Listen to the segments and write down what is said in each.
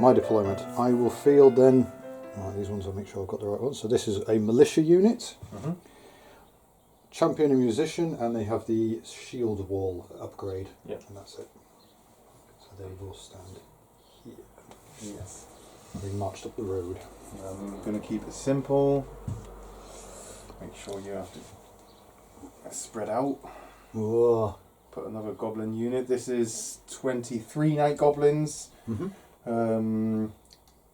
my deployment. I will field then. Right, these ones I'll make sure I've got the right ones. So this is a militia unit, champion and musician, and they have the shield wall upgrade. Yep. And that's it. So they will stand here. Yes. They marched up the road. I'm going to keep it simple. Make sure you have to spread out. Whoa. Put another goblin unit. This is 23 night goblins.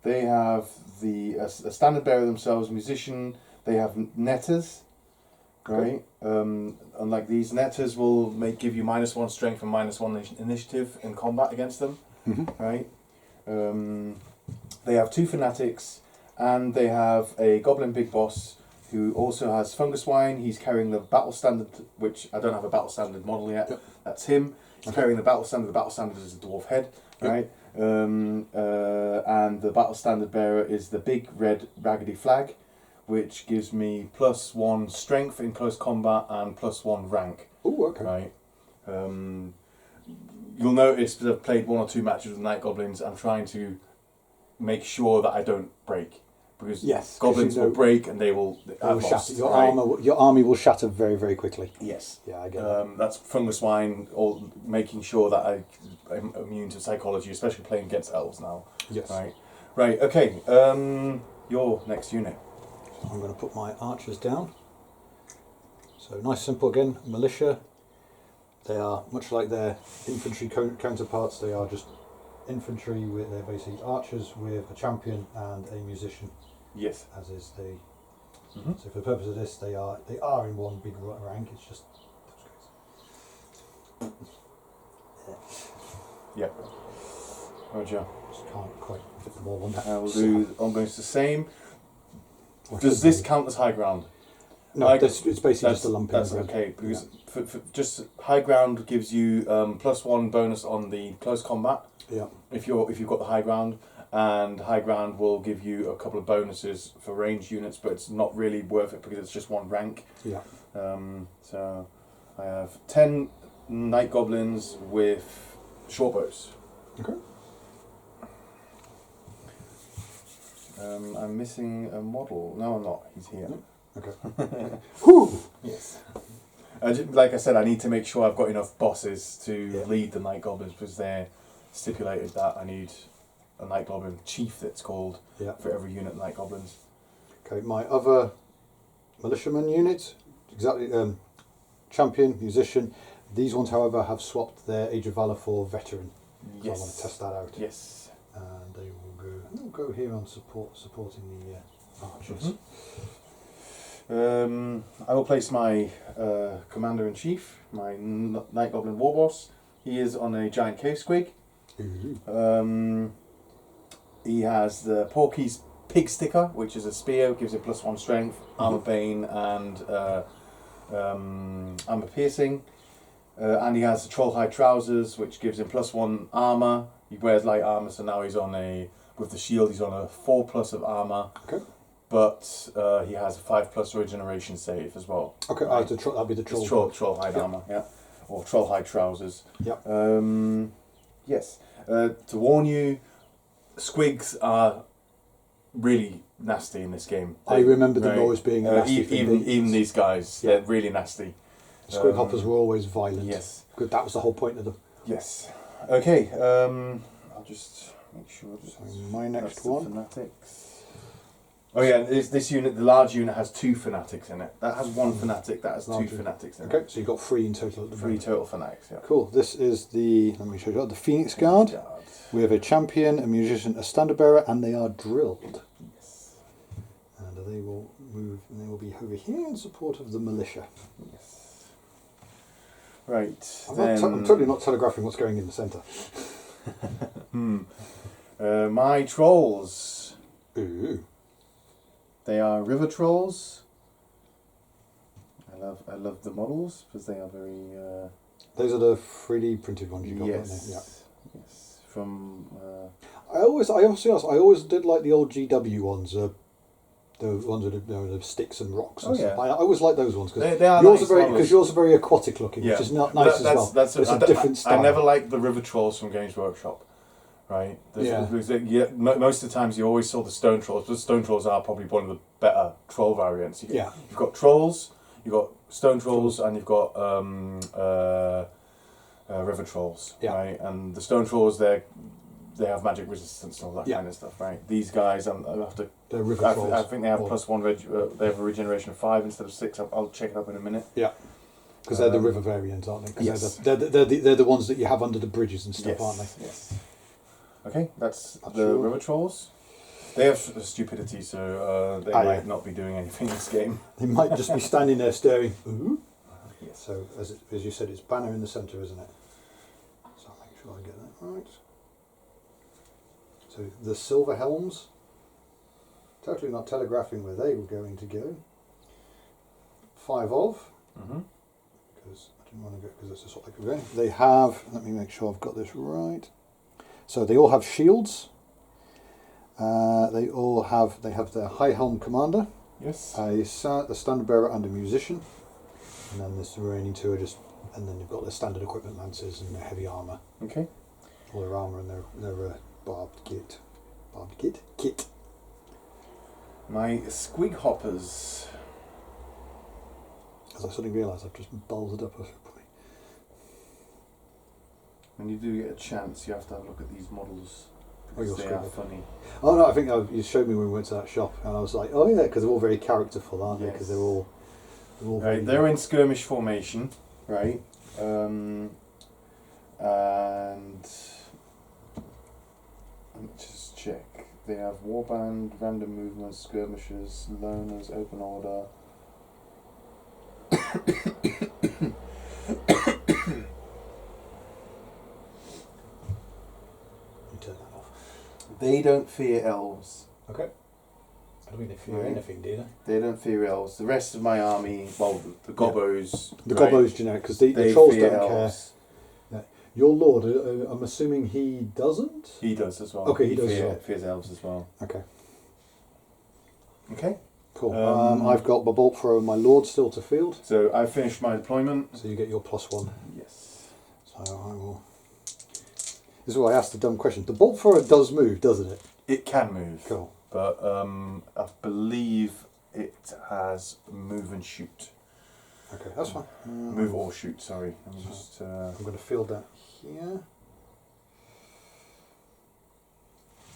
They have a standard bearer themselves, musician. They have netters, right? Unlike these, netters will give you -1 strength and -1 initiative in combat against them, right? They have 2 fanatics, and they have a goblin big boss who also has fungus wine. He's carrying the battle standard, which I don't have a battle standard model yet. Yep. That's him. He's carrying the battle standard. The battle standard is a dwarf head, right? And the battle standard bearer is the big red raggedy flag, which gives me +1 strength in close combat and +1 rank. Oh, okay. Right. You'll notice that I've played 1 or 2 matches with night goblins. I'm trying to make sure that I don't break, because goblins will break and they will shatter. Your army will shatter very, very quickly. Yes. Yeah, I get that. That's fungus wine, or making sure that I'm immune to psychology, especially playing against elves now. Yes. Right. Okay. Your next unit. So I'm going to put my archers down. So nice, simple again. Militia. They are much like their infantry counterparts. They are just infantry with they're basically archers with a champion and a musician. Yes. As is the. So for the purpose of this, they are in one big rank. It's just. Yep. Roger. Just can't quite fit them all on that. I will do almost the same. Does this count as high ground? No, it's basically just a lump. That's okay, because for just high ground gives you +1 bonus on the close combat. Yeah. If you've got the high ground, and high ground will give you a couple of bonuses for ranged units, but it's not really worth it because it's just 1 rank. Yeah. So I have 10 night goblins with short bows. Okay. I'm missing a model. No, I'm not. He's here. Okay. Whew. Yes. Like I said, I need to make sure I've got enough bosses to lead the night goblins, because they're stipulated that I need a night goblin chief, that's called, for every unit of night goblins. Okay, my other militiaman unit, exactly, champion, musician. These ones, however, have swapped their Age of Valor for veteran. So I want to test that out. Yes. And they will go here on supporting the archers. I will place my commander-in-chief, my night goblin war boss. He is on a giant cave squig. He has the Porky's pig sticker, which is a spear, gives him +1 strength, armor bane, and armor piercing. And he has the troll-hide trousers, which gives him +1 armor. He wears light armor, so now he's on with the shield, he's on a 4+ of armor. Okay. But he has a 5+ regeneration save as well. Okay, right? that'll be the troll. Troll-hide armor, or troll-hide trousers. Yep. Yes. To warn you, squigs are really nasty in this game. I remember them always being a nasty thing. Even these guys, they're really nasty. Squig hoppers were always violent. Yes. Good. That was the whole point of them. Yes. Okay. I'll just make sure. My next one. Fanatics. Oh yeah, this unit, the large unit, has 2 fanatics in it. That has 1 fanatic. That has 2 fanatics in it. Okay, so you've got 3 in total at the moment. 3 total fanatics. Yeah. Cool. This is let me show you the Phoenix Guard. We have a champion, a musician, a standard bearer, and they are drilled. Yes. And they will move. And they will be over here in support of the militia. Yes. Right. I'm totally not telegraphing what's going in the centre. My trolls. Ooh. They are river trolls. I love the models because they are very. Those are the 3D printed ones you got, aren't they? Yeah. Yes. From. I always did like the old GW ones. The ones with the sticks and rocks. And stuff. I always like those ones because yours are very aquatic looking, which is not nice as well. That's a different style. I never liked the river trolls from Games Workshop. right? Yeah. Most of the times you always saw the stone trolls, but the stone trolls are probably one of the better troll variants. Yeah. You've got trolls, you've got stone trolls, and you've got river trolls, Yeah. right? And the stone trolls, they have magic resistance and all that Yeah. kind of stuff, right? These guys, I have to. The river I trolls. think they have +1. They have a regeneration of 5 instead of 6. I'll check it up in a minute. Yeah. Because they're the river variant, aren't they? 'Cause Yes. they're the ones that you have under the bridges and stuff, Yes. aren't they? Yes. Okay, that's the Sure. river trolls. They have stupidity, so they might not be doing anything in this game. They might just be standing there staring. Ooh. Yes. So, as you said, it's banner in the centre, isn't it? So I'll make sure I get that right. So the silver helms, totally not telegraphing where they were going to go. 5 of, because I didn't want to go, because that's just what they could go. They have, let me make sure I've got this right. So they all have shields. They have their high helm commander. Yes. The standard bearer and a musician. And then the remaining 2 are just, and then you've got their standard equipment lancers and their heavy armour. Okay. All their armour and their barbed kit. My squig hoppers. As I suddenly realise I've just bulged up. When you do get a chance, you have to have a look at these models. Oh, Because you're they are squig funny. Oh no, I think you showed me when we went to that shop, and I was like, oh yeah, because they're all very characterful, aren't they? Yes. Because they're all Right, they're in skirmish formation, right? And let me just check. They have warband, random movements, skirmishers, loners, open order. You turn that off. They don't fear elves. Okay. I don't mean they fear Right. anything, do they? They don't fear elves. The rest of my army, well, the Gobos. The right, Gobos generic, because the they trolls fear don't elves. care. Your lord, I'm assuming he doesn't? He does as well. Okay, he does as well. Fears elves as well. Okay, Okay. cool. Um, I've got my bolt thrower and my lord still to field, So I finished my deployment. so you get your +1. Yes. So I will. This is why I asked the dumb question. The bolt thrower does move, doesn't it? It can move. Cool. But I believe it has move and shoot. Okay, that's fine. Move or shoot, sorry. Let me just, I'm going to field that here.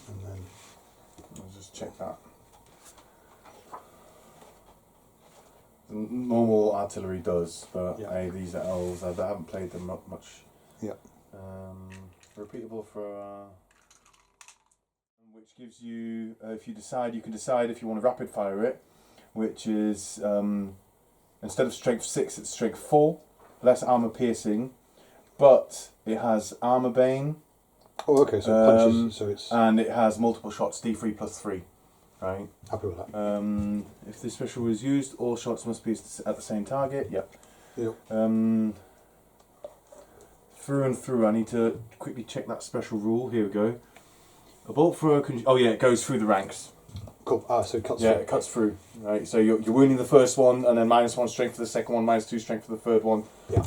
And then I'll just check that. The normal artillery does, but Yeah. these are elves. I haven't played them much. Yeah. Repeatable for... which gives you, if you decide, you can decide if you want to rapid fire it, which is instead of strength 6, it's strength 4, less armor piercing, but it has armor bane. Oh, okay. So it punches. So it's and it has multiple shots, D3 plus 3, right? happy with that. If this special is used, all shots must be at the same target. Yep. Yep. Through and through. I need to quickly check that special rule. Here we go. A bolt thrower can... Oh yeah, it goes through the ranks. Cool. So it cuts. Yeah, through. it cuts through. Right, so you're wounding the first one, and then -1 strength for the second one, -2 strength for the third one. Yeah.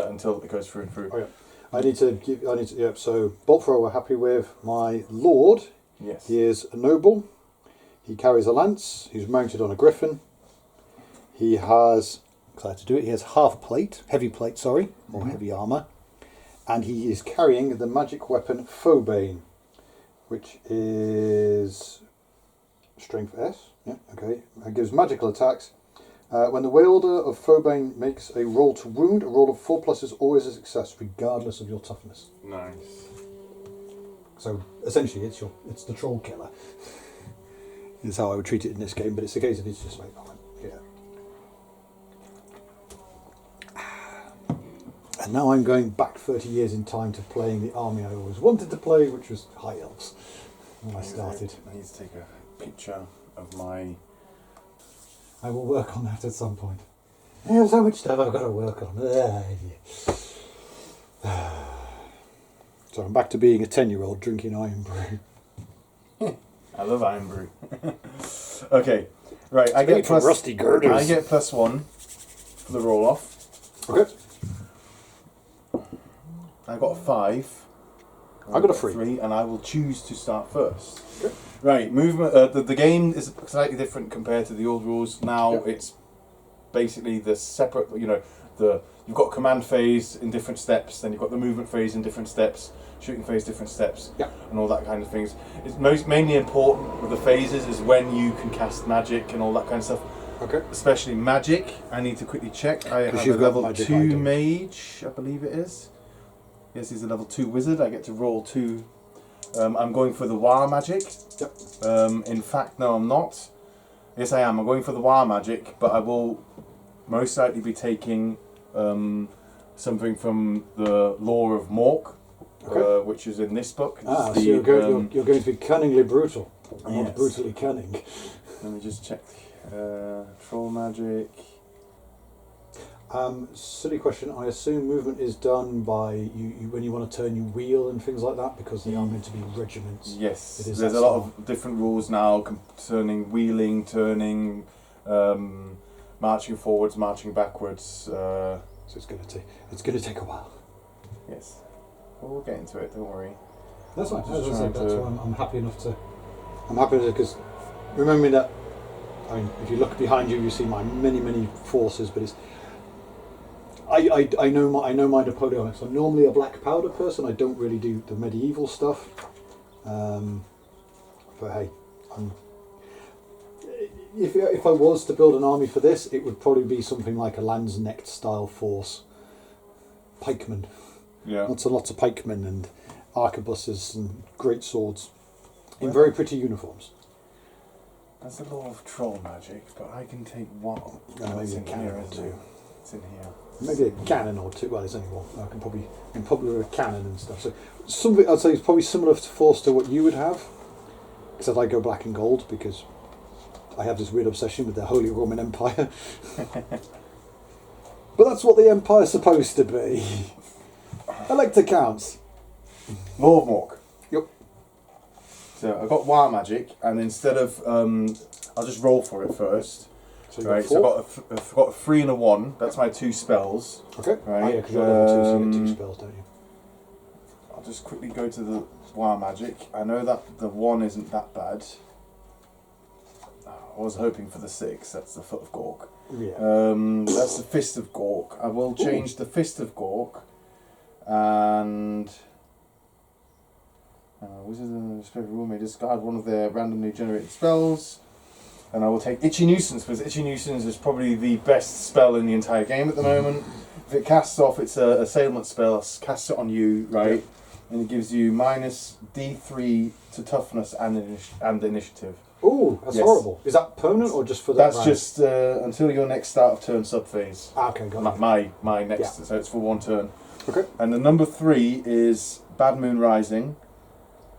Until it goes through and through. Oh yeah. I need to. Yep. So bolt thrower we're happy with. My lord. Yes. He is a noble. He carries a lance. He's mounted on a griffin. He has. Glad to do it. He has heavy plate. Sorry, or heavy armor, and he is carrying the magic weapon Phobane, which is strength S. Yeah, okay. It gives magical attacks. When the wielder of Phobane makes a roll to wound, a roll of 4+ is always a success, regardless of your toughness. Nice. So essentially, it's the troll killer. Is how I would treat it in this game, but it's the case of it's just like, yeah. And now I'm going back 30 years in time to playing the army I always wanted to play, which was High Elves, when I started. I need to take a picture of my... I will work on that at some point. There's so much stuff I've got to work on. So I'm back to being a 10-year-old drinking iron brew. I love iron brew. Okay, right. I get from rusty girders. I get +1 for the roll off. Okay. I got a 5. I got a 3. And I will choose to start first. Okay. Right, movement. The game is slightly different compared to the old rules. Now it's basically the separate. You've got command phase in different steps. Then you've got the movement phase in different steps. Shooting phase, different steps, and all that kind of things. It's mainly important with the phases is when you can cast magic and all that kind of stuff. Okay. Especially magic. I need to quickly check. I have a level 2 mage, I believe it is. Yes, he's a level 2 wizard. I get to roll 2. I'm going for the War magic. Yep. In fact, no, I'm not. Yes, I am. I'm going for the War magic, but I will most likely be taking something from the Lore of Mork. Okay. Which is in this book. So you're going to be cunningly brutal. I'm not brutally cunning. Let me just check. Troll magic. Silly question. I assume movement is done by you when you want to turn, you wheel and things like that, because they are meant to be regiments. Yes. There's a lot of different rules now concerning wheeling, turning, marching forwards, marching backwards. So it's going to take a while. Yes. We'll get into it, don't worry. That's fine. That's why I'm happy enough to. I'm happy because remembering that. I mean, if you look behind you, you see my many forces, but it's. I know my Napoleonics. I'm normally a black powder person. I don't really do the medieval stuff. But hey, if I was to build an army for this, it would probably be something like a Landsknecht style force. Pikemen. Yeah. Lots of pikemen and arquebuses and great swords in very pretty uniforms. There's a lot of troll magic, but I can take one. Maybe a cannon or two. It's in here. Maybe a cannon or two. Well, there's only one. I can probably with a cannon and stuff. So something I'd say is probably similar to force to what you would have, except I go black and gold because I have this weird obsession with the Holy Roman Empire. But that's what the Empire's supposed to be. Elector counts. Lore of Mork. Yep. So I've got War magic, and instead of I'll just roll for it first. So right. So I've got a 3 and a 1. That's my 2 spells. Okay. Right. Oh, yeah, because you're level 2, so you get 2 spells, don't you? I'll just quickly go to the War magic. I know that the 1 isn't that bad. I was hoping for the 6. That's the Foot of Gork. Yeah. That's the Fist of Gork. I will change the Fist of Gork. And Wizard and Spirit Rule may discard one of their randomly generated spells. And I will take Itchy Nuisance, because Itchy Nuisance is probably the best spell in the entire game at the moment. If it casts off, it's a assailment spell, casts it on you, right? Yep. And it gives you minus D3 to toughness and initiative. Oh, that's horrible. Is that permanent or just for that? That's round? Just until your next start of turn sub-phase. Okay, got it. My next, so it's for 1 turn. Okay. And the number 3 is Bad Moon Rising.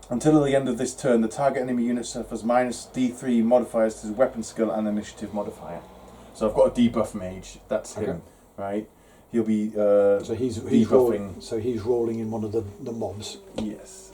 Until the end of this turn, the target enemy unit suffers minus D3 modifiers to his weapon skill and initiative modifier. So I've got a debuff mage. That's him, right? He'll be so he's debuffing. He's rolling in one of the mobs. Yes.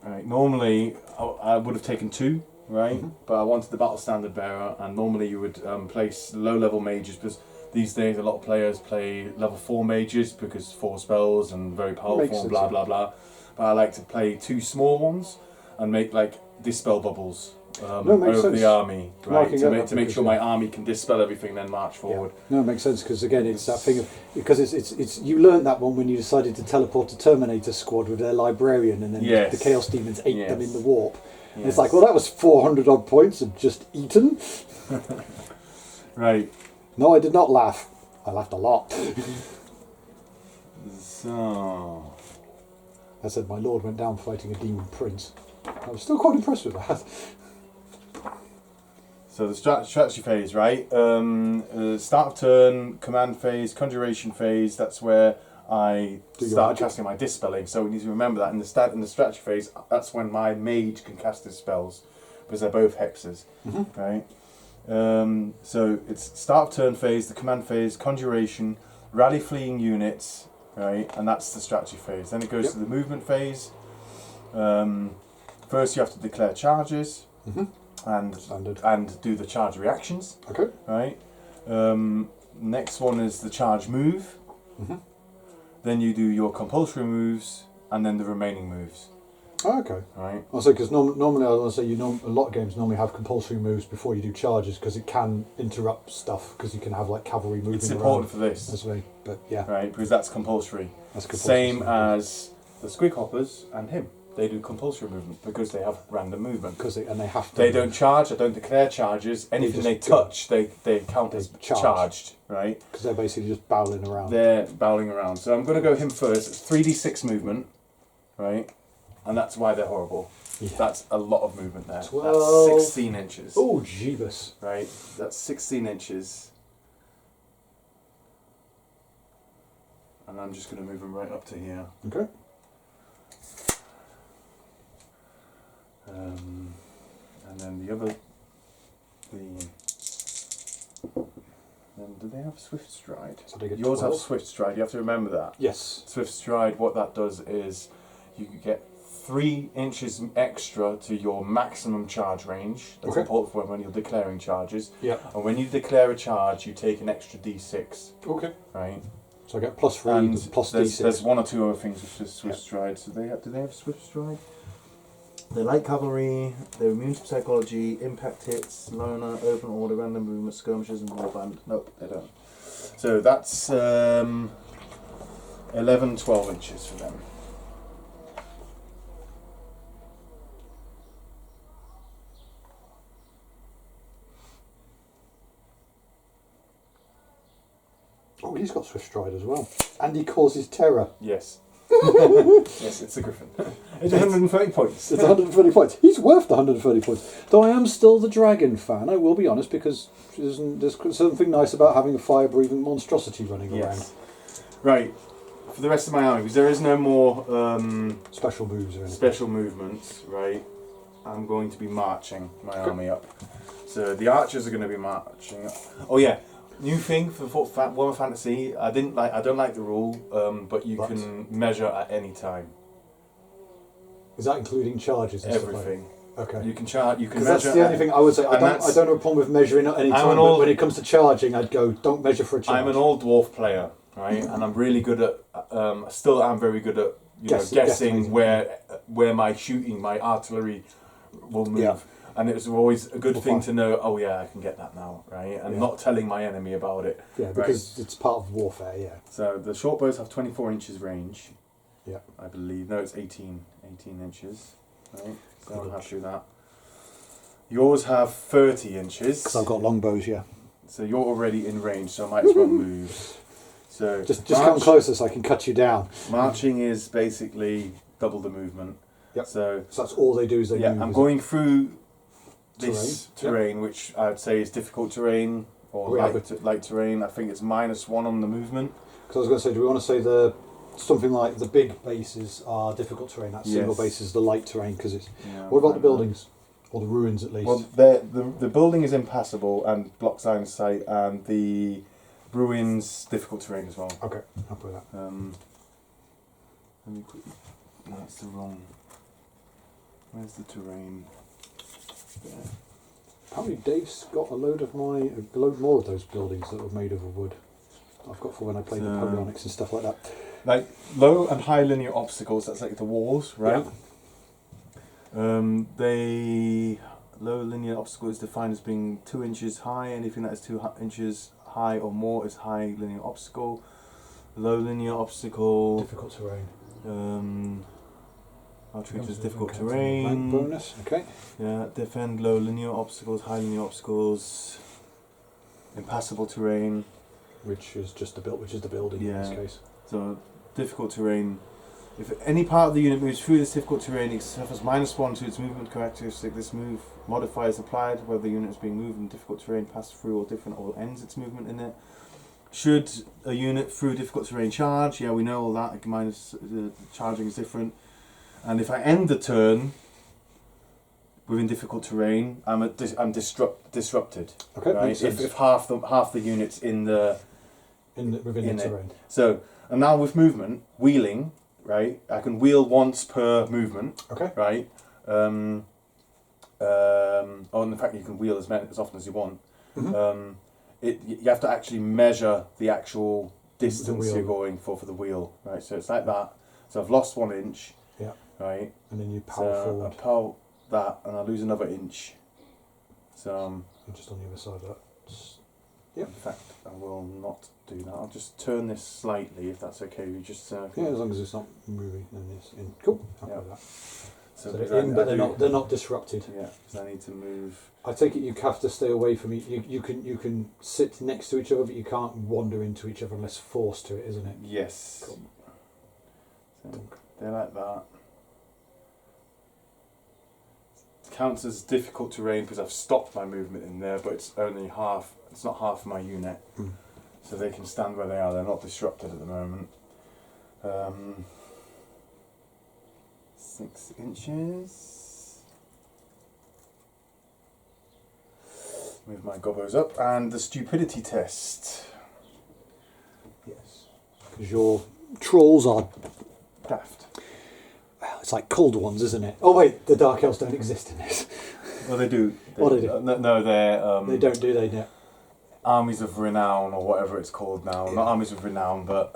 Right. Normally, I would have taken 2, right? Mm-hmm. But I wanted the battle standard bearer, and normally you would place low-level mages because. These days, a lot of players play level 4 mages because 4 spells and very powerful and blah blah blah. But I like to play 2 small ones and make like dispel bubbles over the army, right? To make sure my army can dispel everything, then march forward. Yeah. No, it makes sense because again, it's that thing of because it's you learned that one when you decided to teleport to Terminator Squad with their librarian, and then the Chaos Demons ate them in the warp. And it's like, well, that was 400 odd points of just eaten. Right. No, I did not laugh. I laughed a lot. So... I said my lord went down fighting a demon prince. I was still quite impressed with that. So the strategy phase, right? Start of turn, command phase, conjuration phase, that's where I start casting my dispelling. So we need to remember that in the strategy phase, that's when my mage can cast his spells. Because they're both hexes, right? So it's start of turn phase, the command phase, conjuration, rally fleeing units, right? And that's the strategy phase. Then it goes to the movement phase. First you have to declare charges and do the charge reactions. Okay. Right. Next one is the charge move. Then you do your compulsory moves, and then the remaining moves. Oh, okay. Right. Also, because normally I was going to say a lot of games normally have compulsory moves before you do charges because it can interrupt stuff because you can have like cavalry moving. It's important for this. As well, but yeah. Right, because that's compulsory. That's compulsory. Same as the Squig Hoppers and him. They do compulsory movement because they have random movement. And they have to. They don't charge. I don't declare charges. Anything they touch, they count as charged. Right. Because they're basically just bowling around. They're bowling around. So I'm going to go him first. It's 3d6 movement, right? And that's why they're horrible. Yeah. That's a lot of movement there. 12. That's 16 inches. Oh, jeebus. Right. That's 16 inches. And I'm just going to move him right up to here. Okay. And then the other, do they have Swift Stride? So they get Yours 12? have Swift Stride, you have to remember that. Yes. Swift Stride, what that does is you get 3 inches extra to your maximum charge range. That's important for when you're declaring charges. Yeah. And when you declare a charge, you take an extra d6. Okay. Right. So I get +3 and plus there's, d6. There's one or two other things with Swift Stride. So do they have Swift Stride? They like cavalry, they're immune to psychology, impact hits, loner, open order, random movement, skirmishes and warband. Nope, they don't. So that's 11, 12 inches for them. Oh, he's got Swift Stride as well. And he causes terror. Yes. Yes, it's a griffin. It's 130 points. It's 130 points. He's worth the 130 points. Though I am still the dragon fan, I will be honest, because there's something nice about having a fire-breathing monstrosity running around. Right. For the rest of my army, because there is no more special moves or anything. Special movements, right? I'm going to be marching my army up. So the archers are going to be marching up. Oh yeah. New thing for Warhammer Fantasy. I don't like the rule, but you can measure at any time. Is that including charges? And everything. Stuff like that? Okay. You can charge. You can measure. That's the only thing I would say. I don't have a problem with measuring at any time. But when it comes to charging, I'd go, don't measure for a charge. I'm an old dwarf player, right? And I'm really good at. Still, am very good at guessing where my shooting, my artillery, will move. Yeah. And it was always a good thing to know, oh yeah, I can get that now, right? And not telling my enemy about it. Yeah, because it's part of warfare, yeah. So the short bows have 24 inches range. Yeah. I believe. No, it's 18 inches. Right? So I'll have to do that. Yours have 30 inches. Because I've got long bows, yeah. So you're already in range, so I might as well move. So just come closer so I can cut you down. Marching is basically double the movement. Yep. So that's all they do is they move. I'm going through this terrain, which I'd say is difficult terrain or light terrain. I think it's -1 on the movement. Because I was going to say, do we want to say something like the big bases are difficult terrain? That single base is the light terrain because it's. What about the buildings or the ruins at least? Well, the building is impassable and blocks line of sight, and the ruins difficult terrain as well. Okay, I'll put that. Let me quickly. That's the wrong. Where's the terrain? There. Apparently Dave's got a load more of those buildings that were made of wood. I've got for when I played Napoleonics and stuff like that. Like low and high linear obstacles, that's like the walls, right? Yeah. Low linear obstacle is defined as being 2 inches high. Anything that is 2 inches high or more is high linear obstacle. Low linear obstacle. Difficult terrain. I'll treat it as difficult terrain. Bonus, okay. Yeah, defend low linear obstacles, high linear obstacles, impassable terrain. Which is the building in this case. So difficult terrain. If any part of the unit moves through this difficult terrain, it suffers -1 to its movement characteristic. This move modifier is applied whether the unit is being moved in difficult terrain, passed through or ends its movement in it. Should a unit through difficult terrain charge? Yeah, we know all that. Charging is different. And if I end the turn within difficult terrain, I'm disrupted. Okay, right? makes sense. If half the units within the terrain. So, and now with movement, wheeling, right? I can wheel once per movement. Okay. Right. And the fact that you can wheel as often as you want. Mm-hmm. You have to actually measure the actual distance you're going for the wheel, right? So it's like that. So I've lost 1 inch. Yeah. Right. And then you power forward. I power that, and I lose another inch. So You're just on the other side of that. in fact, I will not do that. I'll just turn this slightly, if that's okay. You just yeah, as long as it's not moving. And it's in. Cool. Happy with that. So they're in, but they're not disrupted. Yeah, because I need to move. I take it you have to stay away from you can sit next to each other, but you can't wander into each other unless forced to it, isn't it? Yes. Cool. So they're like that. It counts as difficult terrain because I've stopped my movement in there, but it's only half. It's not half my unit, so they can stand where they are. They're not disrupted at the moment. 6 inches. Move my gobos up, and the stupidity test. Yes. Because your trolls are Daft. well, it's like cold ones, isn't it? Oh wait, the Dark Elves don't exist in this. Well, they do. What do they do? No, they're They don't, do they? No. Armies of Renown, or whatever it's called now. Yeah. Not Armies of Renown, but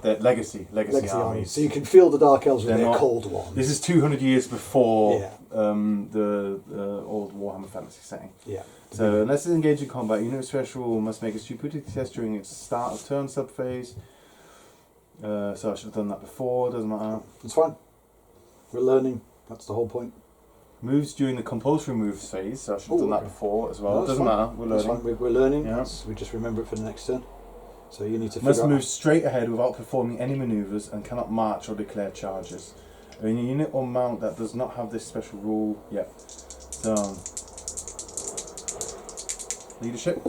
they're Legacy armies. So you can feel the Dark Elves with They're their not- cold ones. This is 200 years before Yeah. the old Warhammer fantasy setting. Yeah. So, unless it's engaged in combat, unit with special rule must make a stupidity test during its start of turn subphase. So I should have done that before, doesn't matter. It's fine. We're learning. That's the whole point. Moves during the compulsory moves phase, so I should have done that before as well. No, that's Doesn't fine. matter, we're That's learning. fine. We're learning. Yeah. We just remember it for the next turn. So you need to Must figure move out. straight ahead without performing any manoeuvres and cannot march or declare charges. A unit or mount that does not have this special rule. Yep. So, leadership.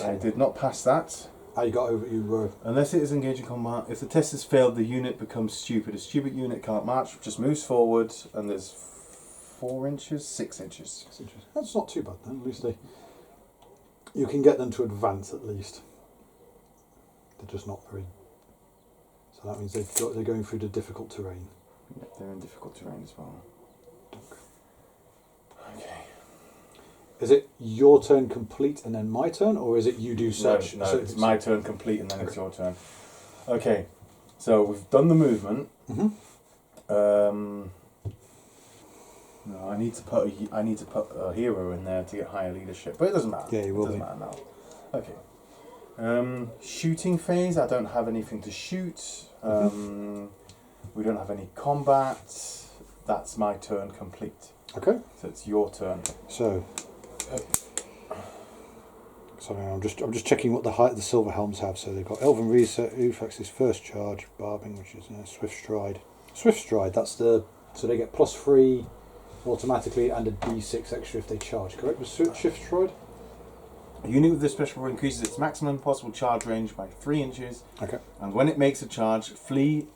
I did not pass that. How you got over? You were. Unless it is engaged in combat. If the test has failed, the unit becomes stupid. A stupid unit can't march, just moves forward, and there's 4 inches, 6 inches. That's interesting. That's not too bad then. At least you can get them to advance at least. They're just not very. So that means they're going through the difficult terrain. Yeah, they're in difficult terrain as well. Okay. Is it your turn complete and then my turn, or is it you do search? No, so it's my turn complete, and then it's your turn. Okay, so we've done the movement. Mm-hmm. No, I need to put a hero in there to get higher leadership, but it doesn't matter. Yeah, you will It doesn't be. matter now. Okay. Shooting phase. I don't have anything to shoot. We don't have any combat. That's my turn complete. Okay. So it's your turn. So. Sorry, I'm just checking what the height of the Silver Helms have. So they've got Elven Reset, Ufex's first charge, Barbing, which is Swift Stride. Swift Stride. That's the so they get +3 automatically and a D6 extra if they charge. Correct? With Swift Stride. A unit with this special rule increases its maximum possible charge range by 3 inches. Okay. And when it makes a charge, flee,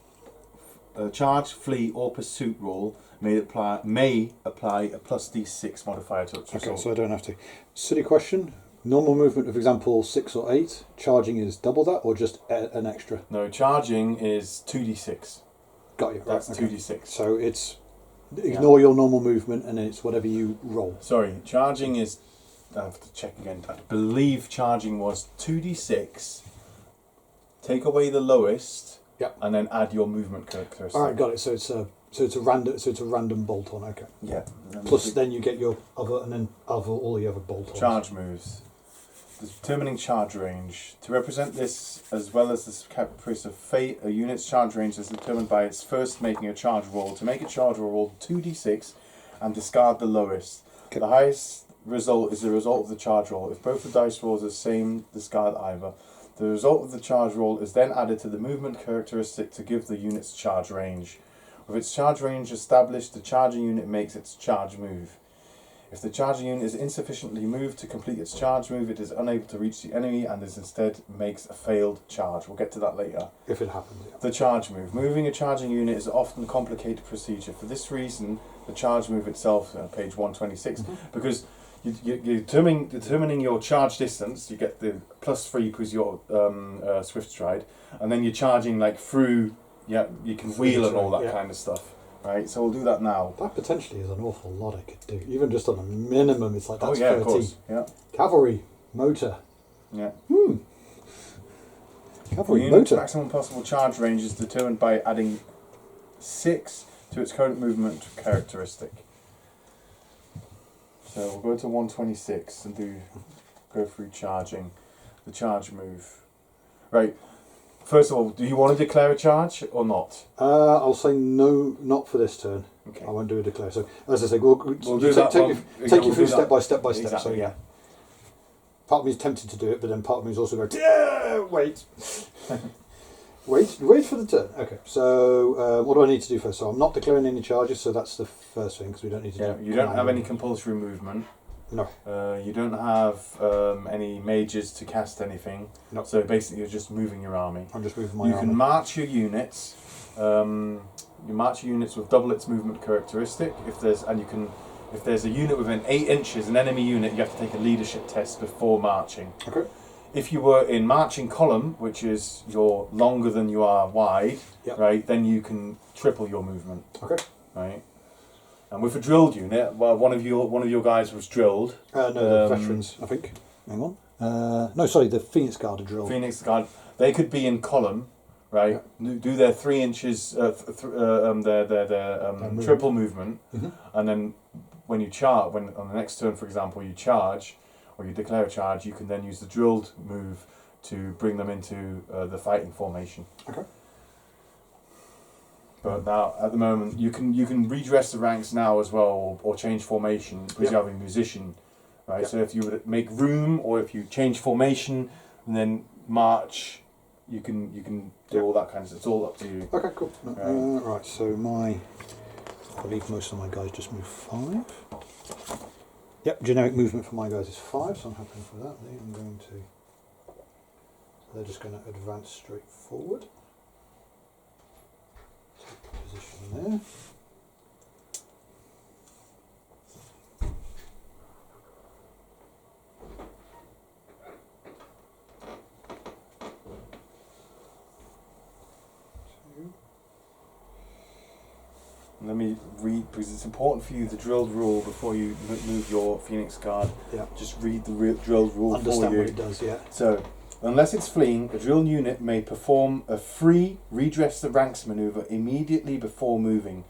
or pursuit roll may apply a +D6 modifier to its Okay, result. so I don't have to. Silly question. Normal movement, for example, 6 or 8. Charging is double that, or just an extra? No, charging is 2d6. Got you. That's right, okay. 2d6. So it's ignore your normal movement, and then it's whatever you roll. Sorry, charging is. I have to check again. I believe charging was 2d6. Take away the lowest. Yep. And then add your movement characteristic. All right, got it. So it's a random bolt on. Okay. Yeah. Plus, then you get your other, and then all the other bolt ons. Charge moves. Determining charge range. To represent this, as well as the caprice of fate, a unit's charge range is determined by its first making a charge roll. To make a charge roll 2d6 and discard the lowest. Okay. The highest result is the result of the charge roll. If both the dice rolls are the same, discard either. The result of the charge roll is then added to the movement characteristic to give the unit's charge range. With its charge range established, the charging unit makes its charge move. If the charging unit is insufficiently moved to complete its charge move, it is unable to reach the enemy and is instead makes a failed charge. We'll get to that later. If it happens, yeah. The charge move. Moving a charging unit is often a complicated procedure. For this reason, the charge move itself, page 126, because you're determining your charge distance. You get the +3 because you're Swift Stride, and then you're charging like through. Yeah, you can wheel and all that kind of stuff. Right, so we'll do that now. That potentially is an awful lot I could do. Even just on a minimum, it's like that's Oh yeah, 30. of course. Yeah. Cavalry, motor. Yeah. Cavalry unit's motor. maximum possible charge range is determined by adding 6 to its current movement characteristic. So we'll go to 126 and go through charging. The charge move. Right. First of all, do you want to declare a charge or not? I'll say no, not for this turn. Okay. I won't do a declare. So, as I say, we'll do that take you we'll through do step that. by step. Exactly, So, yeah. part of me is tempted to do it, but then part of me is also going, yeah, wait. wait for the turn. Okay, so what do I need to do first? So I'm not declaring any charges, so that's the first thing, because we don't need to do You don't have any compulsory movement. No. You don't have any mages to cast anything. No. So basically you're just moving your army. I'm just moving my You army. can march your units. You march your units with double its movement characteristic. If there's a unit within 8 inches, an enemy unit, you have to take a leadership test before marching. Okay. If you were in marching column, which is you're longer than you are wide, Yep. right, then you can triple your movement. Okay. Right. And with a drilled unit, well, one of your guys was drilled. No, the veterans, I think. Hang on. No, sorry, the Phoenix Guard are drilled. Phoenix Guard, they could be in column, right? Do their 3 inches, triple movement, and then when you when on the next turn, for example, you charge or you declare a charge, you can then use the drilled move to bring them into the fighting formation. Okay. But now, at the moment, you can redress the ranks now as well, or change formation because you have a musician, right? Yep. So if you would make room, or if you change formation and then march, you can do all that kind of stuff. It's all up to you. Okay, cool. Right, so I believe most of my guys just move 5. Yep, generic movement for my guys is 5, so I'm happy for that. They're just going to advance straight forward. Position there. Let me read, because it's important for you, the drilled rule before you move your Phoenix Guard. Yeah. Just read the drilled rule Understand for you. what it does, yeah. So, unless it's fleeing, a drilled unit may perform a free redress the ranks maneuver immediately before moving.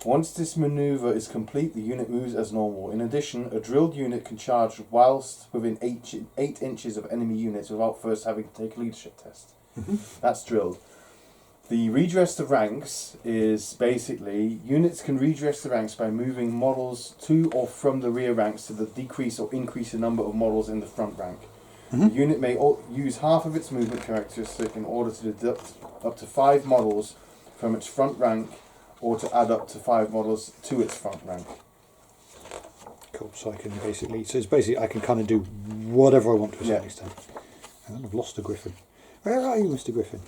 Once this maneuver is complete, the unit moves as normal. In addition, a drilled unit can charge whilst within 8 inches of enemy units without first having to take a leadership test. That's drilled. The redress the ranks is basically units can redress the ranks by moving models to or from the rear ranks to the decrease or increase the number of models in the front rank. The unit may use half of its movement characteristic in order to deduct up to 5 models from its front rank, or to add up to 5 models to its front rank. Cool, so I can I can kind of do whatever I want to a certain extent. And I've lost a griffin. Where are you, Mr. Griffin?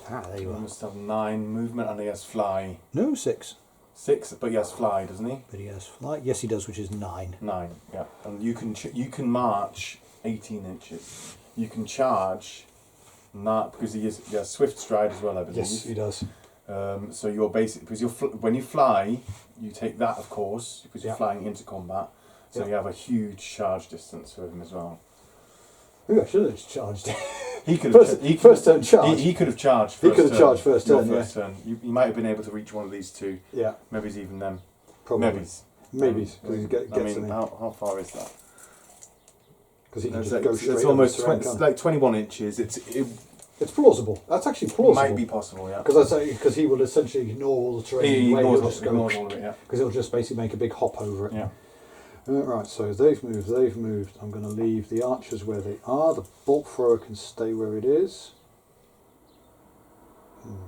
There you He are. must have 9 movement and he has fly. No, 6. 6, but he has fly, doesn't he? But he has flight. Yes, he does, which is 9. 9, yeah. And you can march 18 inches. You can charge, not because he has swift stride as well, I believe. Yes, he does. So you're basically, because when you fly, you take that, of course, because you're flying into combat. So you have a huge charge distance for him as well. Maybe I should have just charged. He could first turn charge. He could have charged. He could have charged first turn. First turn. You might have been able to reach one of these 2. Yeah, Maybe it's even them. probably. Maybe I mean, how far is that? Because he can It's just go straight. it's almost over the 20, rank, like 21 inches. It's plausible. That's actually plausible. Might be possible, yeah. Because he will essentially ignore all the terrain. He ignores just go all of it, yeah. because it'll just basically make a big hop over it. Yeah. Right, so they've moved. I'm going to leave the archers where they are. The bolt thrower can stay where it is. I'm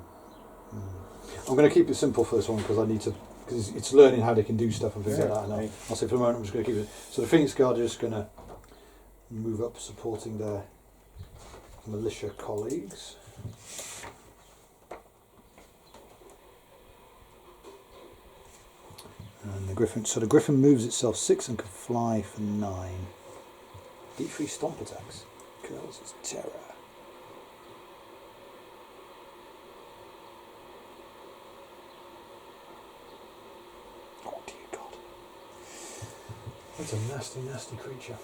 going to keep it simple for this one because I need to, because it's learning how they can do stuff and things like that. And I'll say for the moment I'm just going to keep it. So the Phoenix Guard are just going to move up, supporting their militia colleagues. And the Griffin moves itself 6 and can fly for 9. D3 stomp attacks. Curls its terror. Oh dear God. That's a nasty, nasty creature.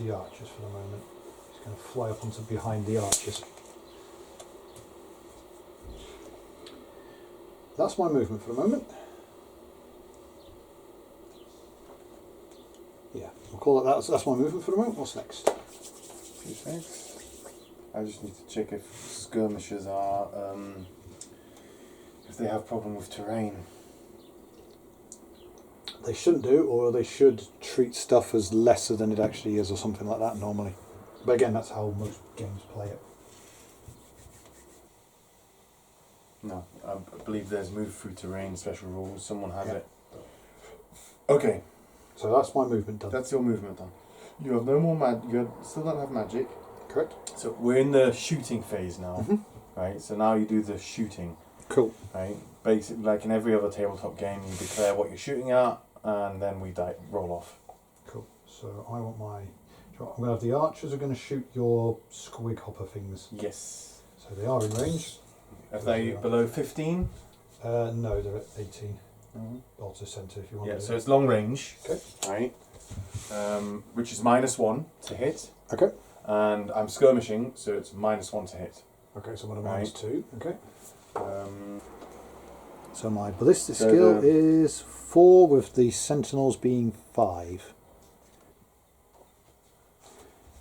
the archers for the moment. He's going to fly up onto behind the archers. That's my movement for the moment. Yeah, we'll call it that. That's my movement for the moment. What's next? I just need to check if skirmishers are, if they have problem with terrain. They shouldn't do, or they should treat stuff as lesser than it actually is, or something like that normally. But again, that's how most games play it. No, I believe there's move through terrain special rules. Someone has Yeah. it. Okay, So that's my movement done. that's your movement done. You have no more still don't have magic. Correct. So we're in the shooting phase now, right? So now you do the shooting, Cool. right? Basically, like in every other tabletop game, you declare what you're shooting at, and then we roll off. Cool. So I want my... I'm going to have the archers are going to shoot your squig hopper things. Yes. So they are in range. Are they below 15? No, they're at 18. Also centre if you want Yeah, to. so it's long range. Okay. Right. Which is -1 to hit. Okay. And I'm skirmishing, so it's -1 to hit. Okay, so I'm at Right. -2. Okay. Um, So my ballistic So skill the- is 4, with the sentinels being 5.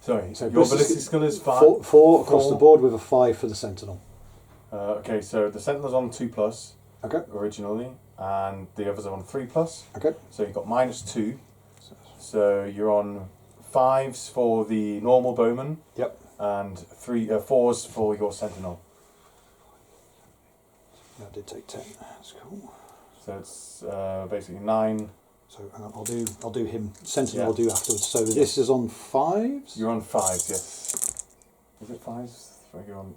sorry, So your ballistic- ballistic skill is 5. 4 across the Four. board with a 5 for the sentinel. Okay, so the Sentinel's on 2+ Okay. originally, and the others are on 3+. Okay. So you've got -2. So you're on 5s for the normal bowman. Yep. And 4s for your sentinel. Yeah, I did take 10. That's cool. So it's basically 9. So hang on, I'll do him. Sentinel Yeah. I'll do afterwards. So this is on 5s. You're on 5s, yes. Is it 5s?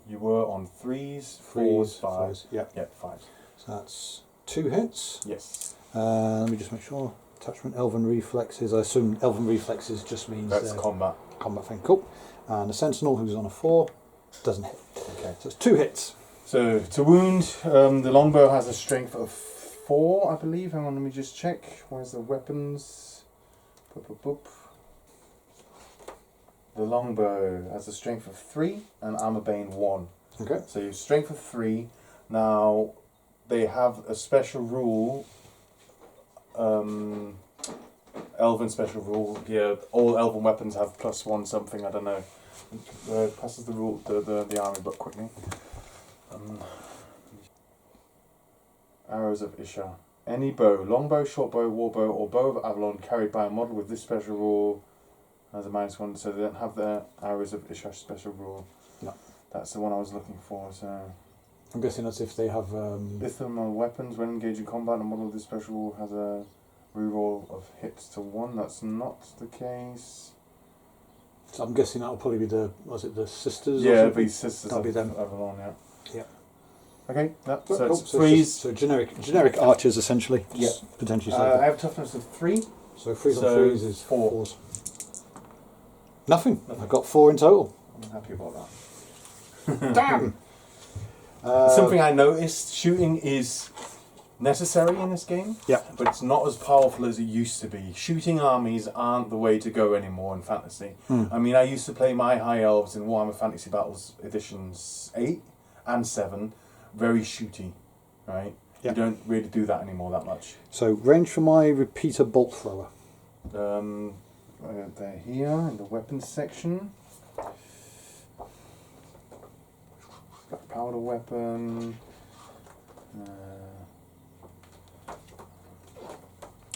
You were on 3s, 4s, 5s. Yep. Yep, 5s. So that's 2 hits. Yes. Let me just make sure. Attachment Elven Reflexes. I assume Elven Reflexes just means That's combat. combat thing. Cool. And the Sentinel, who's on a 4, doesn't hit. Okay. So it's 2 hits. So to wound, the longbow has a strength of 4, I believe. Hang on, let me just check. Where's the weapons? Boop, boop, boop. The longbow has a strength of 3 and armor bane 1. Okay. So your strength of 3. Now they have a special rule. Elven special rule. Yeah, all elven weapons have +1 something. I don't know. Passes the rule the army book quickly. Arrows of Isha. Any bow, longbow, shortbow, warbow, or bow of Avalon carried by a model with this special rule has a -1, so they don't have the Arrows of Isha special rule. No. That's the one I was looking for. So I'm guessing that's if they have. Itham weapons when engaging combat, a model of this special rule has a reroll of hits to 1. That's not the case. So I'm guessing that'll probably be the sisters? Yeah, or it'll be something? Sisters That'll of be them. Avalon, yeah. Yeah. Okay, yep. Cool, So cool. it's So 3s. so generic archers essentially. Yeah. Potentially. I have toughness of 3. So 3s on so 3s is 4. 4s. Nothing. I've got 4 in total. I'm happy about that. Damn. Something I noticed, shooting is necessary in this game, Yeah. but it's not as powerful as it used to be. Shooting armies aren't the way to go anymore in fantasy. I mean, I used to play my High Elves in Warhammer Fantasy Battles editions 8 and 7, very shooty, right? Yeah. You don't really do that anymore that much. So range for my repeater bolt thrower. They're here in the weapons section. Black powder weapon.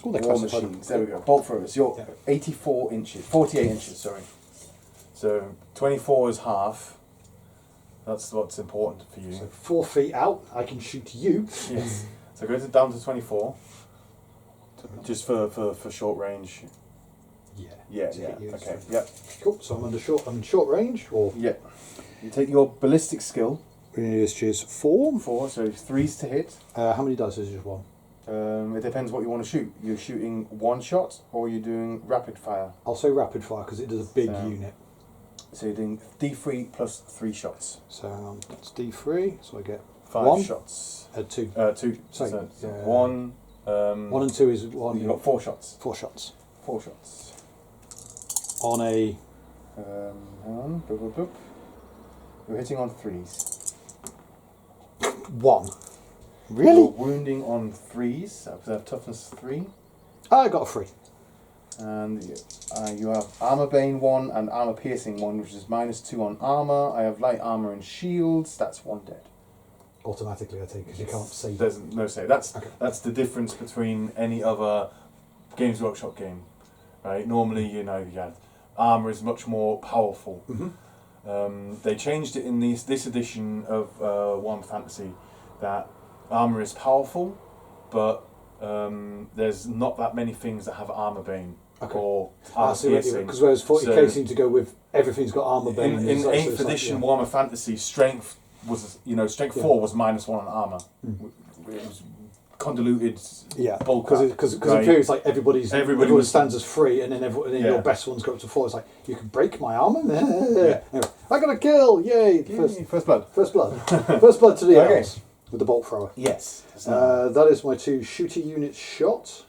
Oh, they're War classified. machines. There we go. Bolt throwers. You're Yeah. 84 inches, 48 inches. Sorry. So 24 is half. That's what's important for you. So 4 feet out, I can shoot you. Yes. So go down to 24. Just for short range. Yeah. Yeah. To Yeah. hit you, Okay. so- Yep. Cool. So I'm in short range, or Yeah. You take your ballistic skill. which is 4. 4. So 3s to hit. How many dice is just 1? It depends what you want to shoot. You're shooting 1 shot or you're doing rapid fire. I'll say rapid fire because it does a big So- unit. So you're doing D3 plus 3 shots. So that's D3. So I get 5 1. shots. 2. 2. Sorry, So yeah. 1. 1 and 2 is 1. You've got 4 shots. 4 shots 4 shots. on a Hang on. Boop, boop, boop. You're hitting on 3s. 1. Really? You're wounding on 3s. I have toughness 3. I got a 3. And you have armor bane 1 and armor piercing 1, which is -2 on armor. I have light armor and shields. That's 1 dead. Automatically, I think, because you can't save. There's no save. That's the difference between any other Games Workshop game, right? Normally, you have armor is much more powerful. They changed it in this edition of Warhammer Fantasy that armor is powerful, but there's not that many things that have armor bane or armor piercing. Because whereas 40k seemed to go with everything's got armor bane. In 8th edition Warhammer Fantasy, strength was strength 4 was -1 on armor. It was convoluted. Yeah, because it feels like everybody stands as 3, and then your best ones go up to 4. It's like you can break my armor. Anyway, I got a kill! Yay! First blood. First blood. First blood to the Elves with the bolt thrower. Yes. That is my 2 shooter units shot.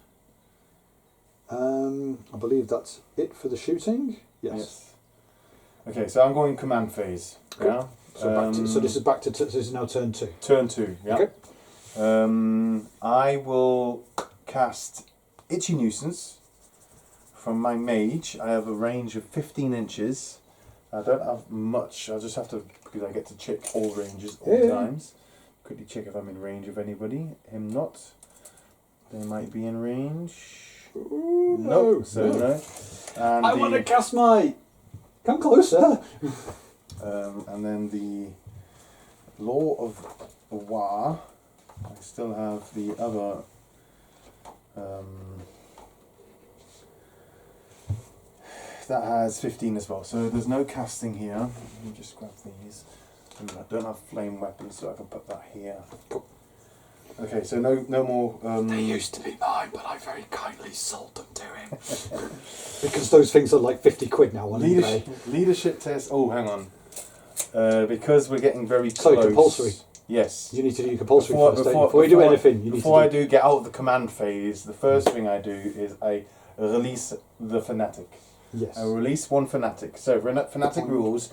I believe that's it for the shooting. Yes. Okay, so I'm going command phase. Okay. Yeah. So this is now turn 2. Turn 2. Yeah. Okay. I will cast Itchy Nuisance from my mage. I have a range of 15 inches. I don't have much. I'll just have to, because I get to check all ranges all times. Quickly check if I'm in range of anybody. Him not. They might be in range. Ooh, no. So no. And I want to cast my. Come closer. And then the Law of War. I still have the other. That has 15 as well. So there's no casting here. Let me just grab these. I don't have flame weapons, so I can put that here. Okay, so no more. They used to be mine, but I very kindly sold them to him. Because those things are like 50 quid now on eBay. Leadership test. Oh, hang on. Because we're getting very close. So compulsory. Yes. You need to do your compulsory first. Before you do anything, before I do get out of the command phase, the first thing I do is I release the fanatic. Yes. I release 1 fanatic. So fanatic rules,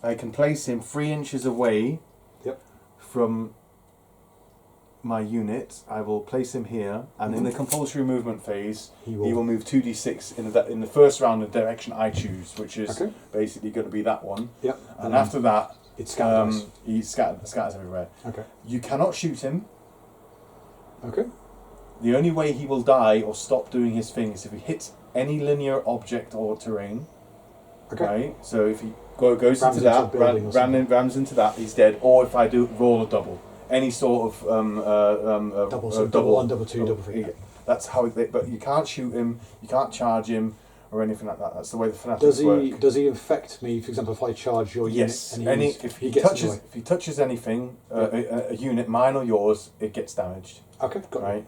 I can place him 3 inches away. Yep. From my unit. I will place him here, and in the compulsory movement phase, he will move 2d6 in the first round in the direction I choose, which is basically going to be that one. Yep. And after that, it's scatters. He scatters everywhere. Okay. You cannot shoot him. Okay. The only way he will die or stop doing his thing is if he hits any linear object or terrain. Okay. Right? So if he goes into that, rams into that, he's dead. Or if I do roll a double, any sort of double, so double 1, double 2, double 3. That's how. But you can't shoot him. You can't charge him. Or anything like that. That's the way the fanatics work. Does he infect me? For example, if I charge your unit, if he touches anything, a unit, mine or yours, it gets damaged. Okay, got it. Right.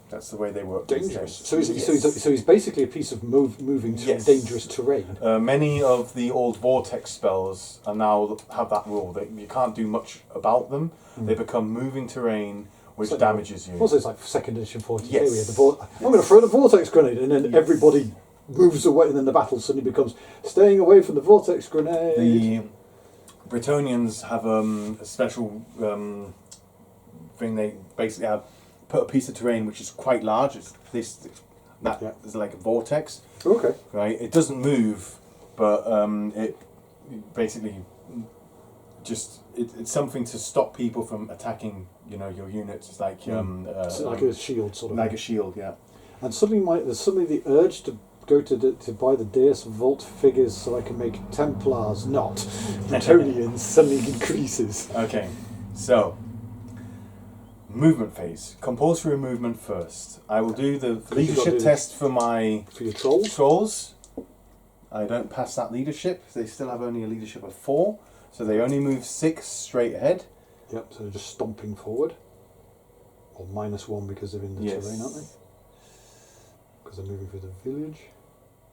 That's the way they work. Dangerous. So he's basically a piece of moving to dangerous terrain. Many of the old vortex spells are now have that rule that you can't do much about them. They become moving terrain. Which damages you. Also, it's like 2nd edition 40k. Yes. We had I'm going to throw the vortex grenade, and then everybody moves away, and then the battle suddenly becomes staying away from the vortex grenade. The Bretonians have a special thing. They basically put a piece of terrain which is quite large. It's is like a vortex. Okay. Right. It doesn't move, but it basically just it's something to stop people from attacking. Your units. It's like it's like a shield sort of. Like a shield, yeah. And there's suddenly the urge to go to buy the Deus Vault figures so I can make Templars, not Bretonians, suddenly increases. Okay, so movement phase. Compulsory movement first. I will do the leadership test for your trolls. Trolls. I don't pass that leadership. They still have only a leadership of 4, so they only move 6 straight ahead. Yep, so they're just stomping forward. Or -1 because they're in the terrain, aren't they? Because they're moving through the village.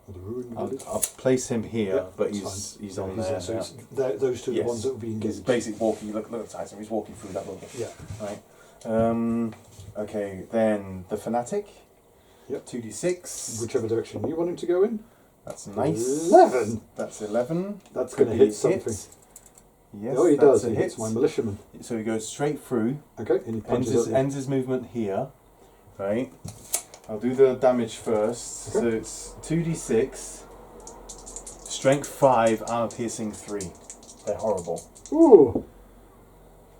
Or the ruined village. I'll place him here, but he's on there. So those two are the ones that will be engaged. He's basically walking, look at the title, he's walking through that little bit. Yeah. Right. Okay, then the Fanatic. Yep. 2d6. Whichever direction you want him to go in. That's nice. 11. That's 11. That's Could going to be hit something. Yes, Oh, he that's does. a He hit. hits my militiaman. So he goes straight through. Okay, and he punches Ends his movement here. Right. I'll do the damage first. Okay. So it's 2d6. Strength 5, armor piercing 3. They're horrible. Ooh.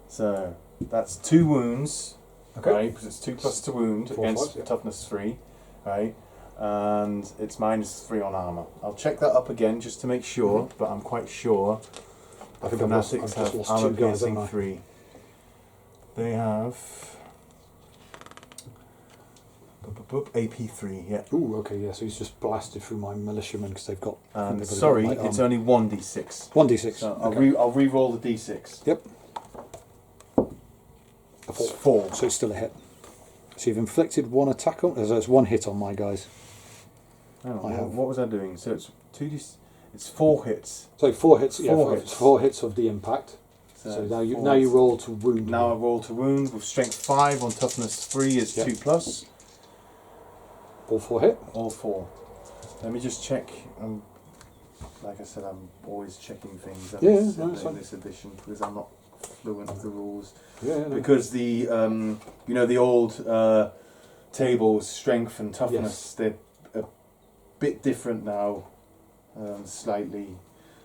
So that's 2 wounds. Okay. Right, because it's 2 plus to wound 4, against 5, yeah. toughness 3. Right. And it's -3 on armor. I'll check that up again just to make sure, but I'm quite sure. I think I've just Fanatics lost have 2 armor guys, piercing haven't I? 3. They have AP3, yeah. Ooh, okay, yeah, so he's just blasted through my militiamen because they've got... I think they've got Sorry, light it's armor. only 1d6. 1d6. So okay. I'll re-roll the d6. Yep. A It's 4. 4. So it's still a hit. So you've inflicted 1 attack on... So it's 1 hit on my guys. Oh, I have. what was I doing? So it's 2d. It's 4 hits. So 4 hits, yeah, 4 hits. 4 hits of the impact. So now you 4 now you hits. roll to wound. Now I roll to wound with strength 5 on toughness 3 is Yep. 2 plus. All 4 hit. All 4. Let me just check. Like I said, I'm always checking things Yeah, in it's fine. this edition because I'm not fluent with the rules. Yeah, no. Because the the old tables, strength and toughness, they're a bit different now, slightly.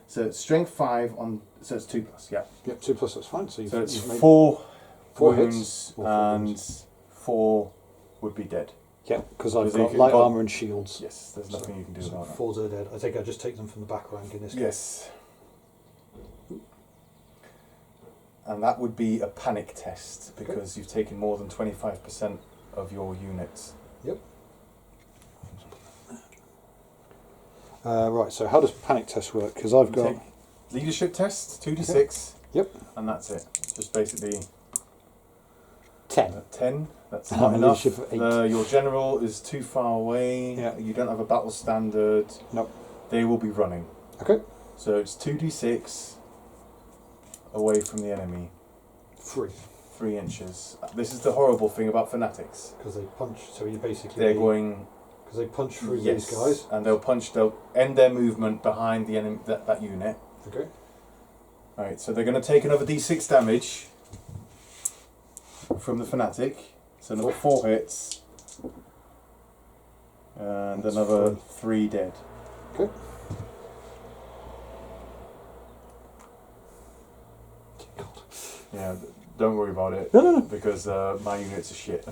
So it's strength 5 on, so it's 2 plus, yeah. Yep, 2 plus, that's fine. So, So it's you've made 4 4 wounds hits. Or 4 and wounds. 4 would be dead. Yeah, because I've Because got you light got- armour and shields. Yes, there's nothing you can do So about that. 4's are dead. I think I just take them from the back rank in this case. Yes. And that would be a panic test because you've taken more than 25% of your units. Yep. Right, so how does panic test work? Because I've got... Take leadership test, 2d6. Yep. And that's it. Just basically 10. 10. That's I'm not a enough. leadership of 8. Your general is too far away. Yeah. You don't have a battle standard. Nope. They will be running. Okay. So it's 2d6 away from the enemy. 3. 3 inches. This is the horrible thing about fanatics. Because they punch, so you basically... They're going... Because they punch through Yes, these guys. and they'll end their movement behind the enemy, that unit. Okay. Alright, so they're going to take another d6 damage from the fanatic. So another 4 hits. And That's another 3. 3 dead. Okay. God. Yeah, don't worry about it. No. Because my units are shit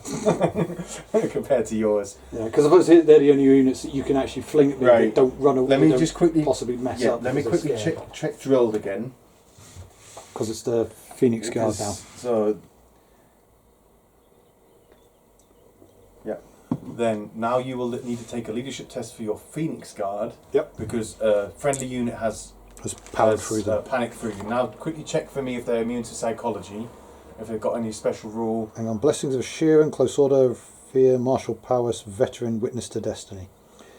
compared to yours. Yeah, because I suppose they're the only units that you can actually fling at me Right. that don't run away. Let me don't just quickly possibly mess Yeah, up. let me because quickly they're scared. check drilled again. Because it's the Phoenix Guard now. So yeah. Then now you will need to take a leadership test for your Phoenix Guard. Yep. Because a friendly unit has Powered through them. panic through you. Now quickly check for me if they're immune to psychology. If they've got any special rule. Hang on. Blessings of Sheeran, Close Order, Fear, Martial Prowess, Veteran, Witness to Destiny.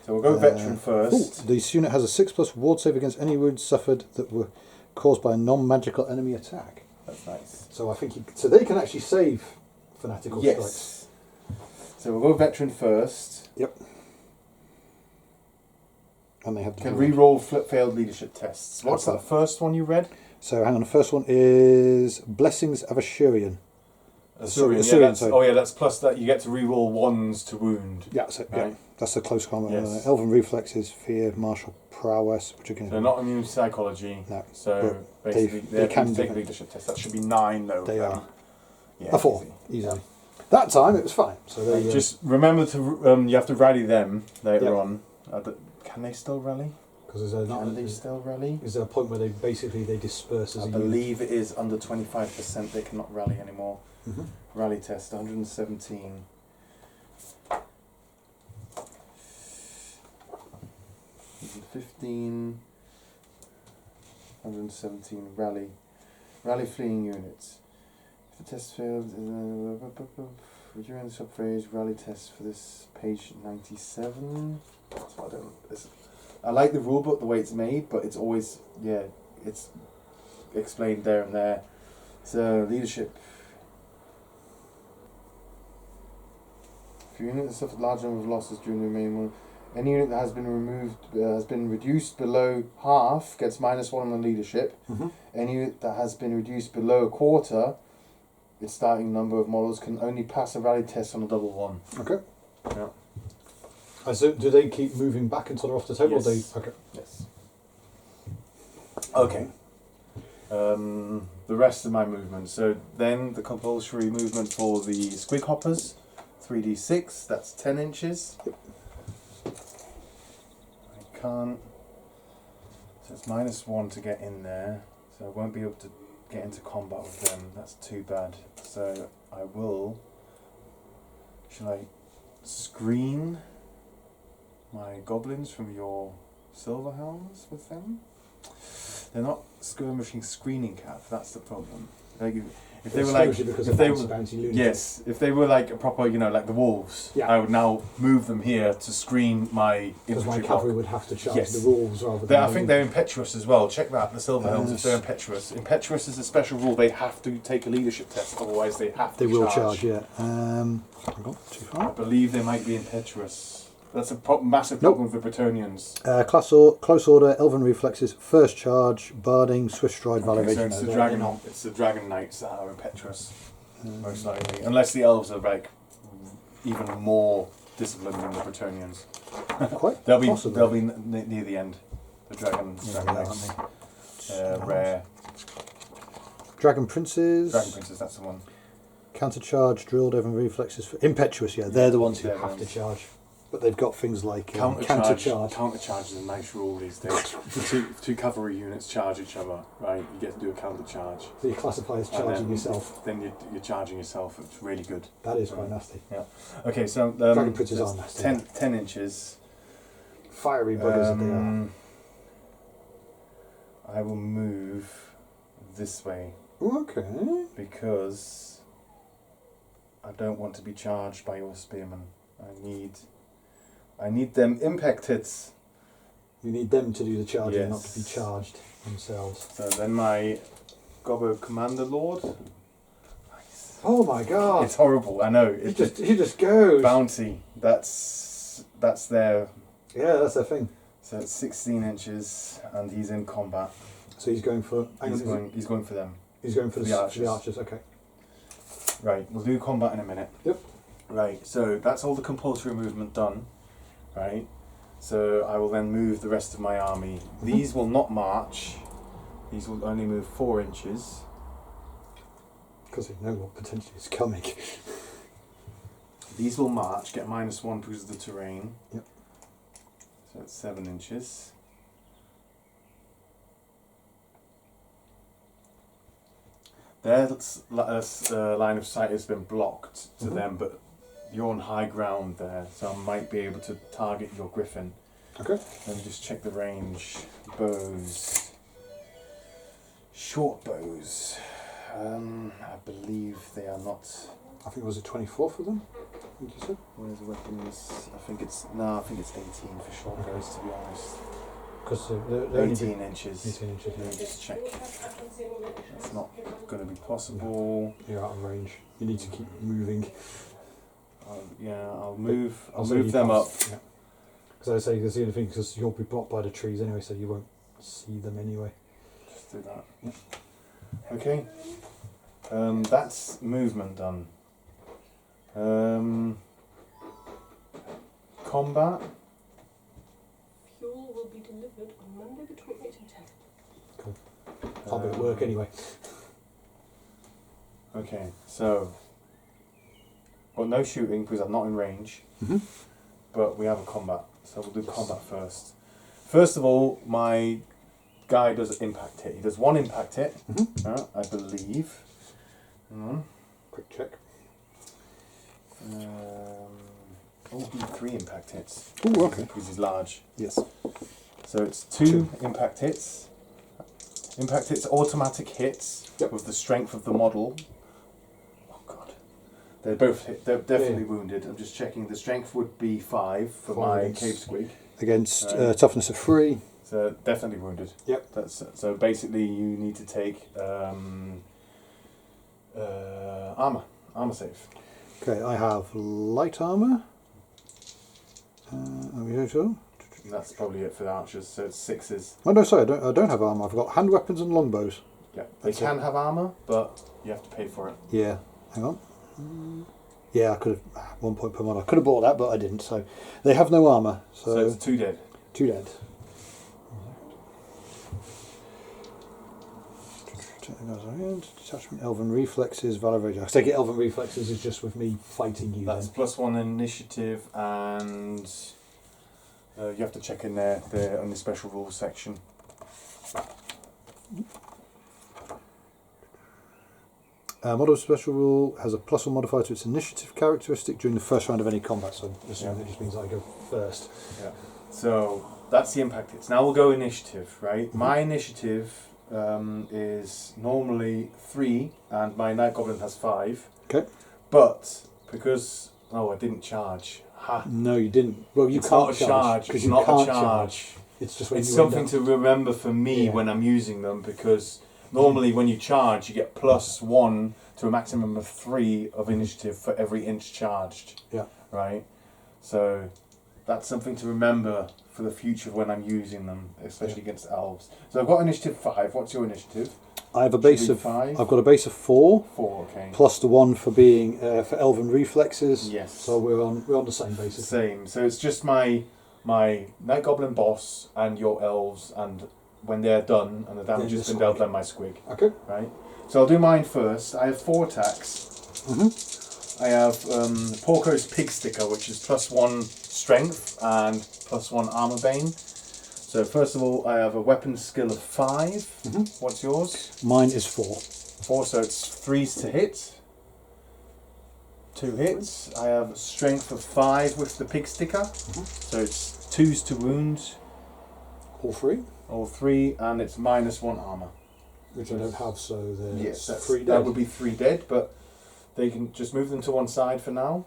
So we'll go veteran first. This unit has a 6+ ward save against any wounds suffered that were caused by a non-magical enemy attack. That's nice. So I think so they can actually save fanatical strikes. Yes. So we'll go veteran first. Yep. And they have Can re-roll failed leadership tests. What's that first one you read? So hang on, the first one is Blessings of Ashurian. Assyrian, Assyrian, yeah, sorry. that's plus that you get to re-roll 1s to wound. Yeah, so, yeah, Right. that's the close combat. Yes. Elven reflexes, fear, martial prowess, which again They're not immune to psychology. No, So but basically, they can take do it. leadership test. That should be 9 though. They are. Yeah, a 4, easy. easily. That time it was fine. So they Just remember to you have to rally them later Yep. on. Can they still rally? because there's Can they still rally? is there a point where they disperse as I a unit? believe it is under 25%. They cannot rally anymore. Mhm. Rally test 117. 115. 117 rally. Rally fleeing units. If the test failed, would you run the subphrase rally test for this page 97? So I like the rulebook the way it's made, but it's always it's explained there and there. So leadership. If your unit has suffered large number of losses during the main one, Any unit that has been reduced below half gets -1 on the leadership. Any unit that has been reduced below a quarter, its starting number of models can only pass a rally test on a double 1. Okay. Yeah. So do they keep moving back until they're off the table? Yes. Or they, okay. Yes. Okay. The rest of my movement. So then the compulsory movement for the squig hoppers, 3d6. That's 10 inches. Yep. I can't. So it's -1 to get in there. So I won't be able to get into combat with them. That's too bad. So I will. Shall I screen my goblins from your silver hounds with them? They're not skirmishing screening cap. That's the problem. If they were like, yes, if they were like a proper, like the wolves, I would now move them here to screen my infantry. Because my cavalry would have to charge Yes. the wolves rather than. I think they're impetuous as well. Check that, the silver helms. If they're impetuous, impetuous is a special rule. They have to take a leadership test, otherwise they have to. They will charge. Yeah. Hang on, too far. I believe they might be impetuous. That's a massive problem with the Bretonnians. Close order, elven reflexes, first charge, barding, swift stride, validation. So it's the dragon knights that are impetuous, most likely. Unless the elves are like even more disciplined than the Bretonnians. Quite they'll be possibly. they'll be near the end. The dragon knights. Rare. Dragon princes. Dragon princes. That's the one. Counter charge, drilled, elven reflexes, impetuous. Yeah, they're the ones who have to charge. But they've got things like counter charge. Counter charge is a nice rule these days. two cavalry units charge each other, right? You get to do a counter charge. So you classify as charging yourself. Then you're charging yourself. It's really good. That is quite nasty. Yeah. Okay, so dragon princes are nasty. 10 inches. Fiery buggers that they are. I will move this way. Okay. Because I don't want to be charged by your spearmen. I need them impact hits. You need them to do the charging, Yes. not to be charged themselves. So then my Gobo Commander Lord. Nice. Oh my god! It's horrible. I know. He just goes. Bounty. That's their. Yeah, that's their thing. So it's 16 inches, and he's in combat. So he's going for. He's going for them. He's going for the archers. The archers. Okay. Right. We'll do combat in a minute. Yep. Right. So that's all the compulsory movement done. Right. So I will then move the rest of my army. These will not march. These will only move 4 inches. Because they know what potentially is coming. These will march, get -1 because of the terrain. Yep. So it's 7 inches. Their line of sight has been blocked to them, but you're on high ground there, so I might be able to target your griffin. Okay. Let me just check the range. Bows. Short bows. I believe they are not. I think it was a 24 for them. What did you say? Where's the weapons? I think it's 18 for short bows, to be honest. Because they're 18 inches. 18 inches. Let me just check. That's not going to be possible. You're out of range. You need to keep moving. I'll move them up. Yeah. Because I say there's the only thing, because you'll be blocked by the trees anyway, so you won't see them anyway. Just do that. Yeah. Okay. That's movement done. Combat. Fuel will be delivered on Monday the 28th and 10th. Cool. I'll be at work anyway. Okay, so. Well, no shooting because I'm not in range. But we have a combat. So we'll do combat first. First of all, my guy does impact hit. He does 1 impact hit, I believe. Quick check. He'll do 3 impact hits. Oh, okay. Because he's large. Yes. So it's 2 impact hits. Impact hits, automatic hits with the strength of the model. Oh god. They're both hit. They're definitely wounded. I'm just checking. The strength would be 5 for my cave squig. Against toughness of 3. So definitely wounded. Yep. So basically you need to take armor save. Okay, I have light armour. Are we sure? And that's probably it for the archers. So it's 6s. Oh no, sorry, I don't have armour. I've got hand weapons and longbows. Yeah, they can have armour, but you have to pay for it. Yeah, hang on. Yeah, I could have 1 point per model. I could have bought that, but I didn't. So they have no armour. So it's 2 dead. 2 dead. Detachment, Elven Reflexes, Valor Rage. I take it Elven Reflexes is just with me fighting you. That's then. +1 initiative, and you have to check in there on the special rules section. Model special rule has a +1 modifier to its initiative characteristic during the first round of any combat. So assuming that just means I go first. Yeah. So that's the impact hits. Now we'll go initiative, right? Mm-hmm. My initiative is normally 3, and my Night Goblin has 5. Okay. But because I didn't charge. Ha. No, you didn't. Well, you it's can't not a charge. because It's you not can't a charge. It's just when it's you something to remember for me Yeah. when I'm using them, because normally when you charge, you get +1 to a maximum of 3 of initiative for every inch charged. Yeah. Right. So that's something to remember for the future when I'm using them, especially against elves. So I've got initiative 5. What's your initiative? I have a base of 5. I've got a base of 4. 4. Okay. Plus the 1 for being for Elven Reflexes. Yes. So we're on the same basis. Same. So it's just my Night Goblin boss and your elves, and when they're done and the damage has been dealt, then my squig. Okay. Right. So I'll do mine first. I have 4 attacks. I have Porco's Pig Sticker, which is +1 strength and +1 armor bane. So first of all, I have a weapon skill of 5. What's yours? Mine is 4. 4, so it's 3s to hit. 2 hits. I have strength of 5 with the Pig Sticker. So it's 2s to wound. All 3? All 3, and it's -1 armor. Which I don't have, so there's Yes, 3 dead. that would be 3 dead, but they can just move them to one side for now.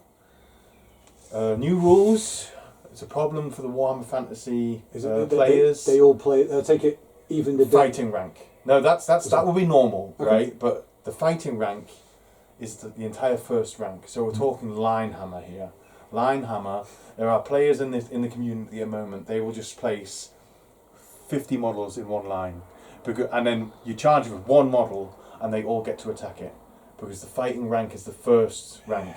New rules. It's a problem for the Warhammer Fantasy players. They all play. Take it even the fighting rank. No, that would be normal, okay. Right? But the fighting rank is the entire first rank. So we're talking line hammer here. Line hammer. There are players in the community at the moment. They will just place 50 models in one line, and then you charge with 1 model, and they all get to attack it, because the fighting rank is the first rank.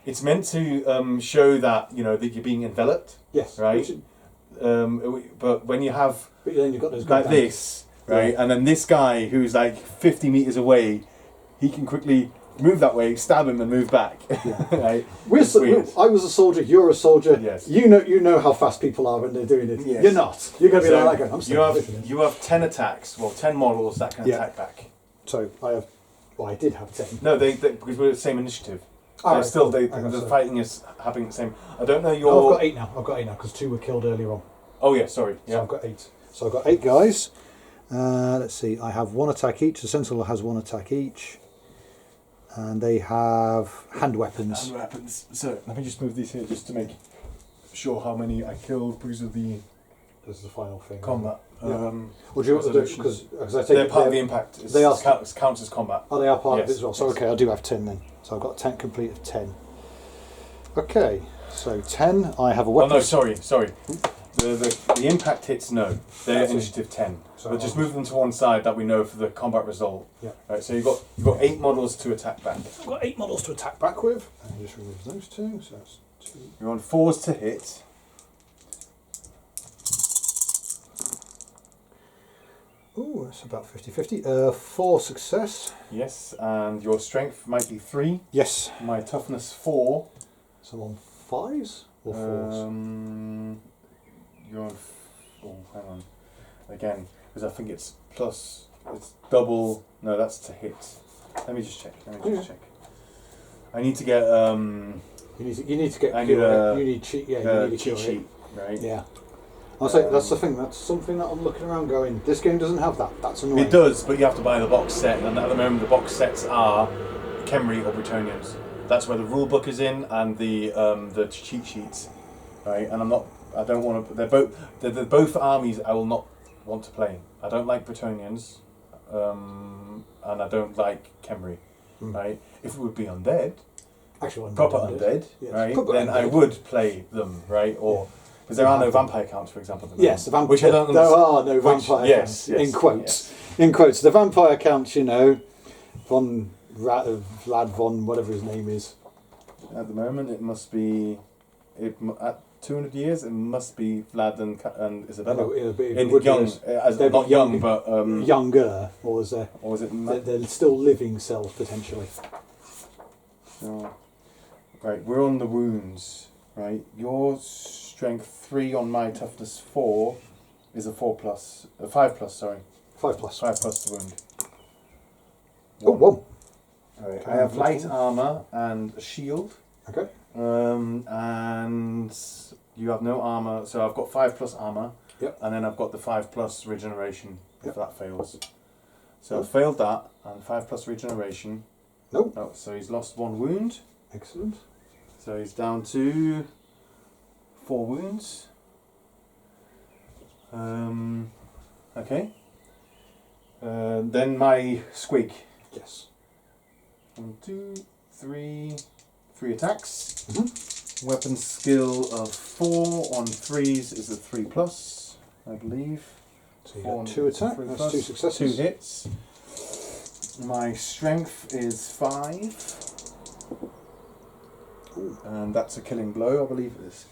It's meant to show that that you're being enveloped. Yes. Right. But when you have then you've got those like this, right, and then this guy who's like 50 meters away, he can quickly move that way, stab him, and move back. Yeah. Right? I was a soldier. You're a soldier. Yes. You know how fast people are when they're doing it. Yes. You're not. You're going to be So like I'm still you have 10 attacks. Well, 10 models that can attack back. So I have. Well, I did have 10. No, they because we're the same initiative. Right, still, cool. the fighting is happening the same. I don't know your. Oh, I've got 8 now because 2 were killed earlier on. Oh yeah, sorry. So Yeah. I've got 8. So I've got 8 guys. Let's see. I have 1 attack each. The Sentinel has 1 attack each. And they have hand weapons. Hand weapons. So let me just move these here just to make sure how many I killed because of the This is the final thing. combat. Yeah. What do you want to do? Because I take they're it part of the impact. They are counts as combat. Oh, they are part of Yes, it as well. So yes. okay, I do have 10 then. So I've got 10 complete of 10. Okay, so 10. I have a Oh weapon. no, sorry. The impact hits no. They're That's initiative 10. So But just move them to one side that we know for the combat result. Yeah. Right. So you've got 8 models to attack back. I've got 8 models to attack back with. And just remove those 2. So that's 2. You're on 4s to hit. Ooh, that's about 50-50. 4 success. Yes, and your strength might be 3. Yes. My toughness 4. So I'm on 5s or 4s? You're on. Hang on. Again, because I think it's plus. It's double. No, that's to hit. Let me just check. I need to get. You need to get. I need you need cheat. Yeah, you need a cheat sheet, right? Yeah. I'll say that's the thing. That's something that I'm looking around going. This game doesn't have that. That's annoying. It does, but you have to buy the box set, and at the moment the box sets are Khemri or Bretonnians. That's where the rule book is in and the cheat sheets, right? And I don't want to. They're both armies I will not want to play. I don't like Bretonnians, and I don't like Khemri, right? If it would be undead, Actual proper undead, yes. right? Proper then I undead. would play them, right? Or because there are no vampire counts, for example. at the Yes, moment, which I don't there understand. are no vampire yes, counts. In quotes. yes. In quotes. The vampire counts, you know, Vlad von whatever his name is. At the moment, it must be. At 200 years, it must be Vlad and Isabella. They're Not young, but younger, or is there? Or is it? They're still living cells potentially. Oh. Right, we're on the wounds. Right, your strength 3 on my toughness 4 is a 5 plus. Sorry, 5 plus. 5 plus the wound. Oh, 1. Right, I have light armor and a shield. Okay. And you have no armor, so I've got 5 plus armor. Yep. And then I've got the 5 plus regeneration if Yep. that fails. So I've failed that, and 5 plus regeneration. Nope. Oh, so he's lost 1 wound. Excellent. So he's down to 4 wounds. Okay. Then my squig. Yes. 1, 2, 3. 3 attacks. Mm-hmm. Weapon skill of 4 on 3s is a 3 plus, I believe. So you 4 got 2 attacks. 3 That's plus, 2 successes. 2 hits. My strength is 5. Ooh. And that's a killing blow, I believe it is.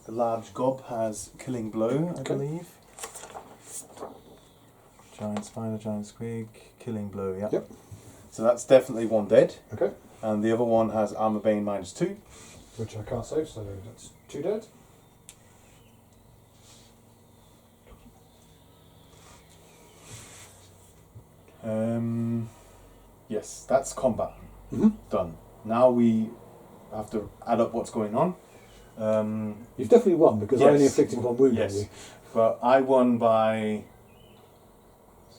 The large gob has killing blow, I Okay. believe. Giant spider, giant squig, killing blow, yeah. Yep. So that's definitely 1 dead. Okay. And the other one has armor bane -2. Which I can't save, so that's 2 dead. Yes, that's combat. Mm-hmm. Done. Now we have to add up what's going on. You've definitely won because I only Yes. inflicted 1 wound Yes. on you. But I won by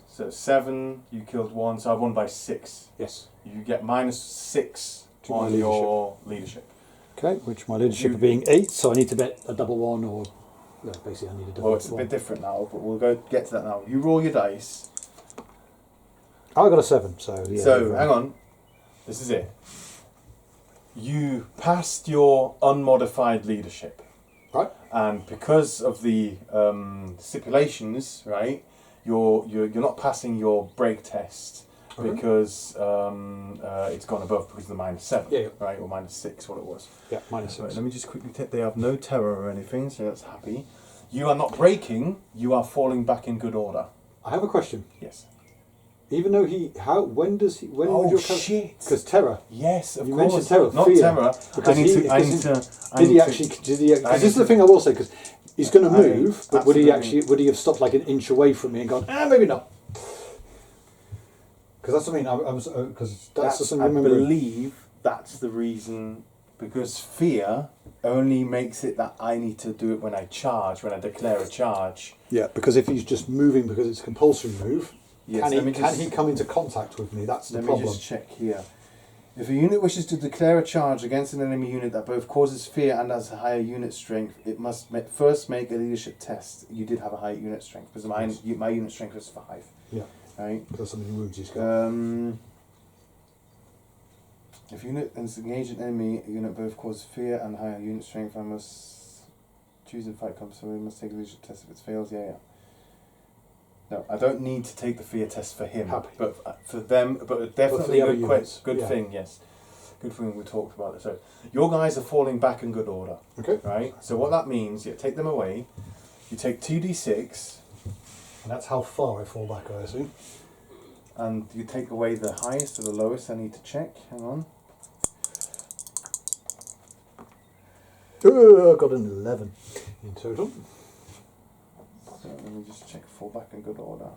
7, you killed 1, so I won by 6. Yes. You get -6 To my on your leadership. Okay, which my leadership You- being 8, so I need to bet a double 1 or... No, basically I need a double Well, it's a 1. bit different now, but we'll get to that now. You roll your dice. I got a 7, so yeah. So, hang on. This is it. You passed your unmodified leadership. Right. And because of the stipulations, right, you're not passing your break test Okay. because it's gone above because of the -7, Yeah, yeah. right, or -6, what it was. Yeah, minus 6. Right, let me just quickly take. They have no terror or anything, so that's happy. You are not breaking. You are falling back in good order. I have a question. Yes. Even though when would your shit! Because terror. Yes, of You course. mentioned terror, Not fear. terror. Because I need to. Did he actually? Because this is the thing I will say. Because he's going to move, but would he actually? Would he have stopped like an inch away from me and gone? Maybe not. Because that's what I mean. Because that's the thing. I Remembering. believe that's the reason. Because fear only makes it that I need to do it when I charge, when I declare a charge. Yeah, because if he's just moving because it's a compulsory move, Yes, can he come into contact with me? That's the Let problem. me just check here. If a unit wishes to declare a charge against an enemy unit that both causes fear and has a higher unit strength, it must first make a leadership test. You did have a high unit strength because my unit strength was 5. Yeah. Right. Because so many wounds he's got. If unit engage an enemy unit both cause fear and higher unit strength, I must choose and fight comes. So we must take a leadership test if it fails. Yeah. No, I don't need to take the fear test for him, Happy. but for them, but definitely other good, units, good yeah. thing, yes. Good thing we talked about it. So your guys are falling back in good order, Okay. right? So what that means, you take them away, you take 2d6, And that's how far I fall back, I assume. and you take away the highest or the lowest. I need to check. Hang on. I got an 11 in total. So let me just check fall back in good order.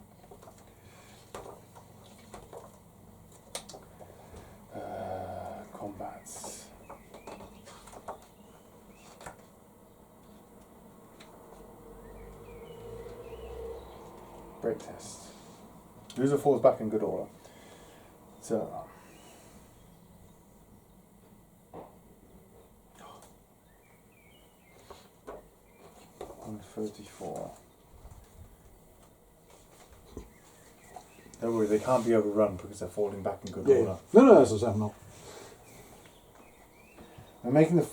Combats. Break test. Loser falls back in good order. So. 134. Don't worry, they can't be overrun because they're falling back in good order. No, that's what's happening. When making a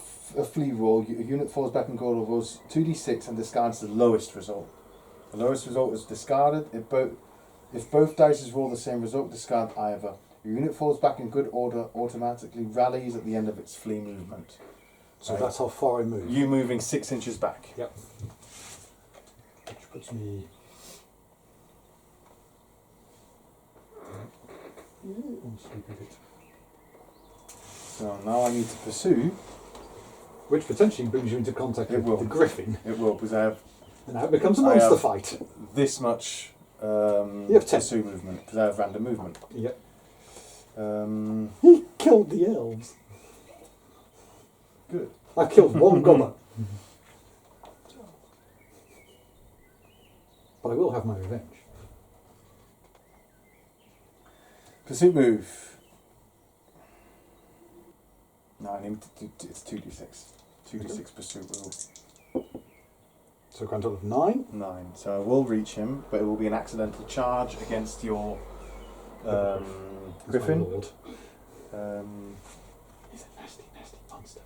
flee roll, a unit falls back in goal, rolls 2d6 and discards the lowest result. The lowest result is discarded. If both dice roll the same result, discard either. Your unit falls back in good order, automatically rallies at the end of its flee movement. So that's how far I move. You moving 6 inches back. Yep. Which puts me... on sleepy bit. So now I need to pursue. Which potentially brings you into contact with the griffin. It will, because I have... And now it becomes a monster fight. This much you have 10. pursue movement, because I have random movement. Yep. He killed the elves. Good. I killed one goblin. But I will have my revenge. Pursuit move. No, I need to do, it's 2d6. 2d6 pursuit roll. So a grand total of 9. 9. So I will reach him, but it will be an accidental charge against your griffin. My lord. He's a nasty, nasty monster.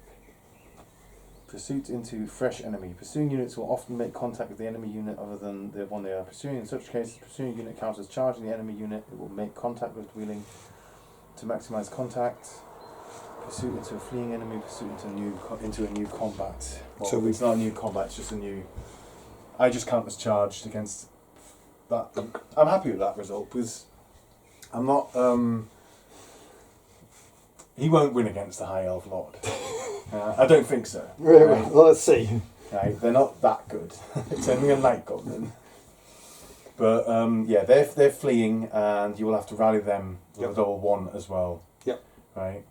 Pursuit into fresh enemy. Pursuing units will often make contact with the enemy unit other than the one they are pursuing. In such cases, the pursuing unit counts as charging the enemy unit. It will make contact with wheeling to maximize contact. Pursuit into a fleeing enemy. Pursuit into a new combat. Well, So it's not a new combat. It's just a new. I just count as charged against that. I'm happy with that result because I'm not. He won't win against the High Elf Lord. I don't think so. Right. Well, let's see. Right, they're not that good. It's only a night goblin. But yeah, they're fleeing, and you will have to rally them with a double 1 as well. Yep. Right,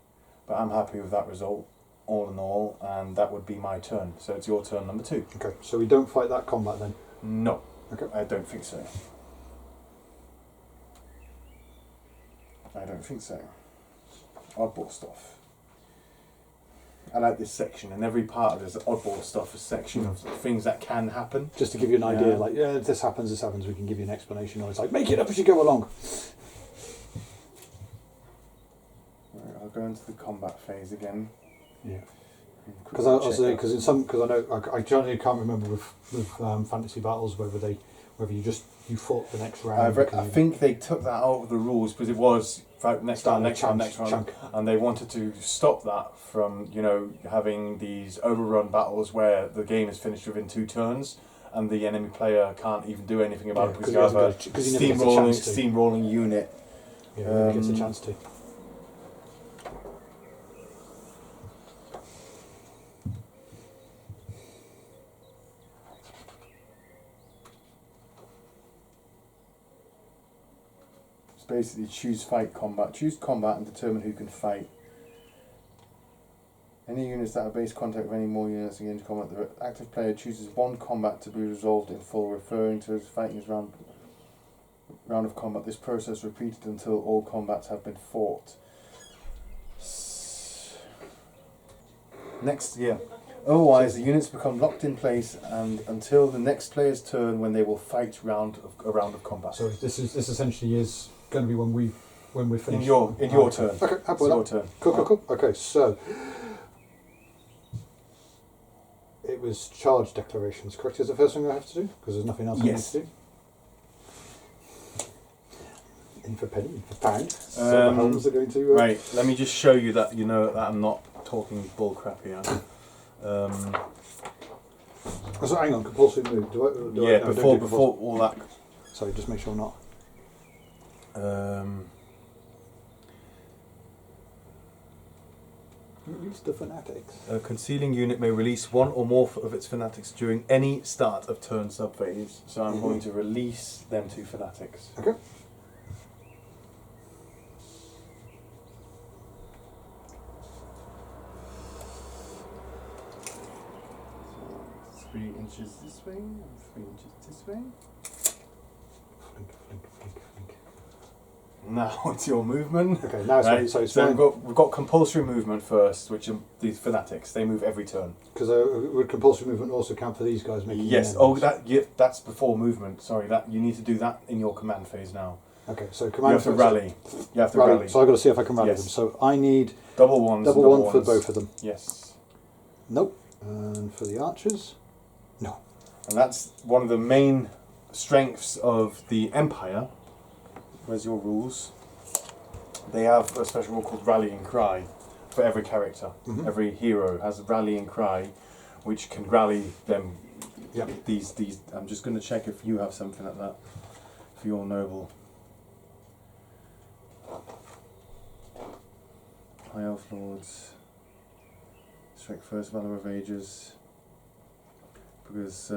but I'm happy with that result, all in all, and that would be my turn. So it's your turn, number 2. Okay, so we don't fight that combat then? No. Okay. I don't think so. I don't think so. Oddball stuff. I like this section, and every part of this oddball stuff is a section of things that can happen. Just to give you an idea, like, yeah, this happens, we can give you an explanation, or it's like, make it up as you go along. Right, I'll go into the combat phase again. Yeah. Because I know I generally can't remember with fantasy battles whether you fought the next round. I think they took that out of the rules because it was next round, and they wanted to stop that from having these overrun battles where the game is finished within 2 turns and the enemy player can't even do anything about it because you have a steamrolling unit. Yeah, he never gets a chance to. Basically choose combat and determine who can fight. Any units that have base contact with any more units engaged combat, the active player chooses 1 combat to be resolved in full, referring to as fighting as round of combat. This process repeated until all combats have been fought. Next, yeah. Otherwise, the units become locked in place and until the next player's turn, when they will fight a round of combat. So this essentially is going to be when we're finished. In your turn. Okay, happy with your that. turn. Cool. Okay, so it was charge declarations, correct? Is the first thing I have to do? Because there's nothing else I need to do. In for penny, in for pound. So the helms are going to. Right. Let me just show you that that I'm not talking bullcrap here. So hang on, compulsory move. Before all that. Sorry, just make sure I'm not. Release the fanatics. A concealing unit may release 1 or more of its fanatics during any start of turn subphase. So I'm going to release them 2 fanatics. Okay. So 3 inches this way and 3 inches this way. Flink. Now it's your movement. Okay, now it's right. so it's So we've got compulsory movement first, which are these fanatics. They move every turn. Because would compulsory movement also count for these guys making? Yes. That's before movement. Sorry, that you need to do that in your command phase now. Okay, so command. You have to rally. You have to rally. So I've got to see if I can rally Yes. them. So I need double 1s. double 1 for both of them. Yes. Nope. And for the archers? No. And that's one of the main strengths of the Empire. Where's your rules? They have a special rule called Rallying Cry for every character. Mhm. Every hero has a Rallying Cry, which can rally them. Yep. These. I'm just going to check if you have something like that for your noble. High Elf Lords. Strike first, Valor of Ages. Because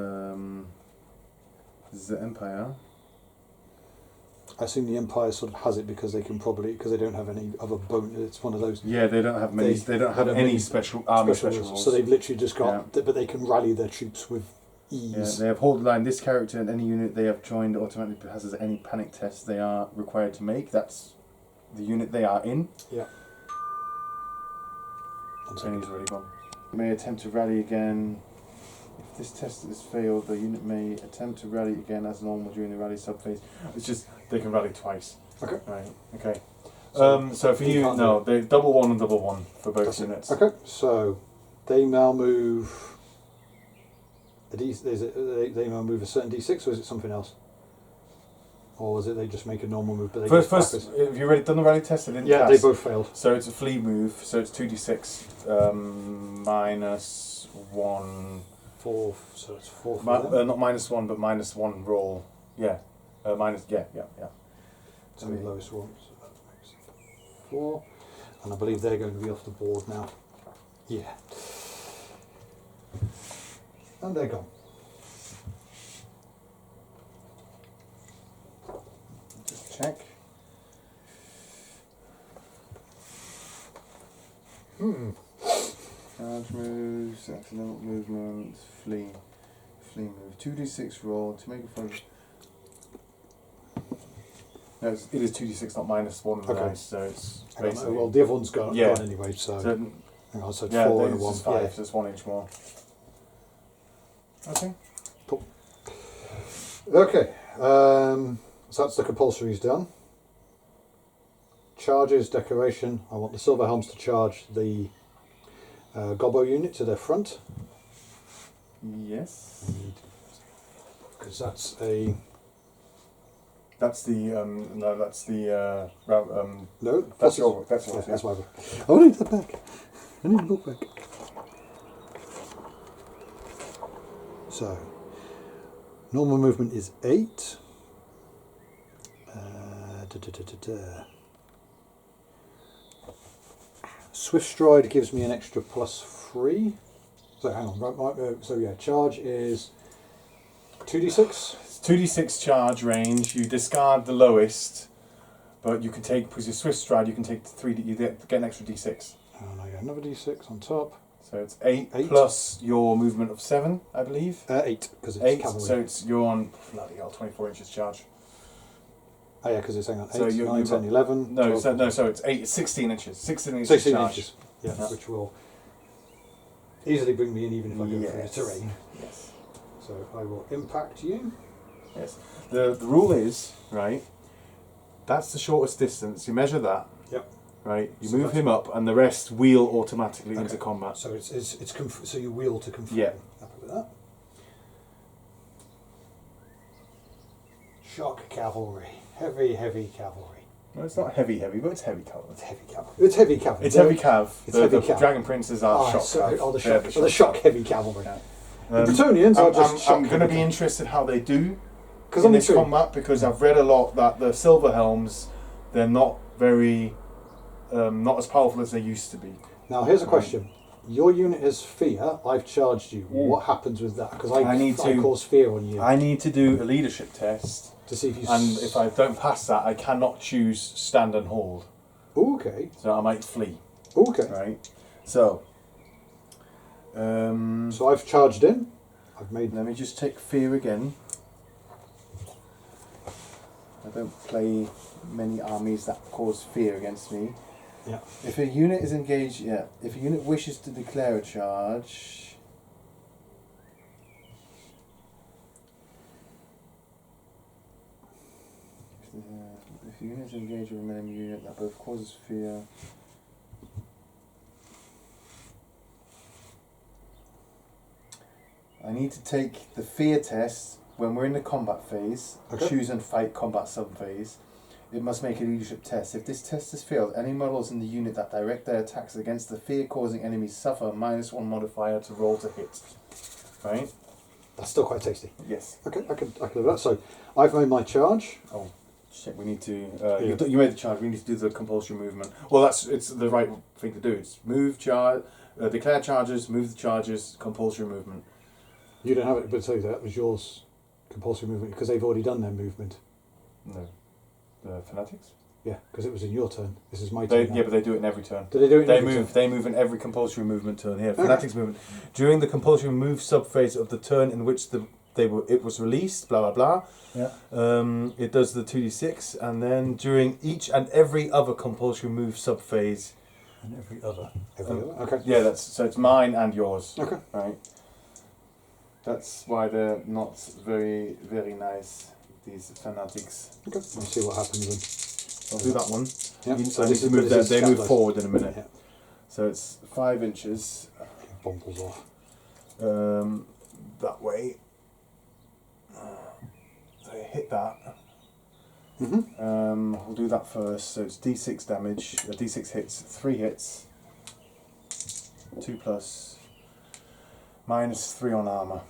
this is the Empire. I assume the Empire sort of has it because they don't have any other bone. It's one of those Yeah, they don't have many. They don't have any special army special rules. So they've literally just got, but they can rally their troops with ease. Yeah, they have hold the line. This character and any unit they have joined automatically passes any panic test they are required to make. That's the unit they are in. Yeah. Penny's already gone. May attempt to rally again. If this test is failed, the unit may attempt to rally again as normal during the rally subphase. It's just they can rally twice. Okay. Right. Okay. So So for you, no, they double 1 and double 1 for both units. Okay. So they now move. They now move a certain D6, or is it something else? Or is it they just make a normal move? But they First, have you already done the rally test? They didn't yeah, pass. they both failed. So it's a flee move, so it's 2d6 minus 1. 4, so it's 4 for them. Not minus 1, but minus 1 roll. Yeah. Minus, yeah. So the lowest one. So that makes it 4. And I believe they're going to be off the board now. Yeah. And they're gone. Just check. Charge moves, accidental movement, flee move. 2d6 roll to make a fun. No, it is 2d6, not minus 1 of the dice, so it's basically. Well, the other one's gone Yeah. anyway, so. So, Hang on, so it's yeah, 4 it's and 1. just 5, Yeah. so it's 1 inch more. Okay. Cool. Okay, so that's the compulsories done. Charges, decoration. I want the Silver Helms to charge the Gobo unit to their front. Yes. Because that's a... That's the no. That's the No, That's your... your. That's yours. Yeah, that's my book. I need that back. I need the book back. So, normal movement is 8. Swift stride gives me an extra +3. So hang on, so yeah, charge is 2d6. It's 2d6 charge range. You discard the lowest, but you can take, because you're Swift Stride, you can take 3d. You get an extra d6. And I get another d6 on top. So it's 8 8. plus your movement of 7, I believe. 8 because it's 8. cavalry. So it's you're on bloody hell 24 inches charge. Oh yeah, because it's hang on 8, So 9, 10, 11. No, 12, so it's 8. 16 inches. 16 inches 16 charge. inches. Yeah, Yeah. which will easily bring me in even if I go through the Yes. terrain. Yes. So I will impact you. Yes. The rule is, right, that's the shortest distance. You measure that. Yep. Right. You So move that's- him up, and the rest wheel automatically Okay. into combat. So so you wheel to confirm. Yeah. Happy with that. Shock cavalry. Heavy cavalry. No, it's not heavy, but it's heavy cavalry. It's heavy cavalry. It's heavy cavalry. It's heavy cav. It's the heavy the cav. Dragon Princes are shock sorry, cav. oh, the They're shock, the shock cav. heavy cavalry. Yeah. The Bretonians are just shock I'm going to heavy be interested how they do Because in I'm this intrigued. combat, because I've read a lot that the Silver Helms, they're not very, not as powerful as they used to be. Now here's a question. Your unit has fear. I've charged you. What happens with that? Because I cause fear on you I need to do a leadership test, to see if you. and if I don't pass that, I cannot choose stand and hold. Okay. So I might flee. Okay. Right. So. So I've charged in. I've made. Let me just take fear again. I don't play many armies that cause fear against me. Yeah. If a unit is engaged, if a unit wishes to declare a charge, if a unit is engaged with an enemy unit that both causes fear. I need to take the fear test when we're in the combat phase. Okay. Choose and fight combat sub-phase. It must make a leadership test. If this test is failed, any models in the unit that direct their attacks against the fear-causing enemies suffer a -1 modifier to roll to hit. Right? That's still quite tasty. Yes. Okay, I can live with that. So I've made my charge. Oh, shit, we need to... Yeah. You made the charge, we need to do the compulsory movement. Well, it's the right thing to do. It's move, charge, declare charges, move the charges, compulsory movement. You don't have it, but so that was yours compulsory movement because they've already done their movement. No. The fanatics? Yeah, because it was in your turn. This is my They, turn. yeah, but they do it in every turn. Do they do it in They every move. turn? They move in every compulsory movement turn. Here, fanatics movement during the compulsory move subphase of the turn in which it was released. Blah blah blah. Yeah. It does the 2d6, and then during each and every other compulsory move subphase. And every other. Okay. Yeah, so it's mine and yours. Okay. Right. That's why they're not very very nice. These fanatics. Okay. Let's see what happens then. I'll do that one. Yeah. So they move forward in a minute. Yeah. So it's 5 inches. Bumbles off. That way. So you hit that. Mm-hmm. We'll do that first. So it's d6 damage. D6 hits. 3 hits. 2 plus. -3 on armor.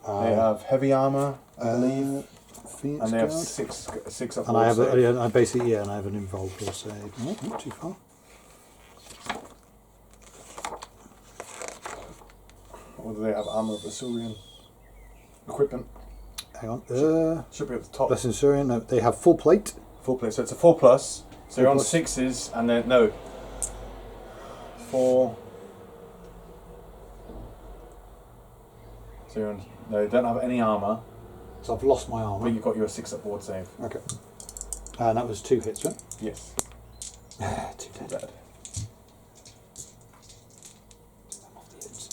They have heavy armor, I believe. Phoenix And they have Guard. 6 up. And I have I basically and I have an involved or save. Not too far. Or do they have armor of Assyrian equipment? Hang on. Should be at the top. That's in Syrian. No, they have full plate. Full play. So it's a 4 plus. So you're on 4+. 6s, and then no. 4. So you're on. No, you don't have any armor, So I've lost my but armour. you've got your 6 up ward save. Okay. And that was 2 hits, right? Yes. 2 dead. Dead.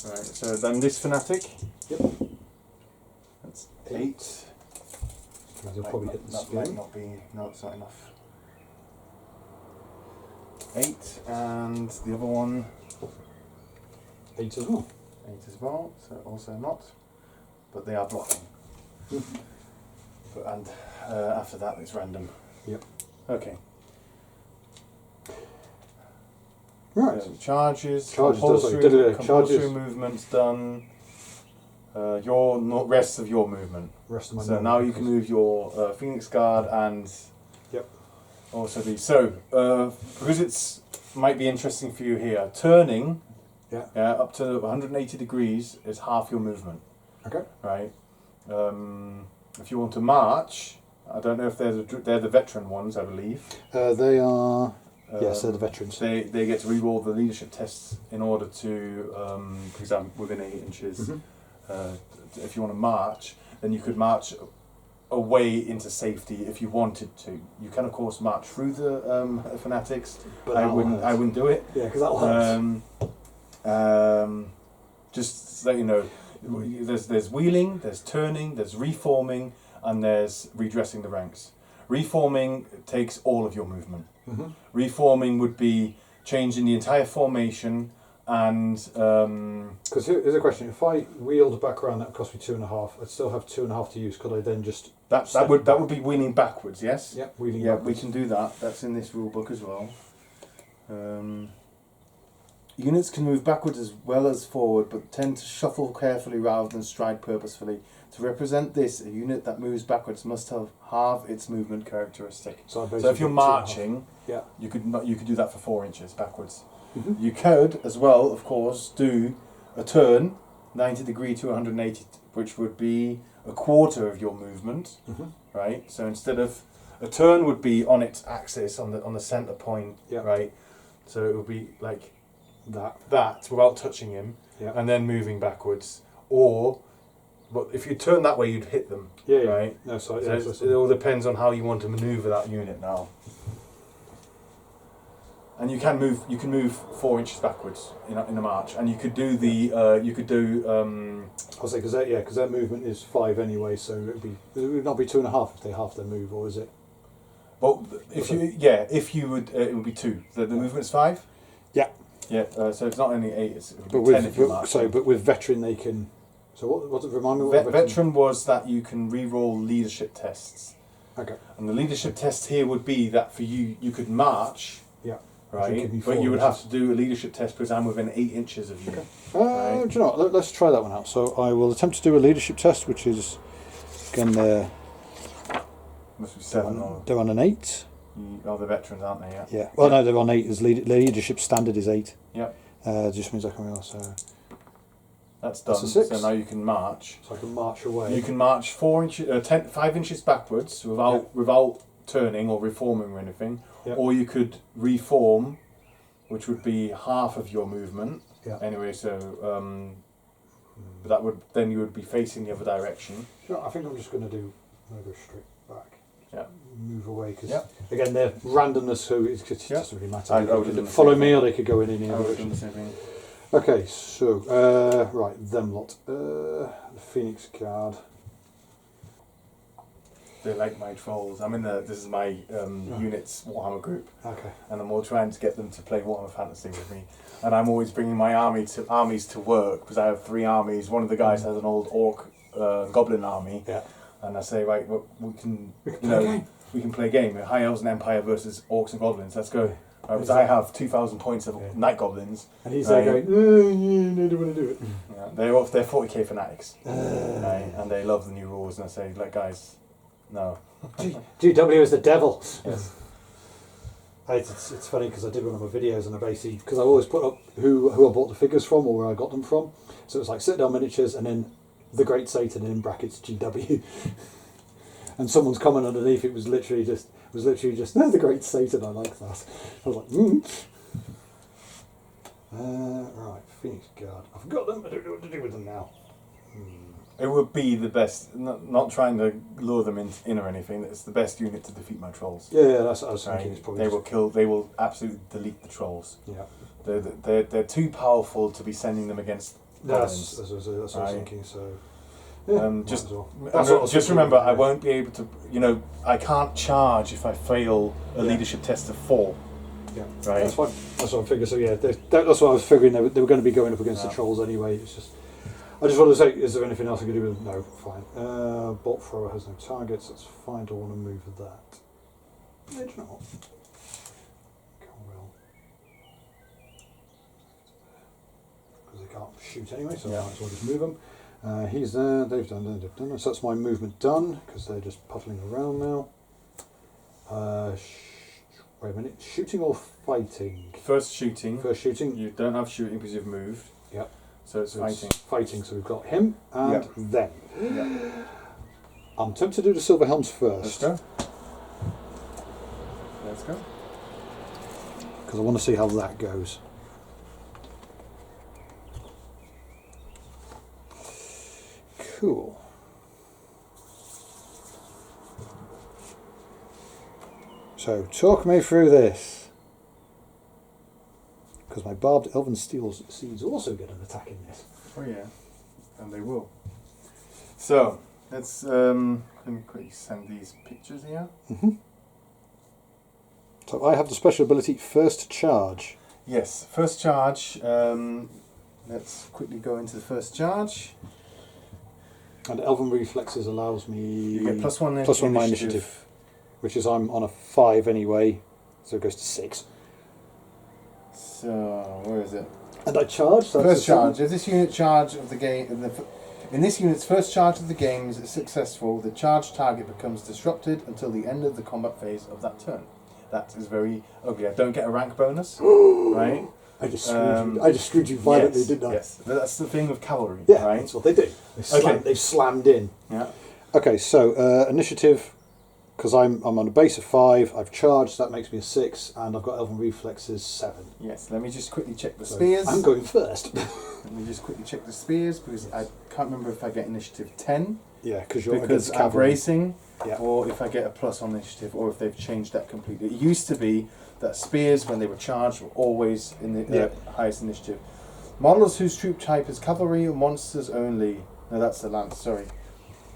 Right. So then this fanatic. Yep. That's 8. They'll probably hit the That might spear. not be. No, it's not enough. 8, and the other one 8 as well. 8 as well. So also not, but they are blocking. And after that, it's random. Yep. Okay. Right. Charges. Charges, Compulsory, sorry, compulsory charges. movements done. Your not rest of your movement. Rest of my So movement, now you because- can move your Phoenix Guard and Yep. also these. So because it's might be interesting for you here. Turning, Yeah. up to 180 degrees is half your movement, Okay. right? If you want to march, I don't know if they're the veteran ones, I believe. They are. Yes, they're the veterans. They get to re-roll the leadership tests in order to, because I'm within 8 inches. Mhm. If you want to march, then you could march away into safety if you wanted to. You can of course march through the fanatics. But I that'll wouldn't. hurt. I wouldn't do it. Yeah, because that'll hurt. Just so you know, there's wheeling, there's turning, there's reforming, and there's redressing the ranks. Reforming takes all of your movement. Mhm. Reforming would be changing the entire formation and Because here's a question: if I wheeled back around, that would cost me 2.5. I'd still have 2.5 to use. Could I then just? that would be wheeling backwards. Yes. Yeah, wheeling. Yeah, we backwards. can do that. That's in this rule book as well. Units can move backwards as well as forward, but tend to shuffle carefully rather than stride purposefully. To represent this, a unit that moves backwards must have half its movement characteristic. So, I So if basically you're got 2.5. marching, Yeah. you could do that for 4 inches backwards. Mhm. You could as well, of course, do a turn 90 degree to 180, which would be a quarter of your movement, Mhm. right? So instead of a turn would be on its axis on the center point, Yeah. right? So it would be like That. without touching him, Yeah. and then moving backwards. Or, but if you turn that way, you'd hit them, Yeah. Yeah. right? No, sorry. So Yeah, it all depends on how you want to maneuver that unit now. And you can move 4 inches backwards in a march, and you could do I'll say because their movement is 5 anyway, so it would not be 2.5 if they half their move, or is it? well, if you would, it would be 2. The movement's 5. Yeah. Yeah. So it's not only 8; it would But be 10 if you march. with veteran they can So what remind me what Veteran was that you can re-roll leadership tests. Okay. And the leadership test here would be that for you could march. Yeah. Right. But you would have to do a leadership test because I'm within 8 inches of you. Okay. Right. Do you know what? Let's try that one out. So I will attempt to do a leadership test, which is again Must be 7 or. they're on an 8. Oh, the veterans, aren't they? Yeah. Yeah. Well, no, they're on 8. As leadership standard is 8. Yep. Just means I can roll. So That's done. That's a 6. So now you can march. So I can march away. You can march 5 inches backwards without turning or reforming or anything. Yeah. Or you could reform, which would be half of your movement. Yeah. Anyway, so then you would be facing the other direction. You know, I think I'm just going to do. I'm going to go straight back. Yeah. Move away because Yeah. again they're randomness, so it Yeah. doesn't really matter. I They would could have done the follow same me, thing. or they could go in any I other would have done direction. the same thing. Okay, so right, them lot. The Phoenix Guard. They like my trolls. This is my unit's Warhammer group, Okay. and I'm all trying to get them to play Warhammer Fantasy with me. And I'm always bringing my armies to work because I have 3 armies. One of the guys has an old orc goblin army, Yeah. and I say, right, well, we can play a game. we can play a game. High Elves and Empire versus orcs and goblins. Let's go. Because I have 2,000 points of night goblins. And he's there going, yeah, I don't want to do it. Yeah, they're 40k fanatics, right? And they love the new rules. And I say, like, guys, no. GW is the devil. Yes. It's funny because I did one of my videos and I basically, because I always put up who I bought the figures from or where I got them from. So it was like Citadel Miniatures and then the Great Satan in brackets GW. And someone's comment underneath it was literally just no, the Great Satan, I like that. I was like, right, Phoenix Guard. I've got them, I don't know what to do with them now. It would be the best, not trying to lure them in or anything. It's the best unit to defeat my trolls. Yeah, that's what I was thinking. Right? It's probably They will absolutely delete the trolls. Yeah. They're too powerful to be sending them against goblins. That's what I was thinking. So, just might as well. just remember, I won't be able to. I can't charge if I fail a leadership test of 4. Yeah, right. That's fine. That's what I figured. So yeah, that's what I was figuring. They were going to be going up against the trolls anyway. It's just, I just wanted to say, is there anything else I can do with them? No, fine. Bolt thrower has no targets. That's fine. Do I want to move that? No, do you know what? Because they can't shoot anyway, so I might as well just move them. He's there. They've done. So that's my movement done because they're just puddling around now. Wait a minute. Shooting or fighting? First shooting. First shooting. You don't have shooting because you've moved. Yep. So it's fighting. Fighting. So we've got him and them. Yeah. I'm tempted to do the Silver Helms first. Let's go. Because I want to see how that goes. Cool. So, talk me through this. Because my barbed elven steel seeds also get an attack in this. Oh yeah, and they will. So let's let me quickly send these pictures here. So I have the special ability First Charge. Yes, first charge. Let's quickly go into the first charge. And Elven Reflexes allows me... You get +1 +1 my initiative. Which is I'm on a 5 anyway, so it goes to 6. So where is it? And I charge. So First charge. If this unit charge of the game, in this unit's first charge of the game is successful, the charge target becomes disrupted until the end of the combat phase of that turn. That is very ugly. I don't get a rank bonus, right? I just screwed you violently, yes, didn't I? Yes, but that's the thing with cavalry, Yeah, right? that's what they do. They've slammed in. Yeah. Okay, so initiative, because I'm on a base of 5, I've charged, that makes me a 6, and I've got Elven Reflexes 7. Yes, let me just quickly check the So spears. I'm going first. Let me just quickly check the spears because I can't remember if I get initiative 10 Yeah, because you're because against I'm cavalry. racing, Yeah. or if I get a plus on initiative, or if they've changed that completely. It used to be that spears, when they were charged, were always in the highest initiative. Models whose troop type is cavalry or monsters only. No, that's the lance, sorry.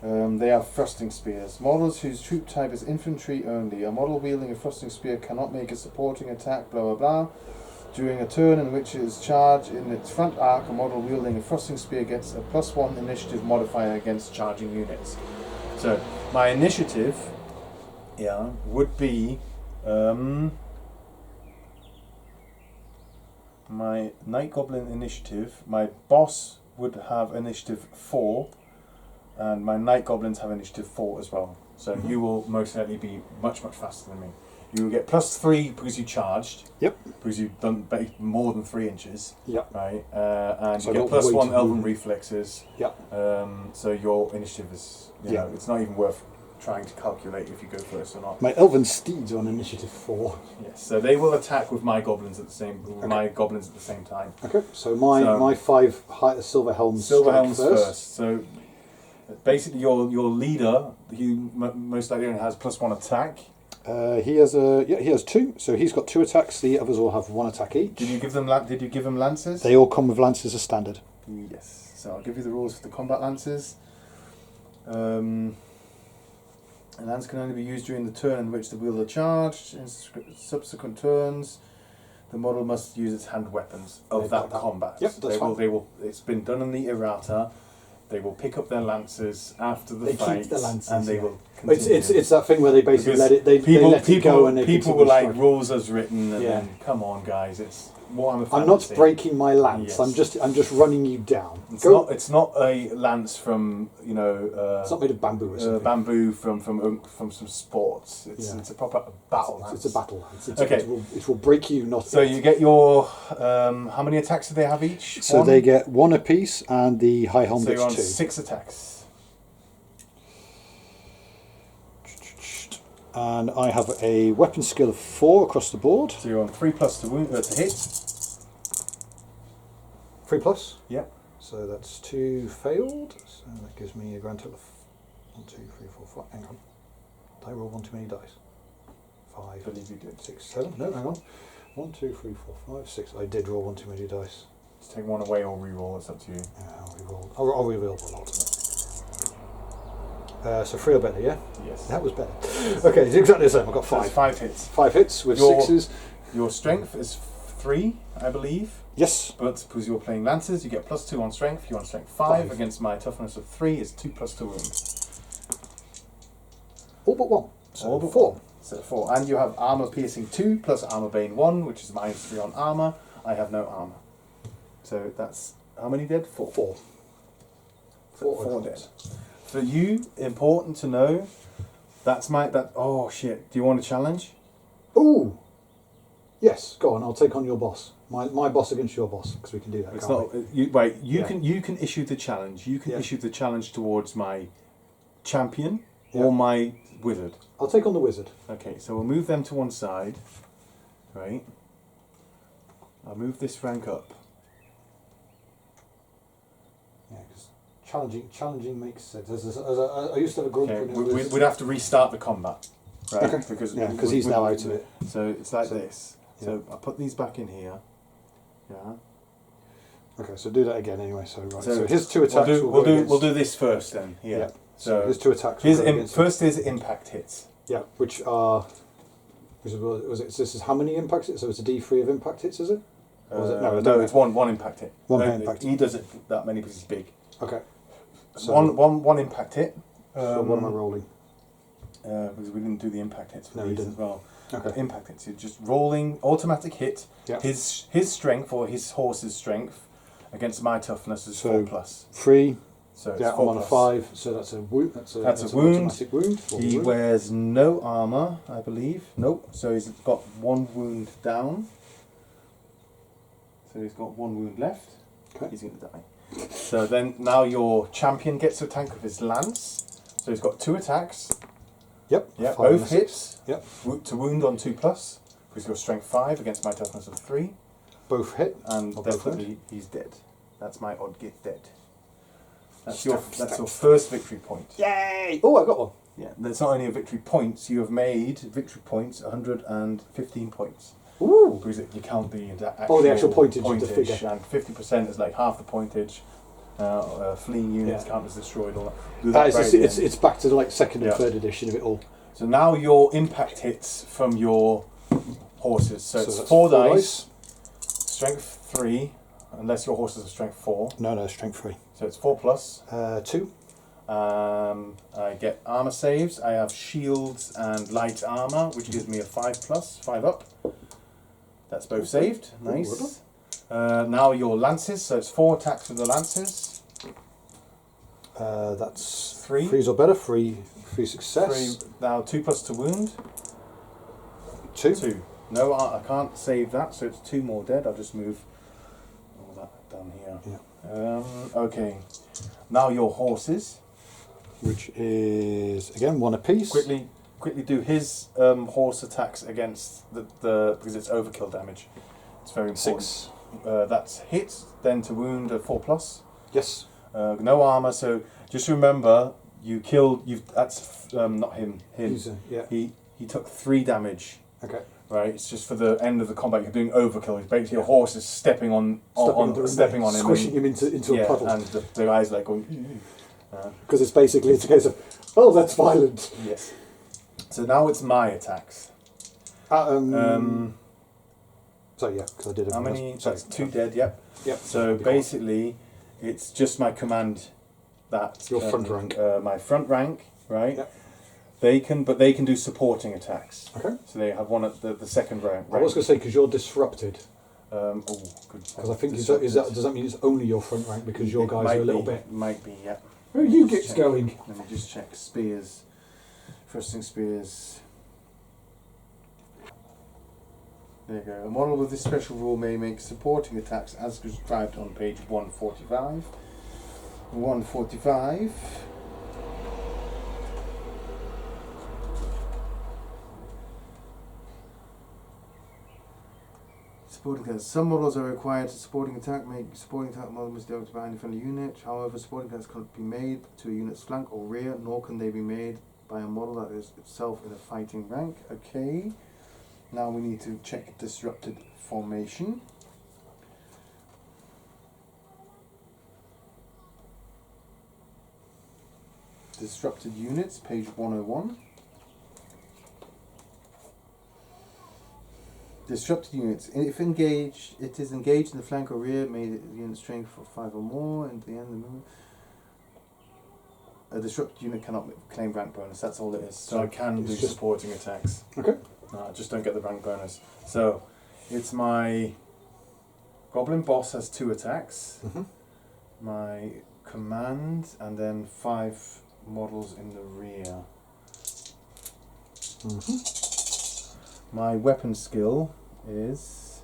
They have thrusting spears. Models whose troop type is infantry only. A model wielding a thrusting spear cannot make a supporting attack, blah blah blah. During a turn in which it is charged in its front arc, a model wielding a thrusting spear gets a +1 initiative modifier against charging units. So my initiative, would be my Night Goblin initiative. My boss would have initiative 4, and my Night Goblins have initiative 4 as well. So you will most likely be much faster than me. You will get +3 because you charged. Yep. Because you've done more than 3 inches. Yep. Right. And So you I get got way +1 to elven move. reflexes. Yep. So your initiative is, Yeah. it's not even worth trying to calculate if you go first or not. My elven steeds are on initiative 4. Yes. So they will attack with my goblins at the same time. Okay, so my 5 silver helms. Silver strike helms first. So basically, your leader, he most likely only has +1 attack. He has 2. So he's got 2 attacks. The others all have 1 attack each. Did you give them lances? They all come with lances as standard. Yes. So I'll give you the rules for the combat lances. A lance can only be used during the turn in which the wielder charged. In subsequent turns, the model must use its hand weapons of They've that got that. combat. Yep, that's fine. They will. It's been done in the errata. They will pick up their lances after the They keep fight, the lances, and they yeah. will continue. It's that thing where they basically Because let it they let it go and they people continue were like striking. rules as written, and Yeah. then come on, guys, it's Warhammer I'm not Fantasy. breaking my lance. Yes. I'm just running you down. It's not a lance from It's not made of bamboo or something. bamboo from some sports. It's a proper battle lance. It's a battle lance. Okay. It will break you, not. So you get your how many attacks do they have each? So 1? they get 1 apiece, and the high helm So gets you're on 2. 6 attacks. And I have a weapon skill of 4 across the board. So you're on 3+ to hit. 3 plus. Yep. So that's 2 failed. So that gives me a grand total of 1, 2, 3, 4, 5. Hang on. Did I roll 1 too many dice? 5. I believe you did. 6, 7. No, hang on. 1, 2, 3, 4, 5, 6. I did roll 1 too many dice. Just take one away or re-roll. It's up to you. Yeah, I'll re-roll a lot. So 3 or better, yeah? Yes. That was better. Okay, it's exactly the same. I've got So it's 5. 5 hits. 5 hits with Your- 6s. Your strength is 3, I believe. Yes. But because you're playing lances, you get +2 on strength. You're on strength 5. 5. Against my toughness of 3 is 2 + 2 wound. All but 1. So All but 4. So 4. And you have armor piercing 2 plus armor bane 1, which is -3 on armor. I have no armor. So that's how many dead? 4. 4. 4 dead. For you, important to know. Oh shit! Do you want a challenge? Ooh. Yes. Go on. I'll take on your boss. My boss against your boss, because we can do that. It's can't not. we? You Yeah. can issue the challenge. You can Yeah. issue the challenge towards my champion Yeah. or my wizard. I'll take on the wizard. Okay, so we'll move them to one side. Right. I'll move this rank up. Yeah, because challenging makes sense. I used to have a group. Okay, when it was- we'd have to restart the combat. Right. Okay. Because Because he's now out of it. So it's like So- this. So I put these back in here. Yeah. Okay, so do that again anyway. So right. So So, his 2 attacks. We'll do this first then. Yeah. Yeah. So his 2 attacks. will his go against first is impact hits. Yeah, which are. This is how many impact hits? So it's a D3 of impact hits, is it? Or is it? No, it's one impact hit. One No, impact He does it that many because he's big. Okay. So One impact hit. So what am I rolling? Because we didn't do the impact hits for No, we these didn't. as well. Okay. Impact hits. You're just rolling automatic hit. Yeah. His strength or his horse's strength against my toughness is So 4+. 3. So it's Yeah, 4+. I'm on a 5. So that's a wound. That's That's an a wound. automatic wound. Or He wound. wears no armor, I believe. Nope. So he's got 1 wound down. So he's got 1 wound left. Okay. He's going to die. So then now your champion gets to attack with his lance. So he's got 2 attacks. Yep. Yeah, 5 and both a 6. hits. Yep. To wound on 2+. He's got strength 5 against my toughness of 3. Both hit. And Or both definitely he's dead. That's my odd git dead. That's Stamp, your stamp. first victory point. Yay! Oh, I got one. Yeah, that's not only a victory points, you have made victory points 115 points. Ooh. Because you count the actual pointage of the figure. and 50% is like half the pointage. Fleeing units Yeah. count as destroyed. All that. Do that right at the end. It's back to like 2nd and Yeah. 3rd edition of it all. So now your impact hits from your horses. So it's that's 4 dice. strength 3, unless your horse is a strength 4. No, strength 3. So it's 4 plus. 2. I get armor saves. I have shields and light armor, which gives me a 5 plus, 5 up. That's both saved. Nice. Now your lances. So it's 4 attacks with the lances. That's 3. 3s or better. 3 success. 3. Now 2 plus to wound. 2. 2. No, I can't save that, so it's 2 more dead. I'll just move all that down here. Yeah. Okay. Now your horses. Which is again 1 apiece. Quickly do his horse attacks against the because it's overkill damage. It's very important. 6. That's hit. Then to wound a 4 plus. Yes. No armor. So just remember, you killed. That's not him. Him. Yeah. He took 3 damage. Okay. Right. It's just for the end of the combat. You're doing overkill. It's basically your horse is stepping on stepping on him, squishing him into a puddle. and the guy's like going. Because it's a case of, oh, that's violent. Yes. So now it's my attacks. So yeah, because I did. How many? That's 2 dead. Yep. Yep. So basically, it's just my command that Your front rank. My front rank, right? Yep. They can do supporting attacks. Okay. So they have one at the second rank. I was going to say because you're disrupted. Good. Because I think does that mean it's only your front rank because your guys are a little bit. Might be. Yeah. Where are you gets going? Let me just check spears. Thrusting spears. There you go. A model with this special rule may make supporting attacks as described on page 145. 145. Supporting attacks. Some models are required to supporting attack. Make supporting attack model must be able to behind a friendly unit. However, supporting attacks cannot be made to a unit's flank or rear, nor can they be made by a model that is itself in a fighting rank. Okay. Now we need to check disrupted formation. Disrupted units, page 101. Disrupted units. If engaged, it is engaged in the flank or rear, made the unit strength for 5 or more, and at the end of the movement. A disrupted unit cannot claim rank bonus, that's all it is. So I can do supporting attacks. Okay. I just don't get the rank bonus. So it's my Goblin boss has 2 attacks. Mm-hmm. My command, and then 5 models in the rear. Mm-hmm. My weapon skill is,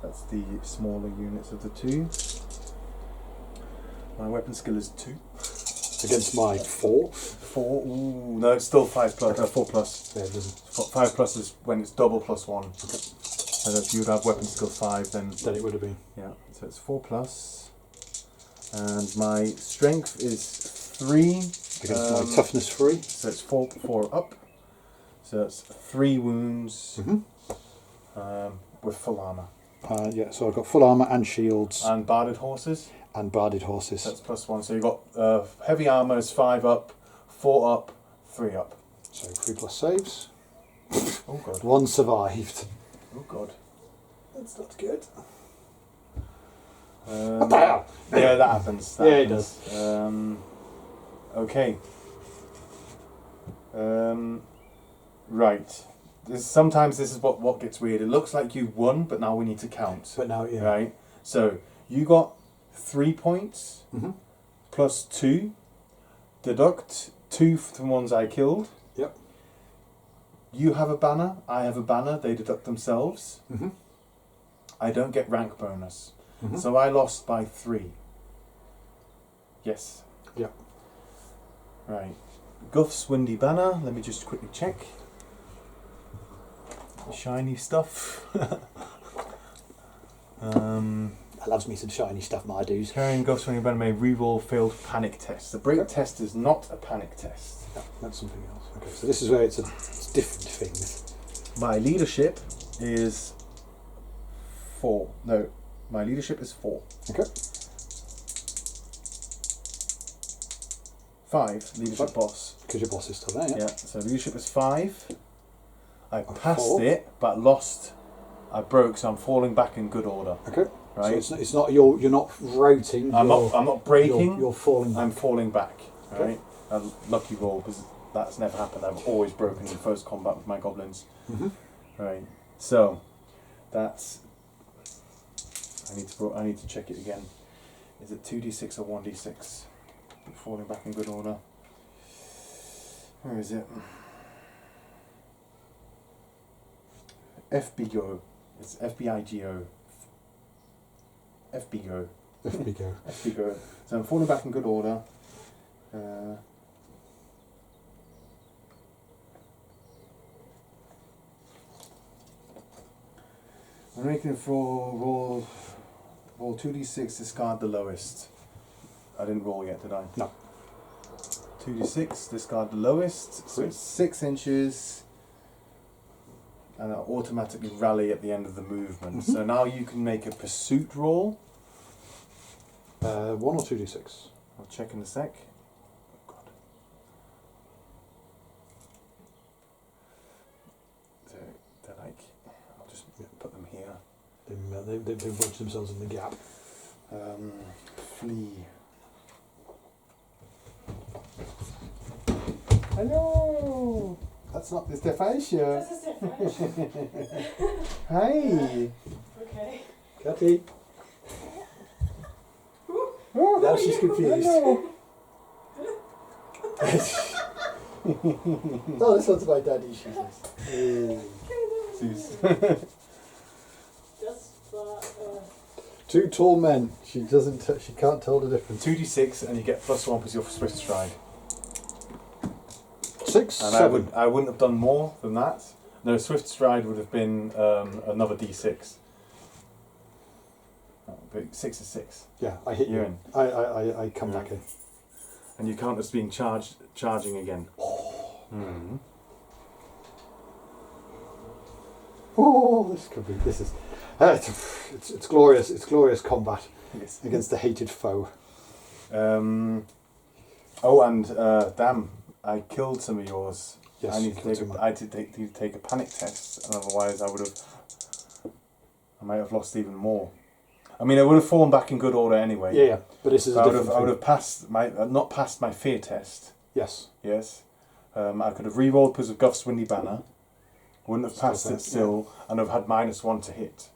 that's the smaller units of the 2. My weapon skill is 2. Against my 4. 4. Ooh, no, it's still 5 plus. 4 plus. Yeah, it doesn't. 5 plus is when it's double plus 1. Okay. So if you would have weapon skill 5, then it would have been. yeah. So it's 4 plus, and my strength is 3 Against my toughness 3. So it's 4 up. So it's 3 wounds. Mm-hmm. With full armor. Yeah, so I've got full armour and shields. And barded horses. And barded horses. That's plus 1. So you've got heavy armor is 5 up, 4 up, 3 up. So 3 plus saves. Oh god. 1 survived. Oh god. That's not good. Yeah, that happens. Yeah, it does. Okay. Right. Sometimes this is what gets weird. It looks like you won, but now we need to count. But now, yeah. Right. So you got 3 points Mm-hmm. plus 2. Deduct 2 from ones I killed. Yep. You have a banner. I have a banner. They deduct themselves. Mm-hmm. I don't get rank bonus. Mm-hmm. So I lost by 3. Yes. Yep. Right. Guff's windy banner. Let me just quickly check. Shiny stuff. Loves me some shiny stuff, my dudes. Carrying Guff's windy banner may reroll failed panic test. The break test is not a panic test. No, that's something else. Okay, so this is where it's different things. My leadership is 4. No, my leadership is 4. Okay. 5, leadership boss. Because your boss is still there, yeah? Yeah, so leadership is 5. I Oh, passed 4. it, but lost I broke, so I'm falling back in good order. Okay. Right. So it's not you're not rotating. I'm not breaking. You're falling back. I'm falling back. Okay. Right. A lucky roll because that's never happened. I've always broken in first combat with my goblins. Mhm. Right. So that's. I need to check it again. Is it 2d6 or 1d6? Falling back in good order. Where is it? FBGO. It's FBIGO. FBGO. FBGO. FBGO. So I'm falling back in good order. I'm making it for roll 2d6, discard the lowest. I didn't roll yet, did I? No. 2d6, discard the lowest. So it's 6 inches. And I'll automatically rally at the end of the movement. So now you can make a pursuit roll. 1 or 2d6. I'll check in a sec. Oh God. So they're like, I'll just put them here. They've wedged themselves in the gap. Flee. Hello. That's not the Stefania. This is different. Hi. Okay. Catty. Oh, Now she's confused. Hello. Oh, this one's my daddy, she says. Just Two tall men. She doesn't. She can't tell the difference. 2d6 and you get +1 because you're swift stride. 6, And 7. I wouldn't have done more than that. No, swift stride would have been another d6. But 6 is 6. Yeah, I hit You're you. in. I come back in. And you count as being charging again. Mm-hmm. Oh, this could be. This is. It's glorious. It's glorious combat Yes. against the hated foe. Oh, and damn, I killed some of yours. Yes, I you need to killed take. some. I need to take a panic test, and otherwise I might have lost even more. I mean, I would have fallen back in good order anyway. Yeah, but this is a I would different have. I would thing. have passed my not passed my fear test. Yes. Yes. I could have re-rolled because of Guff's Windy Banner. Wouldn't have passed it still, and have had -1 to hit.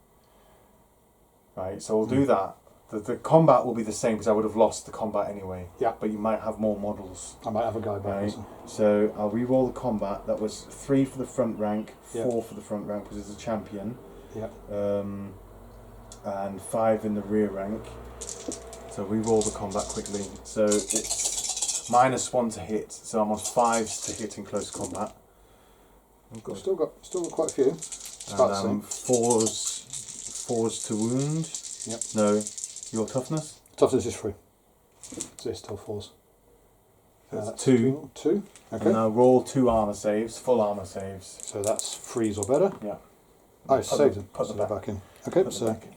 Right, so we'll do that. The combat will be the same because I would have lost the combat anyway. Yeah. But you might have more models. I might have a guy back. Right. So I'll re-roll the combat. That was 3 for the front rank, 4 for the front rank because it's a champion. Yeah. And 5 in the rear rank. So re-roll the combat quickly. So it's -1 to hit. So I'm on 5s to hit in close combat. I've still got quite a few. It's about the same. 4s to wound. Yep. No, your toughness. Toughness is 3. So it's still 4s. That's 2. 2. Okay. And now roll 2 armor saves, full armor saves. So that's 3s or better. Yeah. I saved them. Put So them they're back. back in. Okay. Put So them back.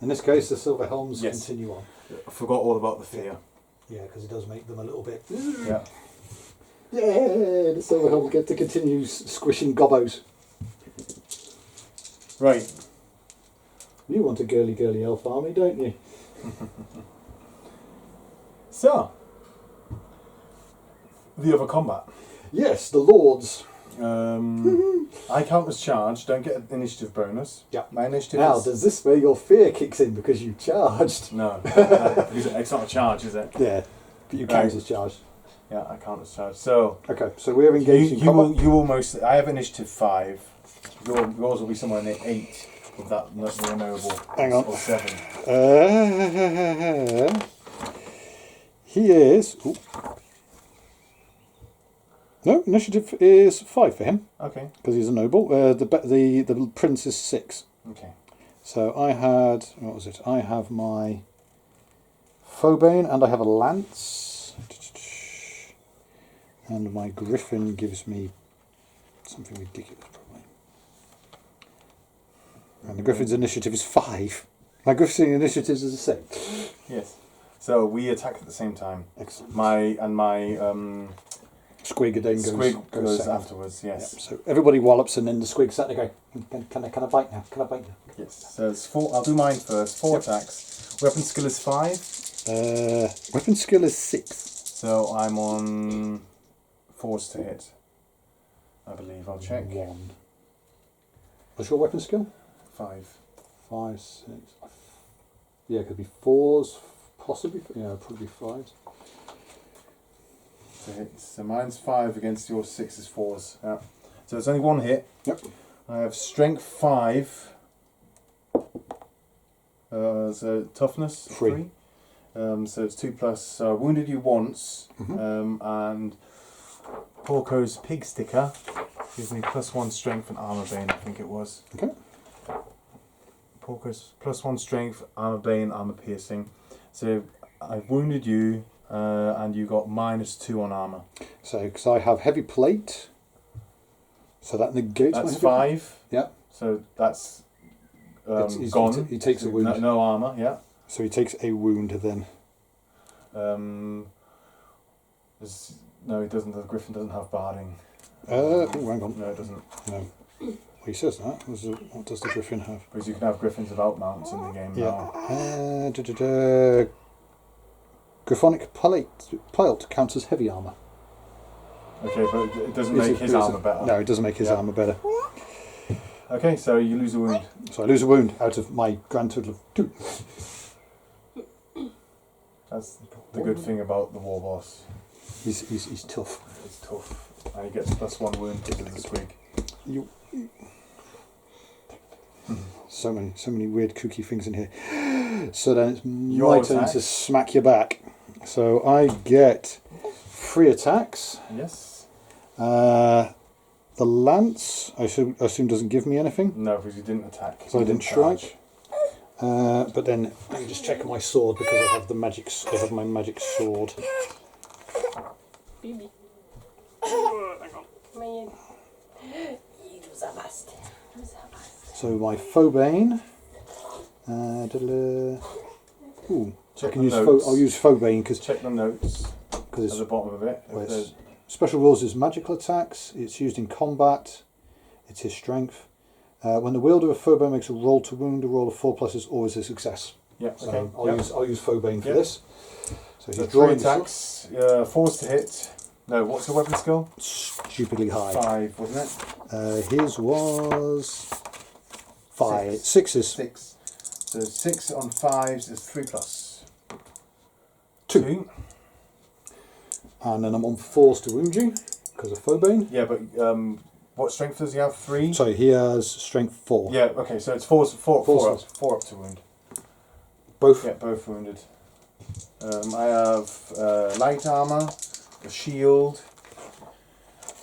in this case, the silver helms Yes. continue on. I forgot all about the fear. Yeah, because it does make them a little bit. Yeah. Yeah, the silver helms get to continue squishing gobos. Right. You want a girly elf army, don't you? So, the other combat. Yes, the lords. I count as charged. Don't get an initiative bonus. Yeah. My initiative Now, is... does this where your fear kicks in because you charged? No. Because it's not a charge, is it? Yeah, but you count as charged. Yeah, I count as charged. So, Okay, so we're engaged in you combat. will most... I have initiative 5. Yours will be somewhere near 8 with that more noble. Hang on. Or 7. He is. Ooh. No, initiative is 5 for him Okay. because he's a noble. The prince is 6. Okay. So I had, what was it? I have my Phobane and I have a lance, and my griffin gives me something ridiculous probably. And the griffin's initiative is 5. My griffin's initiative is a 6. Yes. So we attack at the same time. Excellent. My Squig then Squig goes second. afterwards, yes. Yep. So everybody wallops and then the squig sat there going, can I bite now? Can I bite now? Yes. So it's 4. I'll do mine first. 4 Yep. attacks. Weapon skill is 5. Weapon skill is 6. So I'm on 4s to hit. I believe. I'll check. 1. What's your weapon skill? 5. 5, 6. Yeah, it could be 4s, possibly. Yeah, probably 5s. To hit. So mine's 5 against your 6 is 4s. Yeah. So it's only 1 hit. Yep. I have strength 5. So toughness 3. So it's 2 plus. So I wounded you once, and Porco's pig sticker gives me +1 strength and armor bane. I think it was. Okay. Porco's +1 strength, armor bane, armor piercing. So I wounded you, and you got -2 on armor. So, because I have heavy plate, so that negates That's my heavy 5. Yeah. So that's gone. He takes a wound. No armor. Yeah. So he takes a wound then. No, he doesn't. The Griffin doesn't have barding. Oh, hang on. No, it doesn't. No. Well, he says that. What does the Griffin have? Because you can have Griffins without mounts in the game now. Yeah. Griffonic Plate counts as heavy armour. Okay, but it doesn't make his armour better. No, it doesn't make his armour better. Okay, so you lose a wound. So I lose a wound out of my grand total of 2. That's the good thing about the war boss. He's tough. It's tough. And he gets +1 wound because of the squig. So many weird kooky things in here. So then it's Your my turn attack. to smack you back. So I get 3 attacks. Yes. The lance, I assume doesn't give me anything. No, because you didn't attack. So I You didn't charge. strike. But then I'm just checking my sword because I have I have my magic sword. Baby. Men, du zabast. So my Phobane. Ooh, Check I can the use notes. I'll use Phobane because Check the notes at the it's bottom of it. well, If it's- special rules is magical attacks. It's used in combat. It's his strength. When the wielder of Phobane makes a roll to wound, a roll of 4+ is always a success. yeah, So okay. I'll use Phobane for Yep. this. So he's So 3 drawing the attacks, 4s to hit. No, what's your weapon skill? sword. Stupidly high. 5, wasn't it? His was 5. 6 is 6. So 6 on 5s is 3 plus. 2. And then I'm on 4s to wound you because of Phobane. Yeah, but what strength does he have? 3? So he has strength 4. Yeah, okay, so it's 4 Fours. up to wound. Both. Yeah, both wounded. I have light armour, a shield.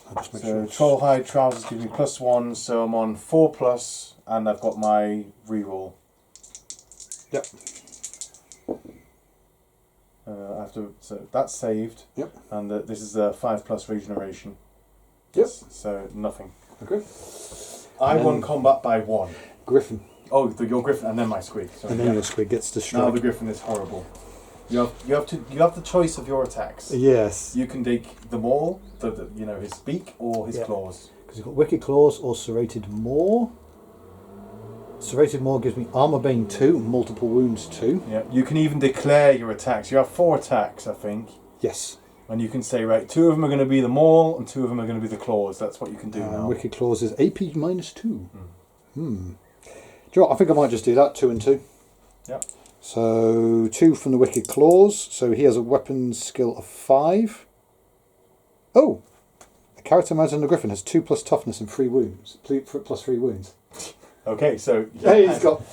I'll just make So sure. troll hide trousers give me +1, so I'm on 4 plus, and I've got my reroll. Yep. So that's saved. Yep. And this is a 5+ regeneration. Yep. So nothing. Okay. I And won then- combat by 1. Griffin. Oh, your Griffin and then my squig. Sorry, And then yeah. your squid gets to Now strike. the Griffin is horrible. You have the choice of your attacks. Yes. You can take them all, his beak or his Yeah. claws. Because you've got Wicked Claws or Serrated Maw. Serrated Maw gives me Armour Bane 2, multiple wounds 2. Yeah. You can even declare your attacks. You have 4 attacks, I think. Yes. And you can say, right, 2 of them are going to be the maul and 2 of them are going to be the claws. That's what you can do now. Wicked Claws is AP -2. Do you know what? I think I might just do that, 2 and 2. Yep. So 2 from the Wicked Claws. So he has a weapon skill of 5. Oh! The character mounted on the Griffin has 2+ toughness and 3 wounds. +3 wounds. Okay, so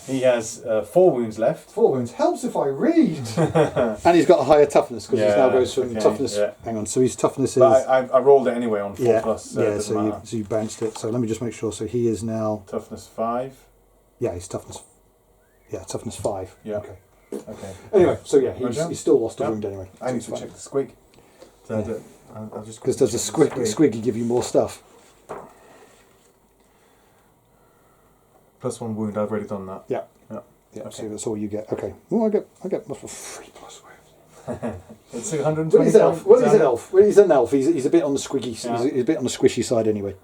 he has 4 wounds left. 4 wounds. Helps if I read! And he's got a higher toughness because he now goes from okay, toughness. yeah. Hang on, so his toughness is. But I rolled it anyway on 4 yeah, plus. So it yeah. doesn't So matter. you bounced it. So let me just make sure. So he is now. Toughness 5. Yeah, he's toughness. Yeah, toughness 5. Yeah. Okay. Okay. Anyway, so yeah, Roger. he's still lost a Yeah. wound anyway. I need to check the squig. So I'll just Because does the check squiggy give you more stuff? +1 wound. I've already done that. Yeah. Yeah. Yeah. Okay. So that's all you get. Okay. Well, I get 3+ wounds. It's 120. Well, he's an elf. Well, he's an elf. Well, he's an elf. He's a bit on the squiggy. Yeah. He's a bit on the squishy side anyway.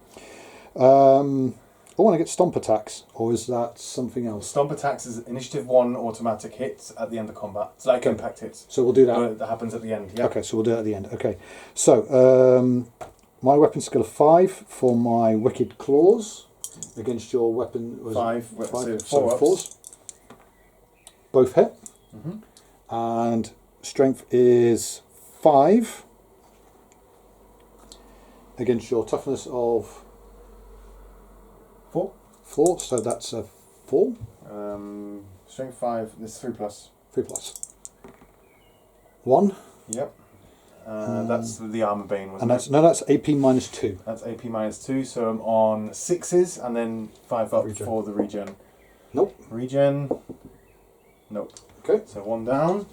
I want to get stomp attacks, or is that something else? Stomp attacks is initiative 1 automatic hits at the end of combat. It's like impact hits. So we'll do that. That happens at the end. Yeah. Okay, so we'll do it at the end. Okay, so my weapon skill of 5 for my wicked claws against your weapon was 5. so So 4s. Both hit, Mhm. and strength is 5 against your toughness of 4. 4. So that's a 4. Strength 5. This is 3 plus. 3 plus 1. Yep. That's the armor bane, wasn't And it? that's AP minus 2. That's AP minus 2, so I'm on 6s and then 5 up Regen. for the regen. Nope. Regen. Nope. Okay. So 1 down.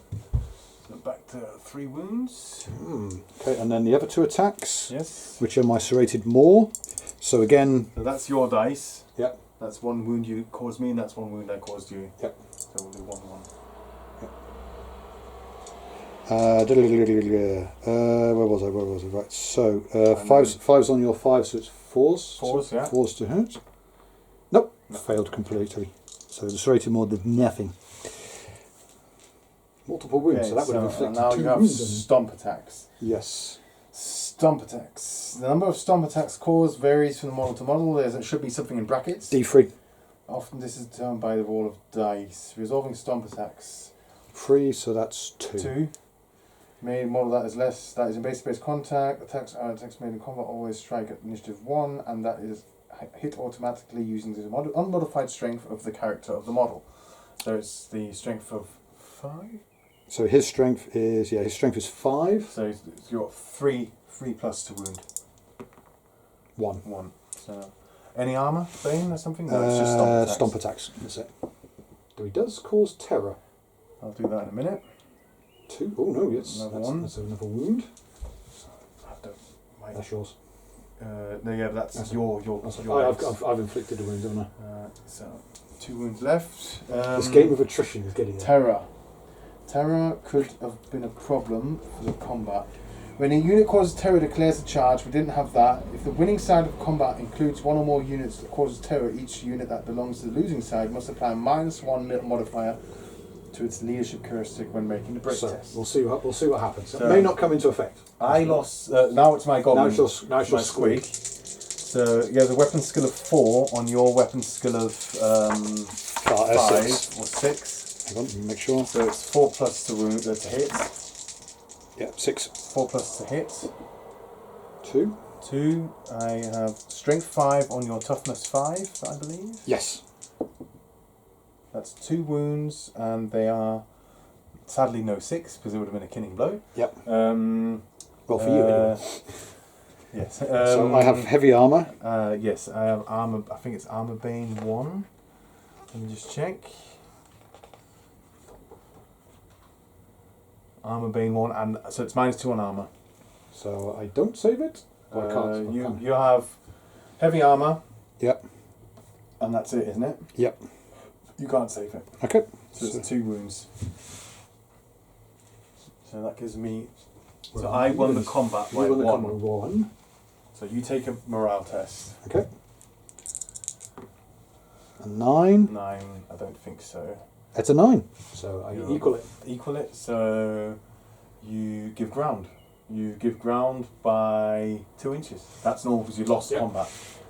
So back to 3 wounds. Okay, and then the other 2 attacks, Yes. which are my serrated maw. So again, So that's your dice. yep, That's 1 wound you caused me, and that's 1 wound I caused you. yep. So we'll do 1-1. Where was I? Right. So fives on your 5, so it's 4s. 4s, so yeah. 4s to hit. Nope, failed completely. So the serrated maw did nothing. Multiple wounds, so that would have inflicted now 2 you have wounds on him. stomp attacks. Yes. Stomp attacks. The number of stomp attacks caused varies from model to model. There should be something in brackets. D3. Often this is determined by the roll of dice. Resolving stomp attacks. 3, so that's 2. 2. Made model that is less. That is in base-to-base contact. Attacks made in combat always strike at initiative 1, and that is hit automatically using the unmodified strength of the character of the model. So it's the strength of 5. So his strength is 5. So you've got 3 plus to wound. 1. 1. So any armor, bane or something? No, it's just stomp attacks. Stomp attacks. That's it. Though he does cause terror. I'll do that in a minute. 2. Oh no, yes. Another That's, one. that's another wound. I have to. That's yours. No, yeah, but that's your. I've inflicted a wound, haven't I? So 2 wounds left. This game of attrition is getting there. Terror. Terror could have been a problem for the combat. When a unit causes terror, declares a charge. We didn't have that. If the winning side of combat includes 1 or more units that causes terror, each unit that belongs to the losing side must apply a -1 modifier to its leadership characteristic when making the break So test. we'll see what happens. So- it may not come into effect. I lost. Now it's my goblin. Now it's your my squig. So yeah, the weapon skill of 4 on your weapon skill of 5 6. or 6. Hang on, let me make sure. So it's 4 plus to wound to hit. Yeah, 6. 4 plus to hit. 2. 2. I have strength 5 on your toughness 5, I believe. Yes. That's 2 wounds, and they are sadly no 6 because it would have been a killing blow. Yep. Well, for you anyway. Yes. So I have heavy armor. Yes, I have armor. I think it's armor bane 1. Let me just check. Armor bane 1, and so it's -2 on armor. So I don't save it. Or I can't. I can't. You have heavy armor. Yep. And that's it, isn't it? Yep. You can't save it. Okay. So it's 2 wounds. So that gives me. So Well, I won the yes. combat You by won the 1. combat 1. So you take a morale test. Okay. A 9. 9, I don't think so. It's a 9. So I Yeah. equal it. Equal it, so you give ground. You give ground by 2 inches. That's normal because you lost Yeah. combat,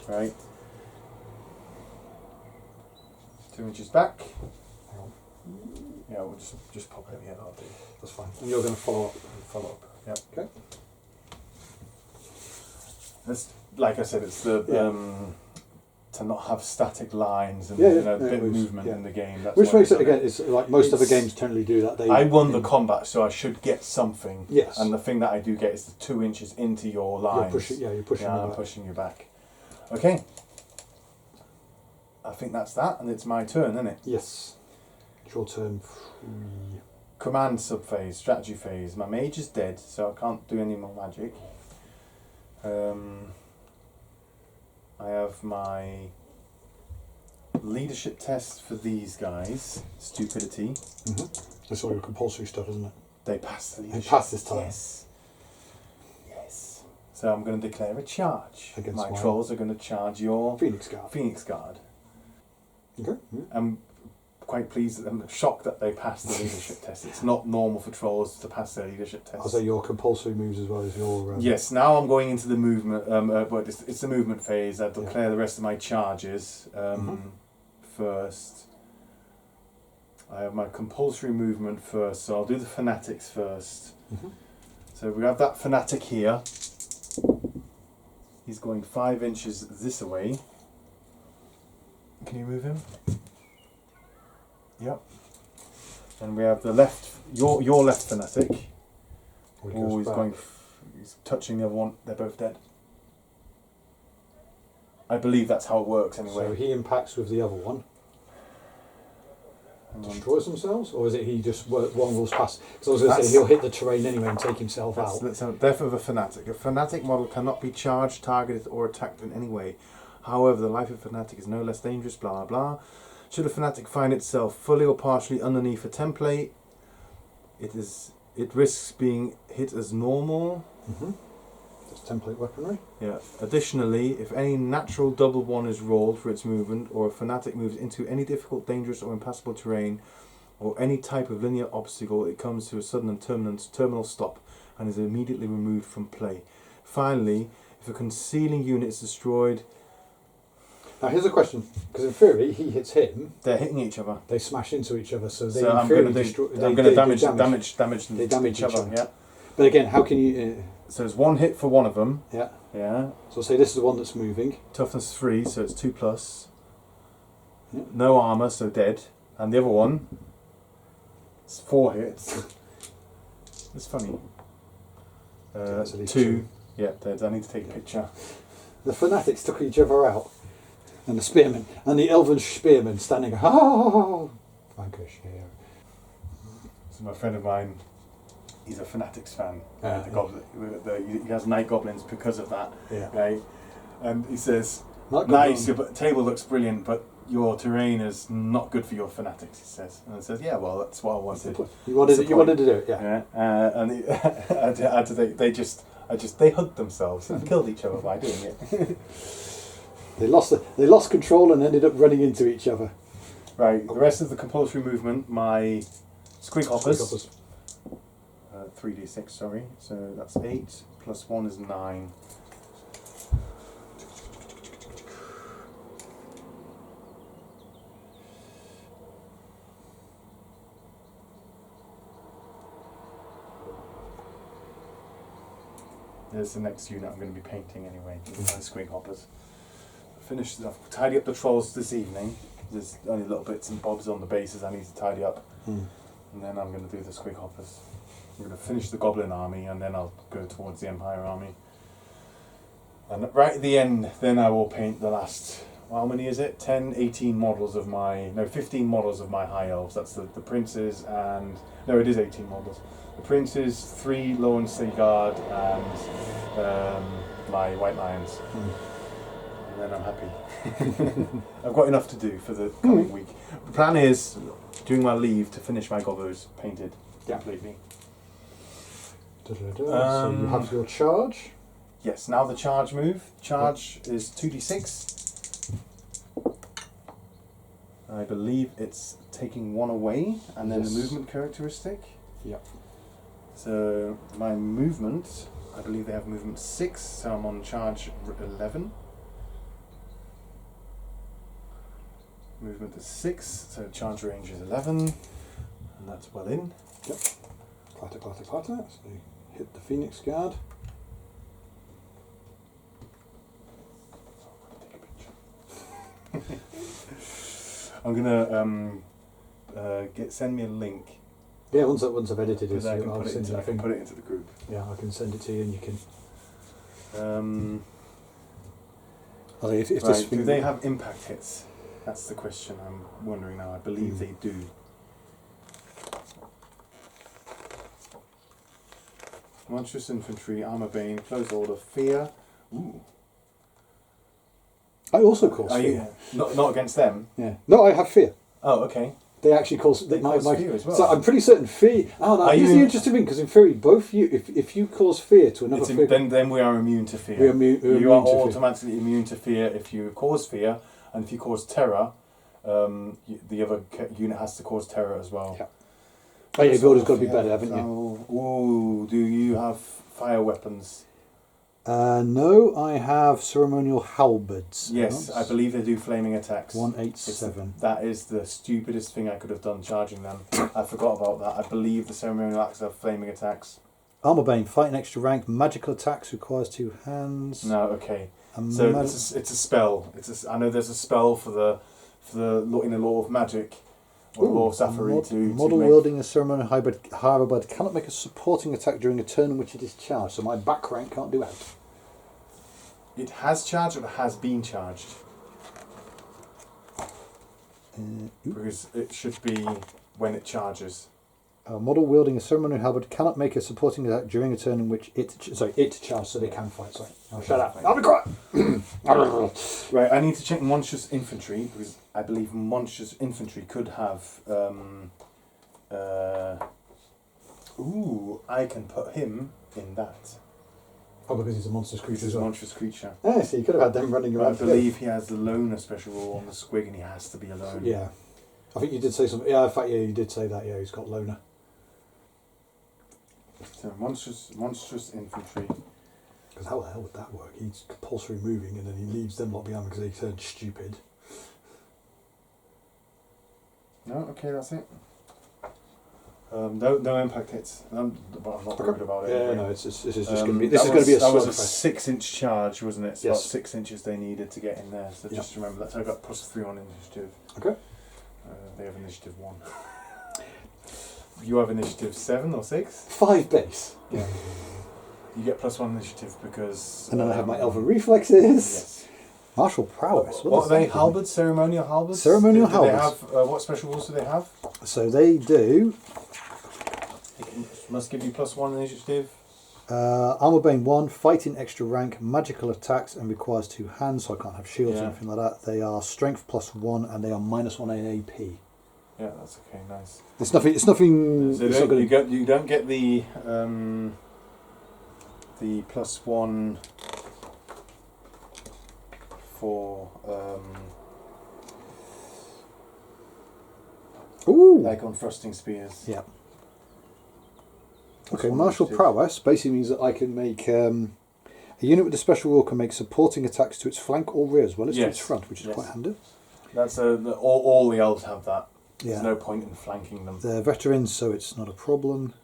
right? 2 inches back. Hang on. Yeah, we'll just pop it here. That'll do. That's fine. And you're going to follow up. Follow up. Yep. Okay. It's, like I said, it's the Yeah. to not have static lines and Yeah, you yeah, know, yeah, bit it of was- movement yeah. in the game. That's Which why makes they've it, done again, it's like most other It's- games generally do that. I won the combat, so I should get something. Yes. And the thing that I do get is the 2 inches into your lines. You're pushing Yeah, them I'm back. pushing you back. Okay. I think that's that, and it's my turn, isn't it? Yes. It's your turn. Command subphase, strategy phase. My mage is dead, so I can't do any more magic. I have my leadership test for these guys. Stupidity. That's all your compulsory stuff, isn't it? They pass the leadership. They pass this time. Yes. Yes. So I'm going to declare a charge. Against my one. trolls are going to charge your Phoenix Guard. Phoenix Guard. Okay. Yeah. I'm quite pleased. I'm shocked that they passed the leadership test. It's not normal for trolls to pass their leadership test. I'll say your compulsory moves as well as your. Yes. Now I'm going into the movement. But it's the movement phase. I declare the rest of my charges first. I have my compulsory movement first, so I'll do the fanatics first. So we have that fanatic here. He's going 5 inches this way. Can you move him? Yep. And we have the left, your left fanatic. Oh, he's going. He's touching the other one. They're both dead. I believe that's how it works anyway. So he impacts with the other one. Destroys themselves, or is it he just one rolls past? Because I was going to say he'll hit the terrain anyway and take himself out. That's a death of a fanatic. A fanatic model cannot be charged, targeted, or attacked in any way. However, the life of a fanatic is no less dangerous. Blah blah blah. Should a fanatic find itself fully or partially underneath a template, it risks being hit as normal. That's template weaponry. Yeah. Additionally, if any natural double one is rolled for its movement, or a fanatic moves into any difficult, dangerous, or impassable terrain, or any type of linear obstacle, it comes to a sudden and terminal stop and is immediately removed from play. Finally, if a concealing unit is destroyed. Now here's a question, because in theory he hits him. They're hitting each other. They smash into each other, so they So I'm going going to to damage They damage each other. Yeah. But again, how can you? So there's one hit for one of them. Yeah. Yeah. So say this is the one that's moving. Toughness 3, so it's 2+. Yeah. No armor, so dead. And the other one, it's 4 hits. It's funny. That's at least 2. Yeah, dead. I need to take a picture. The fanatics took each other out, and the spearmen and the elven spearmen standing. Ah, vanquish here. So my friend of mine, he's a Fanatics fan. Yeah. He has night goblins because of that. Yeah. Right? And he says, Not nice, good. your table looks brilliant, but your terrain is not good for your Fanatics, he says. And I says, yeah, well, that's what I wanted. You wanted to do it, yeah. And they hugged themselves and killed each other by doing it. They lost control and ended up running into each other. Right, the rest of the compulsory movement, my squig hoppers. 3d6, sorry. So that's 8 plus 1 is 9. There's the next unit I'm going to be painting anyway, my squig hoppers. I've tidied up the trolls this evening. There's only little bits and bobs on the bases I need to tidy up. And then I'm going to do the squig hoppers. I'm going to finish the goblin army and then I'll go towards the empire army. And right at the end, then I will paint the last, how many is it? 15 models of my high elves. That's the princes and, no, it is 18 models. The princes, 3 Lowen Seagard and my white lions. And then I'm happy. I've got enough to do for the coming week. The plan is, during my leave, to finish my gobos painted completely. So you have your charge. Yes, now the charge move. Charge is 2d6. I believe it's taking 1 away, and then the movement characteristic. Yep. So my movement, I believe they have movement 6, so I'm on charge 11. Movement is 6, so charge range is 11, and that's well in. Yep. Clatter. So you hit the Phoenix Guard. I'm gonna send me a link. Yeah, once I've edited it, I I'll send you I can put it into the group. Yeah, I can send it to you, and you can. Do they have impact hits? That's the question I'm wondering now. I believe they do. Monstrous infantry, armor bane, close order, fear. Ooh. I also cause fear. Not against them. Yeah. No, I have fear. Oh, okay. They actually cause They cause fear as well. So I'm pretty certain fear. Oh, no, here's the interesting thing, because in theory, both you, if you cause fear to another figure, then we are immune to fear. we're immune You are to fear. automatically immune to fear if you cause fear, and if you cause terror, the other unit has to cause terror as well. Yeah. Oh yeah, builder's got to be better, haven't you? Ooh, do you have fire weapons? No, I have ceremonial halberds. Yes, I believe they do flaming attacks. 187. That is the stupidest thing I could have done, charging them. I forgot about that. I believe the ceremonial acts have flaming attacks. Armorbane, fighting extra rank, magical attacks, requires 2 hands. No, okay. So it's a spell. I know there's a spell for the in the law of magic or law of Safari to model make... wielding a ceremonial halberd cannot make a supporting attack during a turn in which it is charged, so my back rank can't do that. It has charged or it has been charged? Because it should be when it charges. Model wielding a ceremonial halberd cannot make a supporting attack during a turn in which it charged, so they can fight. Sorry, shut up. I'll be quiet. Right, I need to check monstrous infantry because I believe monstrous infantry could have. I can put him in that. Oh, because he's a monstrous creature He's as a well. monstrous creature. Yeah, so you could have had them running I around. believe he has the loner special rule on the squig, and he has to be alone. Yeah. I think you did say something. Yeah, in fact, yeah, you did say that. Yeah, he's got loner. So monstrous infantry. Because how the hell would that work? He's compulsory moving and then he leaves them lot behind because they turned stupid. No, okay, that's it. No impact hits. But I'm not worried about it. Yeah, anyway. no, this is just going to be. This is going to be a That was a slugfest. 6-inch charge, wasn't it? So Yes. about 6 inches they needed to get in there. So Yeah. just remember that. So I got +3 on initiative. Okay. They have initiative 1. You have initiative 7 or 6. 5 base. Yeah. You get +1 initiative because. And then I have my elven reflexes. Yes. Martial prowess. What does are they? that mean? Halberds? Ceremonial halberds? Ceremonial Do they halberds. have, what special rules do they have? So they do. Must give you +1 initiative. Armorbane 1, fighting extra rank, magical attacks, and requires 2 hands, so I can't have shields or Yeah. anything like that. They are strength +1, and they are -1 in AP. Yeah, that's okay. Nice. It's nothing. It's nothing. So it's not gonna, you don't get the +1 for ooh. like on thrusting spears. Yeah. Okay, +1 martial initiative. prowess basically means that I can make a unit with a special rule can make supporting attacks to its flank or rear as well as to its Yes. front, which is Yes. quite handy. That's all the elves have that. Yeah. There's no point in flanking them. They're veterans, so it's not a problem.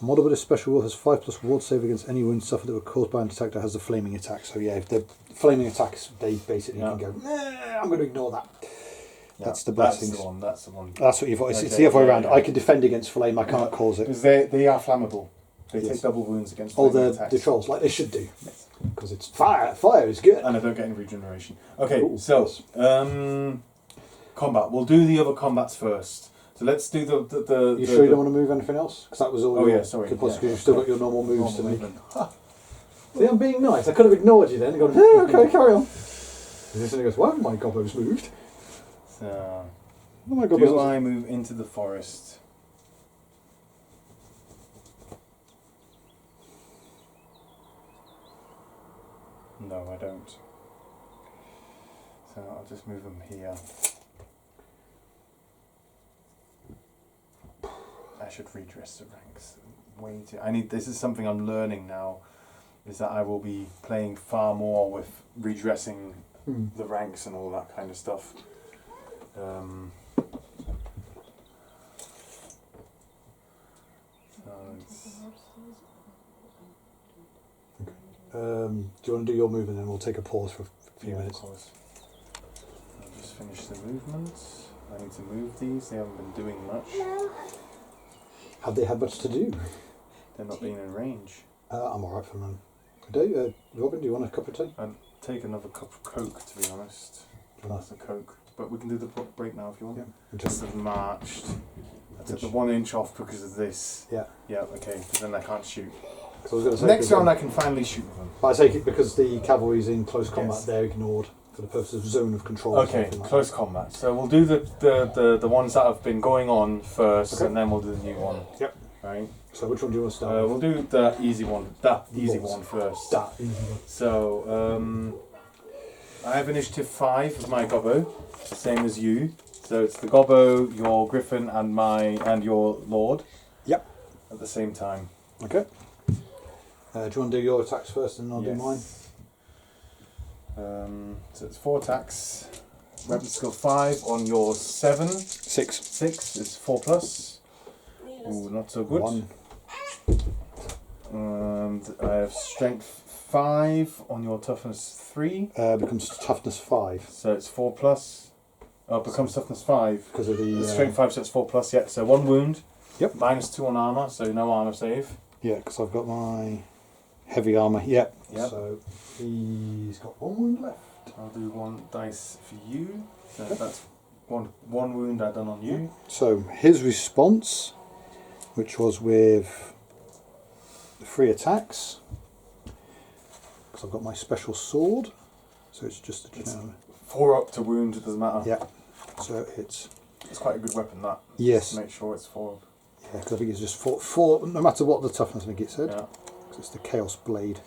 A model with a special rule has 5+ ward save against any wounds suffered that were caused by an attack that has the flaming attack. So yeah, if the flaming attacks, they basically Yeah. can go, nah, I'm going to ignore that. Yeah, That's the blessings. That's the one. That's the one. That's what you've got. It's Okay, the other way yeah, around. yeah. I can defend against flame, I can't cause it. Because they are flammable. They Yes. take double wounds against Oh, flaming the attacks. trolls, like they should do. Because it's fire. Fire is good. And I don't get any regeneration. Okay, Ooh, so yes. combat. We'll do the other combats first. So let's do the. You sure you don't want to move anything else? Because that was all. Oh, your yeah, sorry, Because yeah. you've still got your normal moves to normal make. movement. See, I'm being nice. I could have ignored you then and gone, yeah, okay, carry on. And this thing goes, why have my gobos moved? So, Oh, my do gobos. I move into the forest? No, I don't. So I'll just move them here. I should redress the ranks. Way too. This is something I'm learning now. Is that I will be playing far more with redressing the ranks and all that kind of stuff. So it's, Do you want to do your move and then we'll take a pause for a few yeah, minutes? of course. I'll just finish the movements. I need to move these. They haven't been doing much. Have they had much to do? They're not being in range. I'm alright for them. Robin, do you want a cup of tea? I'd take another cup of Coke, to be honest. That's the Coke. But we can do the break now if you want. Yeah. Just have marched. I took the 1 inch off because of this. Yeah. Yeah, okay. But then I can't shoot. 'Cause I was going to say Next round I can finally shoot with them. But I take it because the cavalry's in close combat, Yes. they're ignored. for the purpose of zone of control. Okay, close combat. So we'll do the ones that have been going on first, Okay. and then we'll do the new one. Yep. Right. So which one do you want to start with? We'll do the easy one. That easy Balls. one first. That easy one. So I have initiative 5 with my Gobbo, same as you. So it's the Gobbo, your Griffin, and your Lord. Yep. At the same time. Okay. Do you want to do your attacks first and I'll do mine? So it's 4 attacks. Weapon skill 5 on your 7. 6. 6 is 4 plus. Ooh, not so good. 1. And I have strength 5 on your toughness 3. Becomes toughness 5. So it's 4 plus. Oh, it becomes toughness 5. Because of the... Strength 5, so it's 4 plus, yeah. So 1 wound. Yep. Minus 2 on armour, so no armour save. Yeah, because I've got my heavy armour. Yep. Yep. So he's got 1 wound left. I'll do 1 dice for you. So that's one wound I've done on you. So his response, which was with 3 attacks, because I've got my special sword, so it's just a general. 4 up to wound, it doesn't matter. Yeah. So it's quite a good weapon, that. yes. Just make sure it's 4 up. Yeah, because I think it's just 4, no matter what the toughness, I think it said. Yeah. Because it's the Chaos Blade.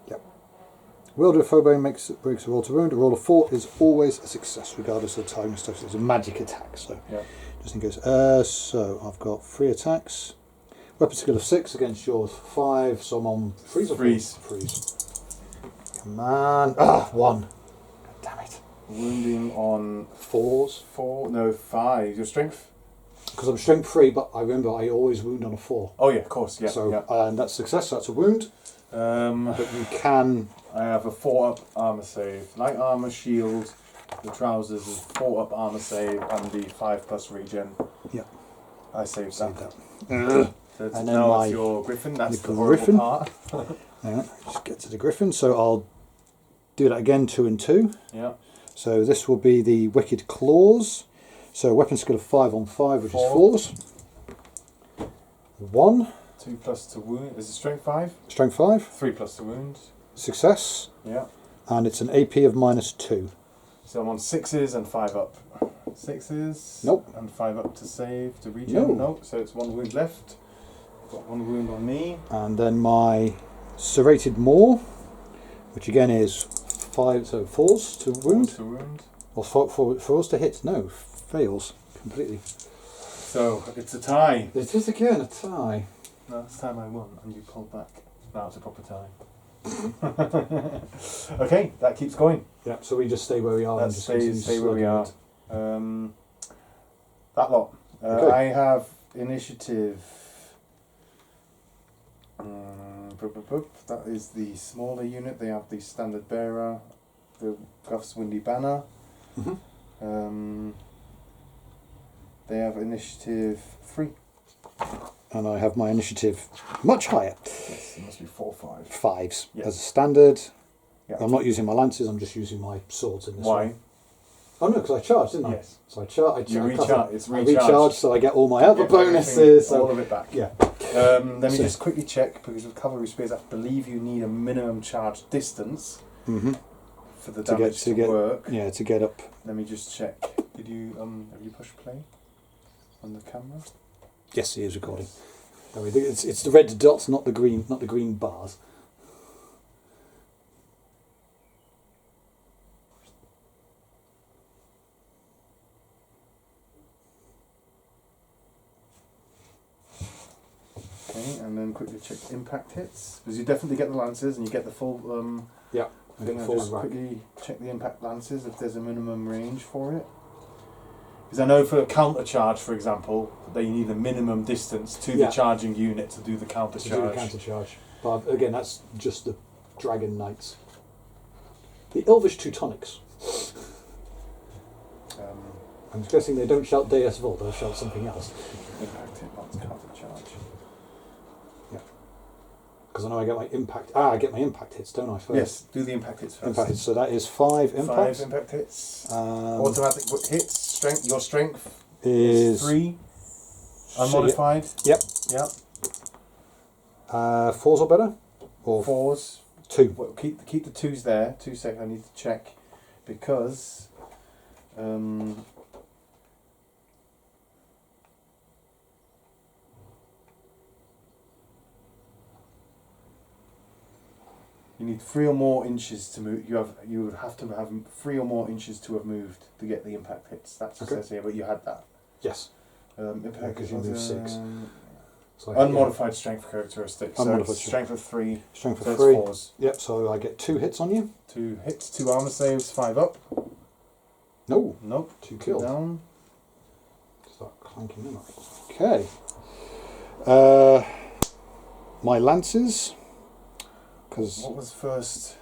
Yep. Wielder of Phobane breaks a roll to wound. A roll of 4 is always a success, regardless of the timing stuff. So it's a magic attack, so Yeah. just in case. So I've got 3 attacks. Weapon skill of 6 against yours 5, so I'm on freeze or Freeze. Freeze. Come on. 1. God damn it. Wounding on 4s. 5. Your strength? Because I'm strength 3, but I remember I always wound on a 4. Oh yeah, of course, yeah. So yeah. and that's success, so that's a wound. But you can... I have a 4 up armour save. Light armour, shield, the trousers is 4 up armour save, and the 5 plus regen. Yeah. I saved Save that. that. So it's And then now my- it's your Griffin, that's the the horrible Griffin. part. Hang on, just get to the Griffin. So I'll do that again, 2 and 2. Yeah. So this will be the Wicked Claws. So weapon skill of 5 on 5, which 4. is 4s. 1. 2 plus to wound. Is it strength 5? Strength 5. 3 plus to wound. Success. Yeah. And it's an AP of -2. So I'm on 6s and 5 up. 6s. Nope. And 5 up to save, to regen. No. Nope. So it's 1 wound left. Got 1 wound on me. And then my Serrated Maw, which again is 5, so 4s to wound. 4 to wound. Or 4s to hit. No, fails completely. So it's a tie. It is again a tie. Last time I won and you pulled back. Now it's a proper tie. Okay, that keeps going. Yeah, so we just stay where we are. Let's and just continue stay where we are. slugging That lot. Okay. I have initiative. That is the smaller unit. They have the standard bearer, the Guff's Windy Banner. it. They have initiative 3. And I have my initiative much higher. Yes, it must be 4 or 5. 5s Yeah. as a standard. Yeah. I'm not using my lances, I'm just using my swords in this Why? one. Oh no, because I charged, didn't I? Yes. So I charged. You I recharge. It's I recharged. recharged, so I get all my other Get everything, bonuses. all So of it back. yeah. Let me So- just quickly check, because with cavalry spears, I believe you need a minimum charge distance Mhm. for the To damage get- work. Yeah, to get up. Let me just check. Did you have you pushed play on the camera? Yes, he is recording. I mean, it's the red dots, not the green bars. Okay, and then quickly check impact hits, because you definitely get the lances and you get the full. Yeah. I'm going to Full just rack. quickly check the impact lances if there's a minimum range for it. Because I know for a counter charge, for example, that you need a minimum distance to Yeah. the charging unit to do the counter To do the charge. counter charge. But again, that's just the Dragon Knights. The Elvish Teutonics. I'm guessing they don't shout Deus Vult, they'll shout something else. Impact hit, not counter charge. Because I know I get my impact. I get my impact hits, don't I? First. Yes, do the impact hits first. Impact hits. So that is 5 impact. 5 impact hits. Um, Automatic hits. Strength. Your strength is 3. So, Unmodified. Yep. Yep. 4s or better, or 4s. 2. Well, keep the 2s there. 2 seconds. I need to check because. You need 3 or more inches to move. You would have to have 3 or more inches to have moved to get the impact hits. That's what it says here, but you had that. Yes. Impact Because you moved 6. So unmodified strength characteristics. Unmodified so strength of 3. Strength So of it's 3. 4s. Yep. So I get 2 hits on you. 2 hits, 2 armor saves, 5 up. No. Nope. 2 2 kills. down. Start clanking them up. Okay. My lances. Because What was first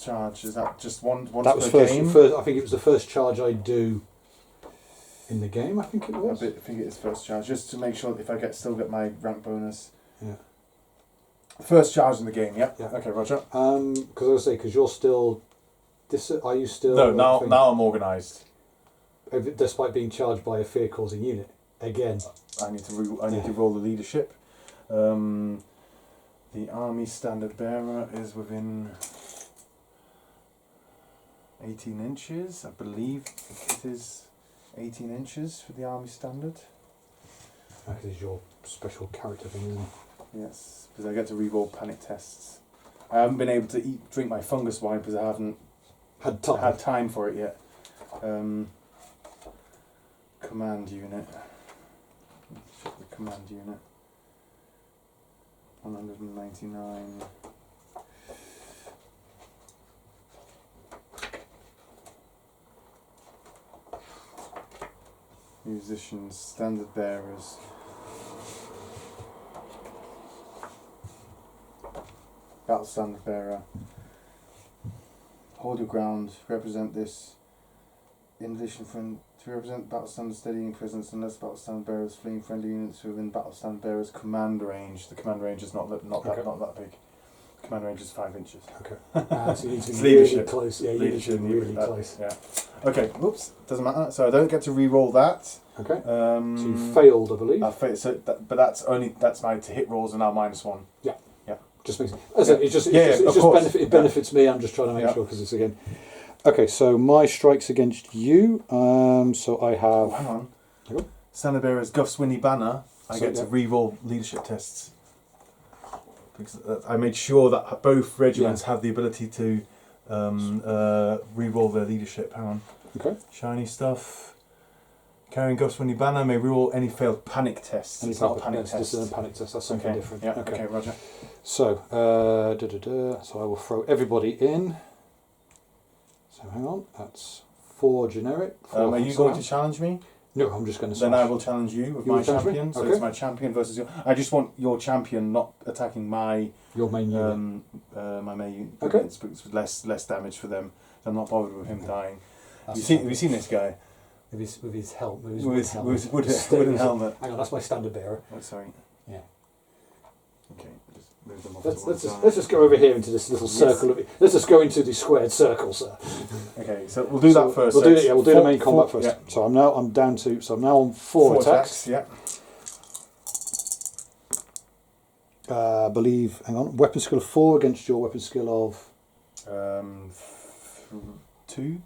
charge? Is that just one that was per game? first. I think it was the first charge I do in the game. I think it was. I think it is first charge, just to make sure that if I still get my rank bonus. Yeah. First charge in the game. Yep. Yeah. Okay, Roger. Because I was say because you're still. Are you still? No, now I'm organised. Despite being charged by a fear-causing unit again. I need to roll the leadership. The army standard bearer is within 18 inches. I believe it is 18 inches for the army standard. That is your special character thing, isn't it? Yes, because I get to re-roll panic tests. I haven't been able to drink my fungus wine because I haven't Had time. had time for it yet. Command unit. Check the command unit. 199. Musicians, standard bearers. Battle standard bearer. Hold your ground. Represent this. In addition, to represent battle standard steadying presence unless battle standard bearers fleeing friendly units within battle standard bearers command range. The command range is not that big. Command range is 5 inches. Okay. So you need to be It's really leadership. close. Yeah, you need to be really close. Yeah. Okay. Whoops. Doesn't matter. So I don't get to re-roll that. Okay. So you failed, I believe. But that's my to hit rolls are now -1. Yeah. Yeah. Just makes it benefits me. I'm just trying to make sure because it's again. Okay, so my strikes against you. So I have. Oh, hang on. Hang on. Standard bearers Guff's Winnie Banner. I So, get to re-roll leadership tests. Because I made sure that both regiments have the ability to re-roll their leadership. Hang on. Okay. Shiny stuff. Carrying Guff's Winnie Banner may re-roll any failed panic tests. It's not a panic test. This is a panic test. That's something different. Yeah. Okay. Roger. So, so I will throw everybody in. So hang on, that's 4 generic. Are you going to challenge me? No, I'm just going to. Then I will challenge you with my champion. So okay. it's my champion versus your. I just want your champion not attacking your main unit. My main unit. Okay. It's less damage for them. I'm not bothered with him dying. Have you That's seen this guy? with his helmet? With his wooden helmet. Hang on, that's my standard bearer. Oh, sorry. Yeah. Okay. Just move them off. Let's just go over here into this little circle. Let's just go into the squared circle, sir. Okay, so we'll do that first. We'll do the main combat first. Yeah. So I'm now on 4 attacks. Yeah. I believe. Hang on. Weapon skill of 4 against your weapon skill of 2.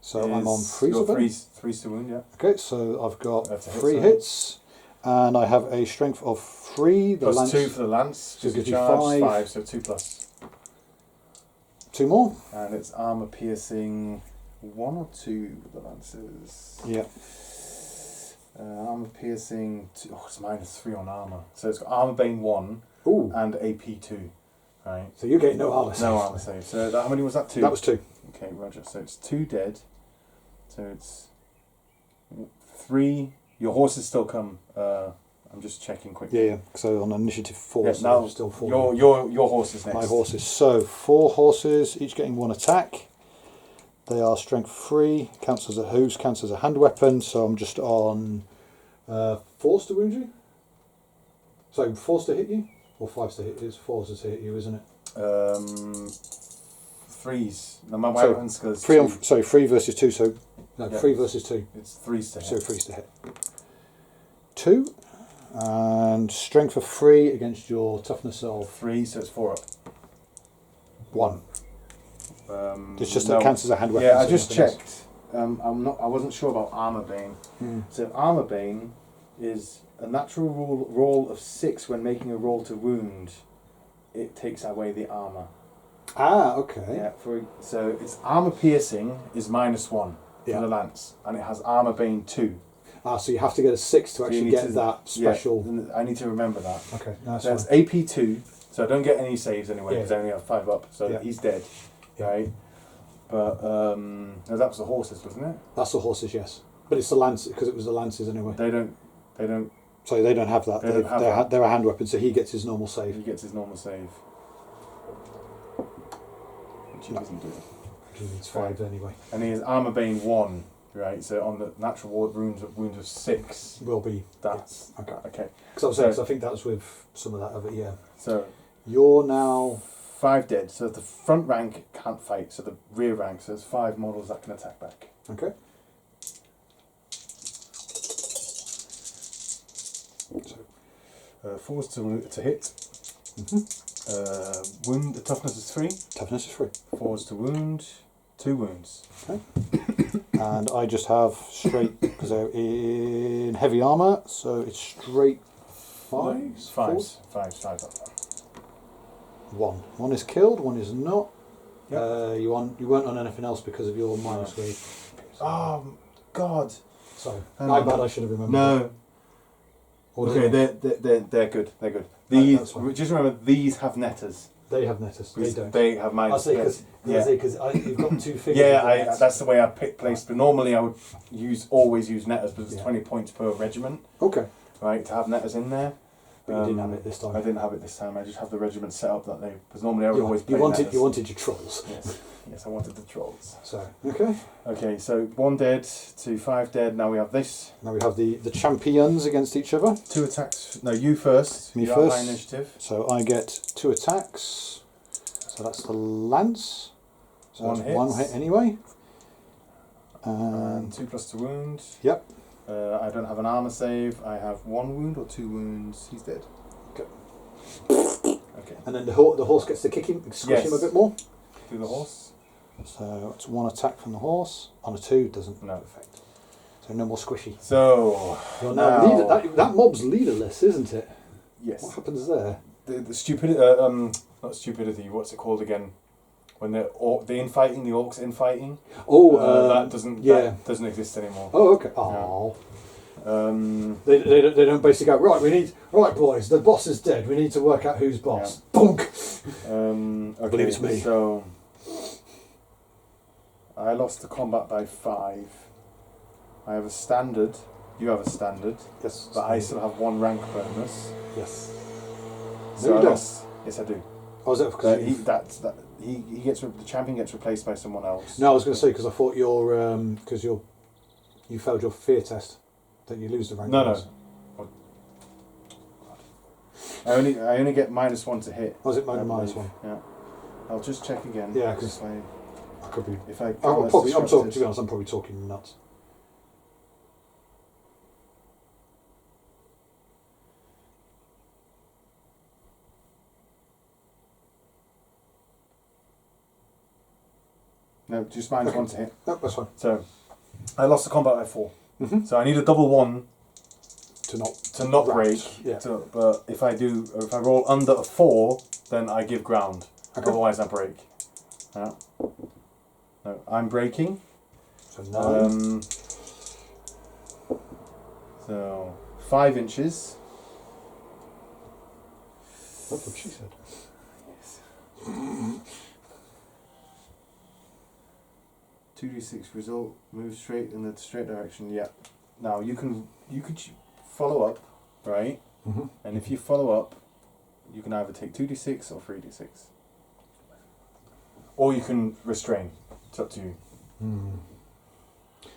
So I'm on 3. Three's to wound. Yeah. Okay, so I've got That's a hit, 3 hits, and I have a strength of 3. The Plus lance, 2 for the lance. So it gives you charge, 5. 5. So 2 plus. 2 more. And it's armor piercing 1 or 2 with the lances. Yeah. Armor piercing 2. Oh, it's -3 on armor. So it's got armor bane 1 Ooh. and AP 2. Right. So you're getting no armor. No armor save. So how many was that? 2. That was 2. Okay, Roger. So it's 2 dead. So it's 3. Your horses still come. I'm just checking quickly. Yeah. So on initiative 4, Yeah, so now I'm still 4. your horse is next. My horses. So 4 horses, each getting 1 attack. They are strength 3. Counts as a hand weapon. So I'm just on 4s to wound you. So 4s to hit you, or 5s to hit you. It's 4s to hit you, isn't it? 3s. No, my weapon skill is 3 3 versus 2. So no, Yeah. 3 versus 2. It's 3s to hit. So 3s to hit. 2 and strength of 3 against your toughness of 3, so it's 4 up. 1. It's just no. it counts as a hand weapon. Yeah, I so just nothing else. checked. I wasn't sure about Armor Bane. Hmm. So Armor Bane is a natural roll of 6 when making a roll to wound. It takes away the armor. Ah, okay. Yeah. So its armor piercing is -1 for Yeah. the lance, and it has Armor Bane 2. Ah, so you have to get a 6 to So you actually need get to- that special. Yeah, I need to remember that. Okay, no, that's So it's fine. AP 2. So I don't get any saves anyway Yeah. because I only have 5 up. So Yeah. he's dead, Yeah. right? But no, that was the horses, wasn't it? That's the horses, yes. But it's the lance because it was the lances anyway. They don't. So they don't have that. They don't have they're, that. they're a hand weapon, so he gets his normal He save. gets his normal save, which he No. doesn't do. He needs 5 anyway. And he has Armor Bane 1, right? So on the natural ward wounds of 6, Will be. that's Okay. okay. Because I think that was with some of that other. Yeah. So You're now. 5 dead. So the front rank can't fight. So the rear rank. So there's 5 models that can attack back. Okay. So. 4's to hit. Wound. The toughness is 3. Toughness is 3. 4's to wound. 2 wounds. And I just have straight because they're in heavy armor, so it's straight 5s. 5s up. 1. 1 is killed. 1 is not. Yep. You weren't on anything else because of your minus weight. Oh God. So Hang my on. bad. I should have remembered. No. Or Okay, did they're good. They're good. That's These fine. just remember these have netters. they have netters. They don't. They have I minus. say because yeah. you've got 2 figures. Yeah, with nets. that's the way I placed. But normally I would always use netters because it's Yeah. 20 points per regiment, Okay, right? To have netters in there. but you didn't have it this time. I didn't have it this time. I just have the regiment set up that they because normally I would always play you wanted netters. you wanted your trolls. Yes, I wanted the trolls. So okay. Okay, so 1 dead to 5 dead. Now we have this. Now we have the champions against each other. 2 attacks. No, you first. Me You first. High initiative. So I get 2 attacks. So that's the lance. So One that's hits. 1 hit anyway. And 2 plus to wound. Yep. I don't have an armor save. I have 1 wound or 2 wounds. He's dead. Okay. Okay. And then the horse gets to kick him, squish him a Yes. bit more. Do the horse. So it's 1 attack from the horse. On a 2 doesn't No. affect. So no more squishy. So You're now now- leader. That mob's leaderless, isn't it? yes, What happens there? the stupidity. Not stupidity. What's it called again? When the infighting, the orcs infighting. Oh, that doesn't. yeah. That doesn't exist anymore. Oh, okay. Oh. Um, They don't basically go, right boys, the boss is dead, we need to work out who's boss. Bonk! okay, believe it's me. So I lost the combat by 5. I have a standard. You have a standard, Yes. but I still have 1 rank bonus. Yes. So No, you I don't. lost. Yes, I do. Oh, is that because He gets the champion gets replaced by someone else. No, I was going to say because I thought because you failed your fear test, that you lose the rank. No. bonus. I only get -1 to hit. Was it I minus believe. 1? Yeah. I'll just check again. Yeah, 'cause if I I could be. if I I'm count as probably. I'm talking. disrupted. To be honest, I'm probably talking nuts. No, just -1 Okay. to hit. No, that's fine. So I lost the combat by 4. Mm-hmm. So I need a double 1 To not. to not Right. break. Yeah. But if I roll under a 4, then I give ground. Okay. Otherwise, I break. Yeah. No, I'm breaking. So 9. So 5 inches. That's what she said. Yes. 2d6 result. Move straight in the straight direction. Yeah. Now you could follow up, right? Mm-hmm. And if you follow up, you can either take 2d6 or 3d6, or you can restrain. It's up to you.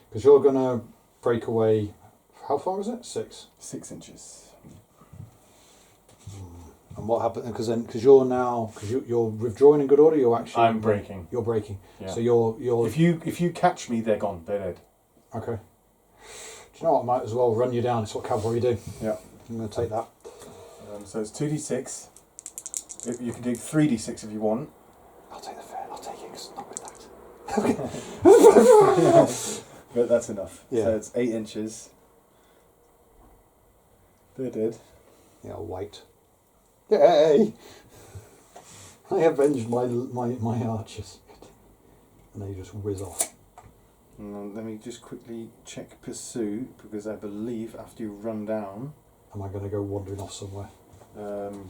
Because you're going to break away. How far is it? 6. 6 inches. And what happened? Because you're withdrawing in good order. You're actually. I'm breaking. You're breaking. Yeah. So you're. If you catch me, they're gone. They're dead. Okay. Do you know what? I might as well run you down. It's what cavalry do. Yeah. I'm going to take that. So it's 2d6. You can do 3d6 if you want. I'll take the fair. I'll take it because it's not with that. But that's enough. Yeah. So it's 8 inches. They're dead. Yeah, I'll wait. Yay! I avenged my archers. And they just whiz off. Let me just quickly check pursuit, because I believe after you run down, Am I going to go wandering off somewhere?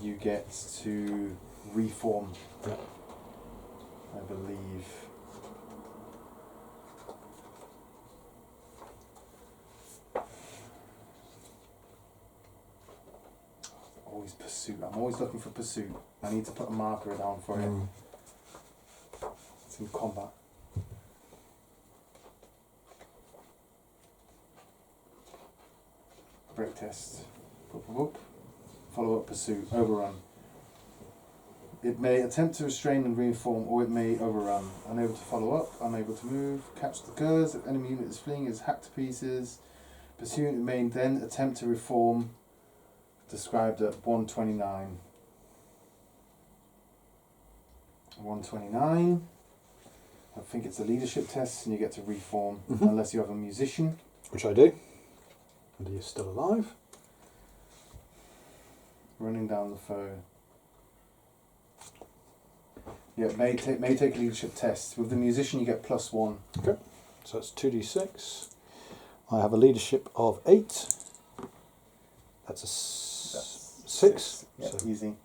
you get to reform. Yeah. I believe. Always pursuit. I'm always looking for pursuit. I need to put a marker down for it. It's in combat. Break test. Whoop, whoop, whoop. Follow up pursuit. Overrun. It may attempt to restrain and reform, or it may overrun. Unable to follow up, unable to move. Catch the curs. If enemy unit is fleeing, is hacked to pieces. Pursuant may then attempt to reform. Described at 129. 129. I think it's a leadership test, and you get to reform unless you have a musician. Which I do. And he is still alive. Running down the foe. Yeah, may take a leadership test. With the musician, you get +1. Okay. So that's 2d6. I have a leadership of 8. That's a 6. Yeah, So easy.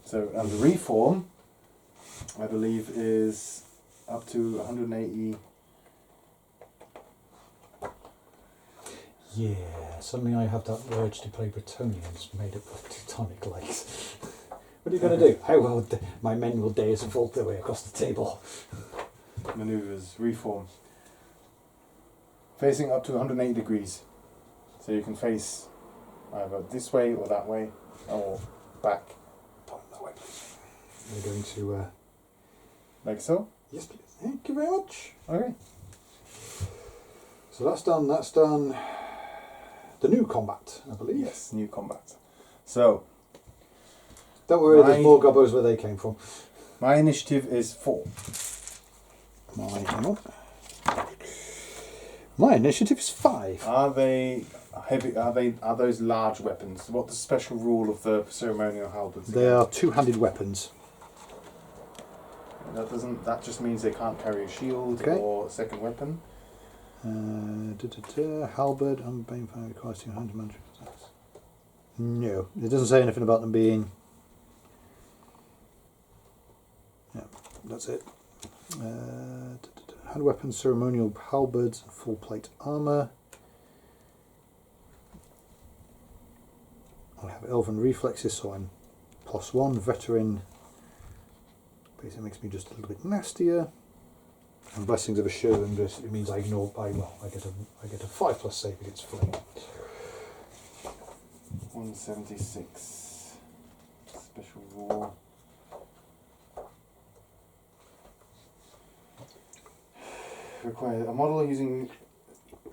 So, and the reform, I believe, is up to 180. yeah, suddenly I have that urge to play Bretonians made up of Teutonic legs. What are you going to do? How will my men will dare to vault their way across the table? Maneuvers, reform. Facing up to 180 degrees. So you can face either this way or that way, or back. That way, please. We're going to... Like so? yes, please. Thank you very much. Okay. So that's done. That's done. The new combat, I believe. Yes, new combat. So, Don't worry, there's more Gobos where they came from. my initiative is 4. Hang on. My initiative is 5. Are they heavy? Are those large weapons? What's the special rule of the ceremonial halberds? They are two-handed weapons. That just means they can't carry a shield or a second weapon. Halberd, unbane fire requires two-handed magic attacks. No, it doesn't say anything about them being... Yeah, that's it. Hand weapons, ceremonial halberds, full plate armour. I have elven reflexes, so I'm +1. Veteran basically makes me just a little bit nastier. And blessings of assurance, it means I get a 5+ save against flame. 176. Special rule. Require a model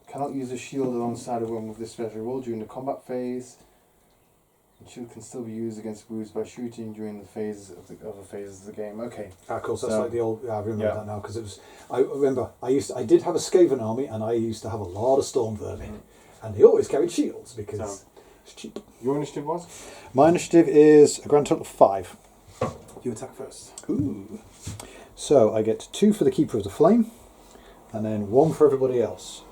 cannot use a shield alongside a one with this special rule during the combat phase. The shield can still be used against wounds by shooting during the phases of the other phases of the game. Okay. Of course, that's So- like the old. Yeah, I remember that now because it was. I remember I did have a Skaven army, and I used to have a lot of storm vermin, and they always carried shields because it's cheap. Your initiative was? My initiative is a grand total of 5. You attack first. Ooh. So I get 2 for the Keeper of the Flame, and then 1 for everybody else.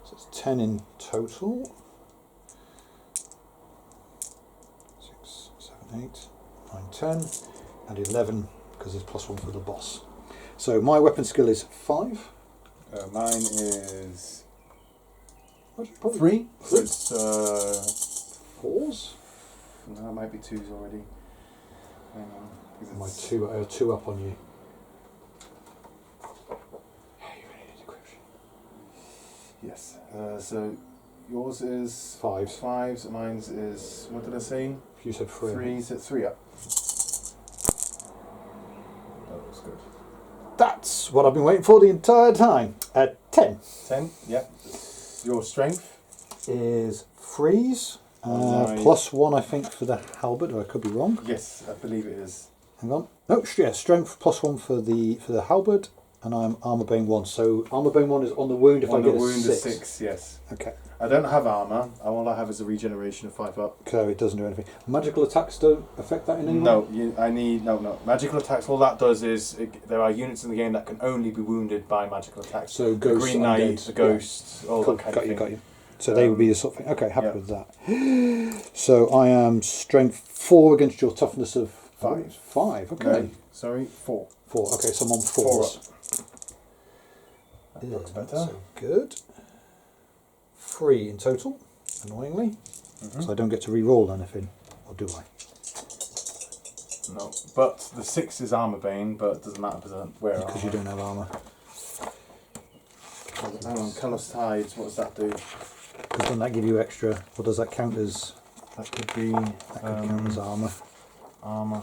So it's 10 in total. 6, 7, 8, 9, 10, and 11 because there's +1 for the boss. So my weapon skill is 5. Mine is Probably 3. So Three. it's 4s. no, it might be 2s already. Hang on. 'Cause My it's- 2 up on you. Yeah, you really need decryption. Yes. So yours is 5s. 5s. Mine's is, what did I say? You said 3. 3. So 3 up. That looks good. That's what I've been waiting for the entire time. 10 10. Yep. Your strength. is freeze. Nice. +1, I think, for the halberd, or I could be wrong. Yes, I believe it is. Hang on. No, yeah, strength +1 for the halberd, and I'm armor bane 1. So armor bane 1 is on the wound if I get a 6. 6, yes. Okay. I don't have armor. All I have is a regeneration of 5 up. So it doesn't do anything. Magical attacks don't affect that in any way? No, no. Magical attacks, all that does is, there are units in the game that can only be wounded by magical attacks. So the ghosts, Green Knight, undead, the Ghost, all cool. that kind of thing. Got you. So they would be the sort of thing. Okay, happy Yeah. with that. So I am strength 4 against your toughness of 5. 5, okay. No, sorry, 4. 4, okay, so I'm on 4 4s. up. That Yeah, looks better. so good. 3 in total, annoyingly. So I don't get to re-roll anything, or do I? No, but the 6 is armor bane, but it doesn't matter where armor. Because you don't have armour. Hang on, Callous Tides, what does that do? Because doesn't that give you extra, or does that count as, That could be count as armour? armor.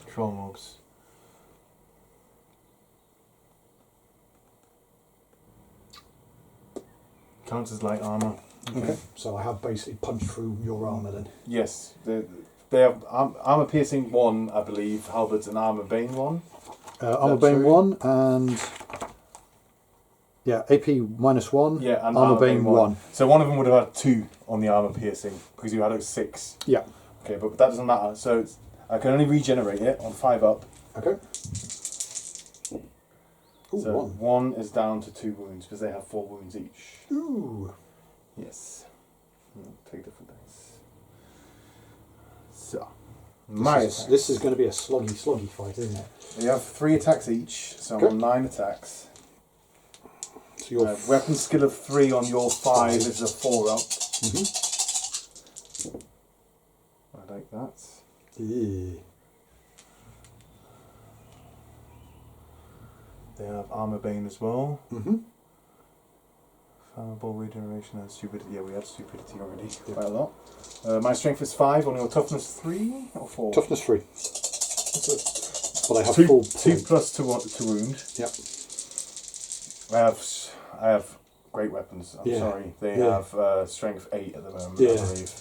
Troll mobs. Counts as light armor. Okay, so I have basically punched through your armour then. Yes, they have armor piercing 1, I believe. Halberds and armor bane 1. Armour that bane true? 1 and... Yeah, AP -1, Yeah, and armour bane 1. So one of them would have had 2 on the armor piercing because you had a 6. Yeah, Okay, but that doesn't matter. So I can only regenerate it on 5 up. okay. Ooh, So 1. 1 is down to 2 wounds because they have 4 wounds each. Ooh. Yes. Take different dice. So, my This is going to be a sluggy fight, isn't it? You have 3 attacks each, so I'm Okay. on 9 attacks. So your Weapon skill of 3 on your 5 is a 4 up. I like that. They have armor bane as well. Fallible regeneration and stupidity. Yeah, we had stupidity already. Quite a lot. My strength is 5 on your toughness 3 or 4. Toughness 3. But I have 2 full 2 plate. plus to wound. Yep. I have great weapons. I'm Yeah. sorry. They Yeah. have strength 8 at the moment, I Yeah. believe.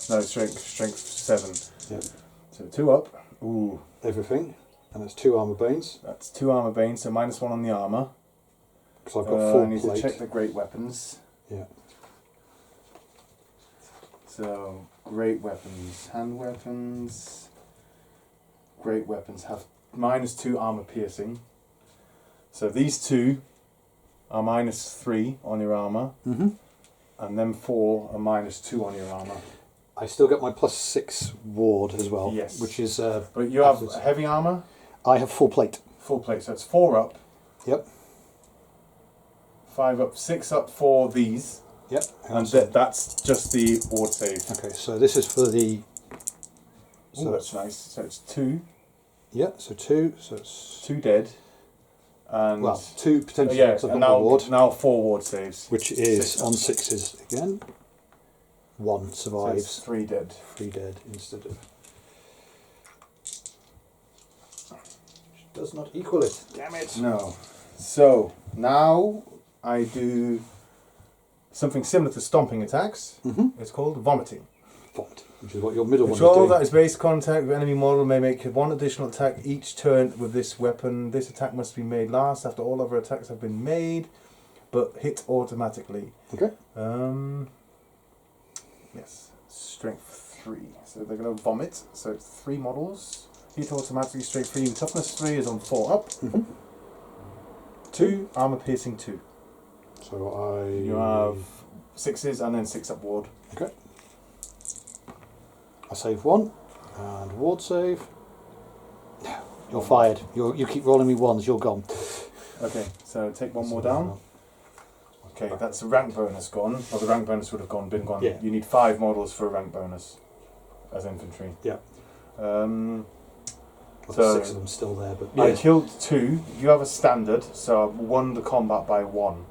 No, strength 7. Yep. So 2 up. Ooh, Everything. And it's 2 armour banes. that's 2 armor bane, so -1 on the armor. Because I've got full I need plate. to check the great weapons. Yeah. So, great weapons. Hand weapons. Great weapons have -2 armor piercing. So these 2 are -3 on your armor. And then 4 are -2 on your armor. I still get my +6 ward as well. Yes. Which is... But you have afterwards. heavy armor, I have full plate. full plate, so it's 4 up, Yep. 5 up, 6 up for these, Yep. and that's just the ward save. Okay, so this is for the... So So that's nice. So it's 2 yeah, so 2. So it's... dead, and Well, 2 potentially. yeah, because I've and got my ward. now 4 ward saves, Which is 6 on up. 6s again. 1 So survives. it's 3 dead. 3 dead instead of... Which does not equal it. Damn it. No. So now I do something similar to stomping attacks. It's called vomiting. Vomit, which is what your middle one is Control doing. that is base contact with enemy model may make 1 additional attack each turn with this weapon. This attack must be made last after all other attacks have been made, but hit automatically. Okay. Yes, strength 3. So they're going to vomit. So it's 3 models. Hit automatically, strength 3. Toughness 3 is on 4 up. 2 armor piercing 2. So You have 6s and then 6 up ward. Okay. I save 1 and ward save. You're fired. You keep rolling me 1s. You're gone. Okay, so take 1 more down. Okay, that's the rank bonus gone. Well, the rank bonus would have been gone. Yeah. You need 5 models for a rank bonus as infantry. Yeah. Um, Well, So- 6 of them still there, but I yeah. killed 2. You have a standard, so I've won the combat by 1.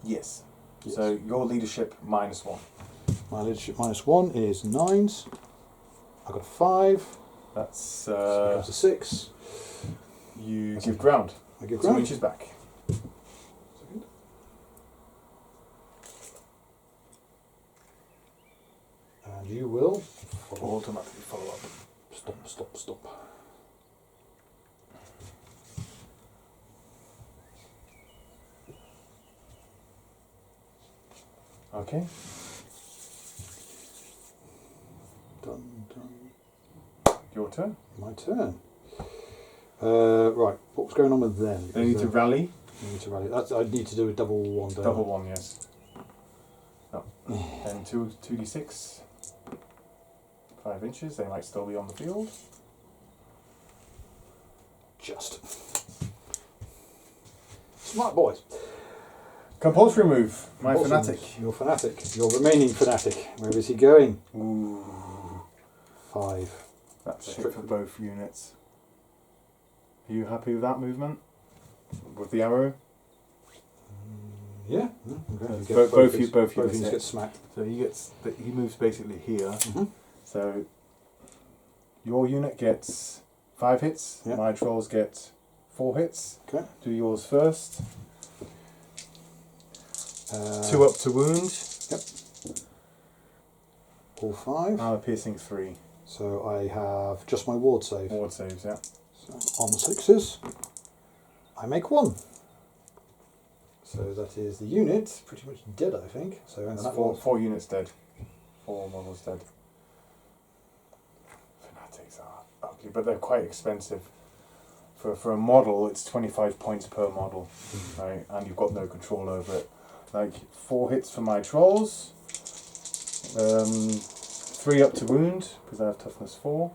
Yes. Yes. So your leadership -1. My leadership -1 is 9s. I got a 5. That's So it goes to 6. you give ground. I give 2 ground. inches back. Second. And you will Automatically follow up. stop. Okay. Done. Your turn. My turn. Right, what was going on with them? They need to rally. They need to rally. That's, I need to do a double one. Don't Double I? one, yes. Oh. And 2d6. 5 inches. They might still be on the field. Just. Smart boys. Compulsory move. My Awesome. fanatic. Your fanatic. Your remaining fanatic. Where is he going? Ooh. 5. That's shit for both units. Are you happy with that movement? With the arrow? Yeah. Okay. You get Both units units get smacked. So he moves basically here. Mm-hmm. So your unit gets 5 hits. Yeah. My trolls get 4 hits. Okay. Do yours first. 2 up to wound. Yep. All 5. And a piercing 3. So I have just my ward save. Ward saves, yeah. So on 6s, I make 1. So that is the unit pretty much dead, I think. So and That's that 4 units dead. 4 models dead. Fanatics are ugly, but they're quite expensive. For a model, it's 25 points per model, right? And you've got no control over it. Like 4 hits for my trolls. 3 up to wound because I have toughness 4.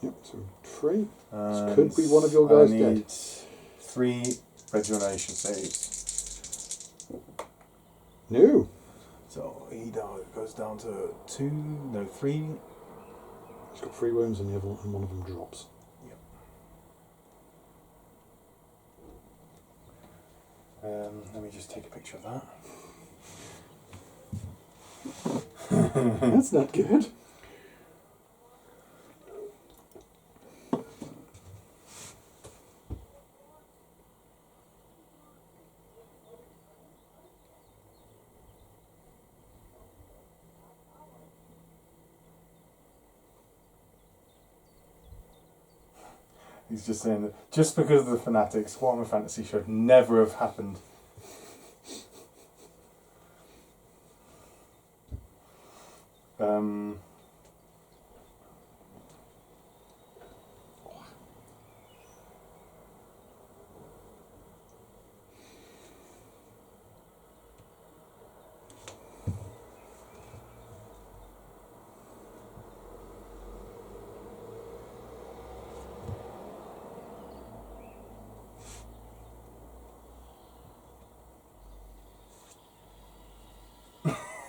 Yep. So 3. And could be one of your guys I dead. need 3 rejuvenation saves. No. So he goes down to 3. He's got 3 wounds and one of them drops. Let me just take a picture of that. That's not good. He's just saying that just because of the fanatics, Warhammer Fantasy should never have happened.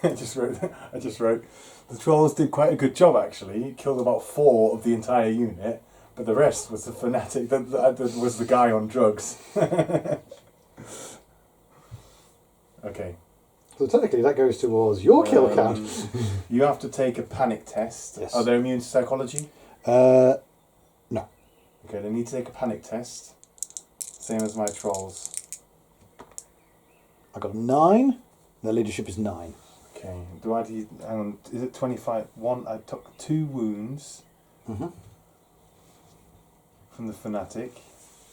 I just wrote, the trolls did quite a good job actually. It killed about 4 of the entire unit, but the rest was the fanatic, that was the guy on drugs. Okay. So technically that goes towards your kill count. You have to take a panic test. Yes. Are they immune to psychology? No. Okay, they need to take a panic test. Same as my trolls. I got a 9. Their leadership is 9. Okay, hang on, is it 25? I took 2 wounds Mm-hmm. from the fanatic,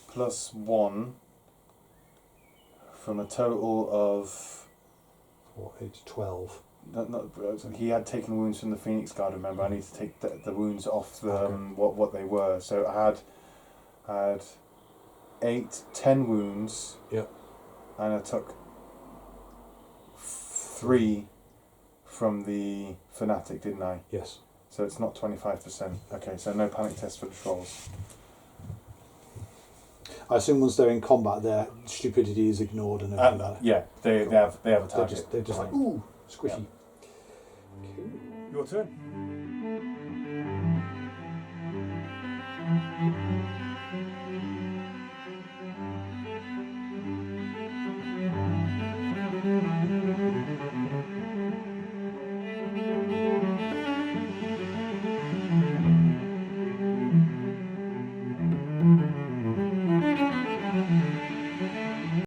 plus 1 from a total of... 4, 8, 12. He had taken wounds from the Phoenix Guard, remember? I need to take the wounds off the, Okay. what they were. So I had 10 wounds. Yep. And I took 3 from the fanatic, didn't I? Yes. So it's not 25%. Okay, so no panic test for the trolls. I assume once they're in combat, their stupidity is ignored and everything like that. Yeah, they have a They're target. just like, ooh, squishy. Your turn.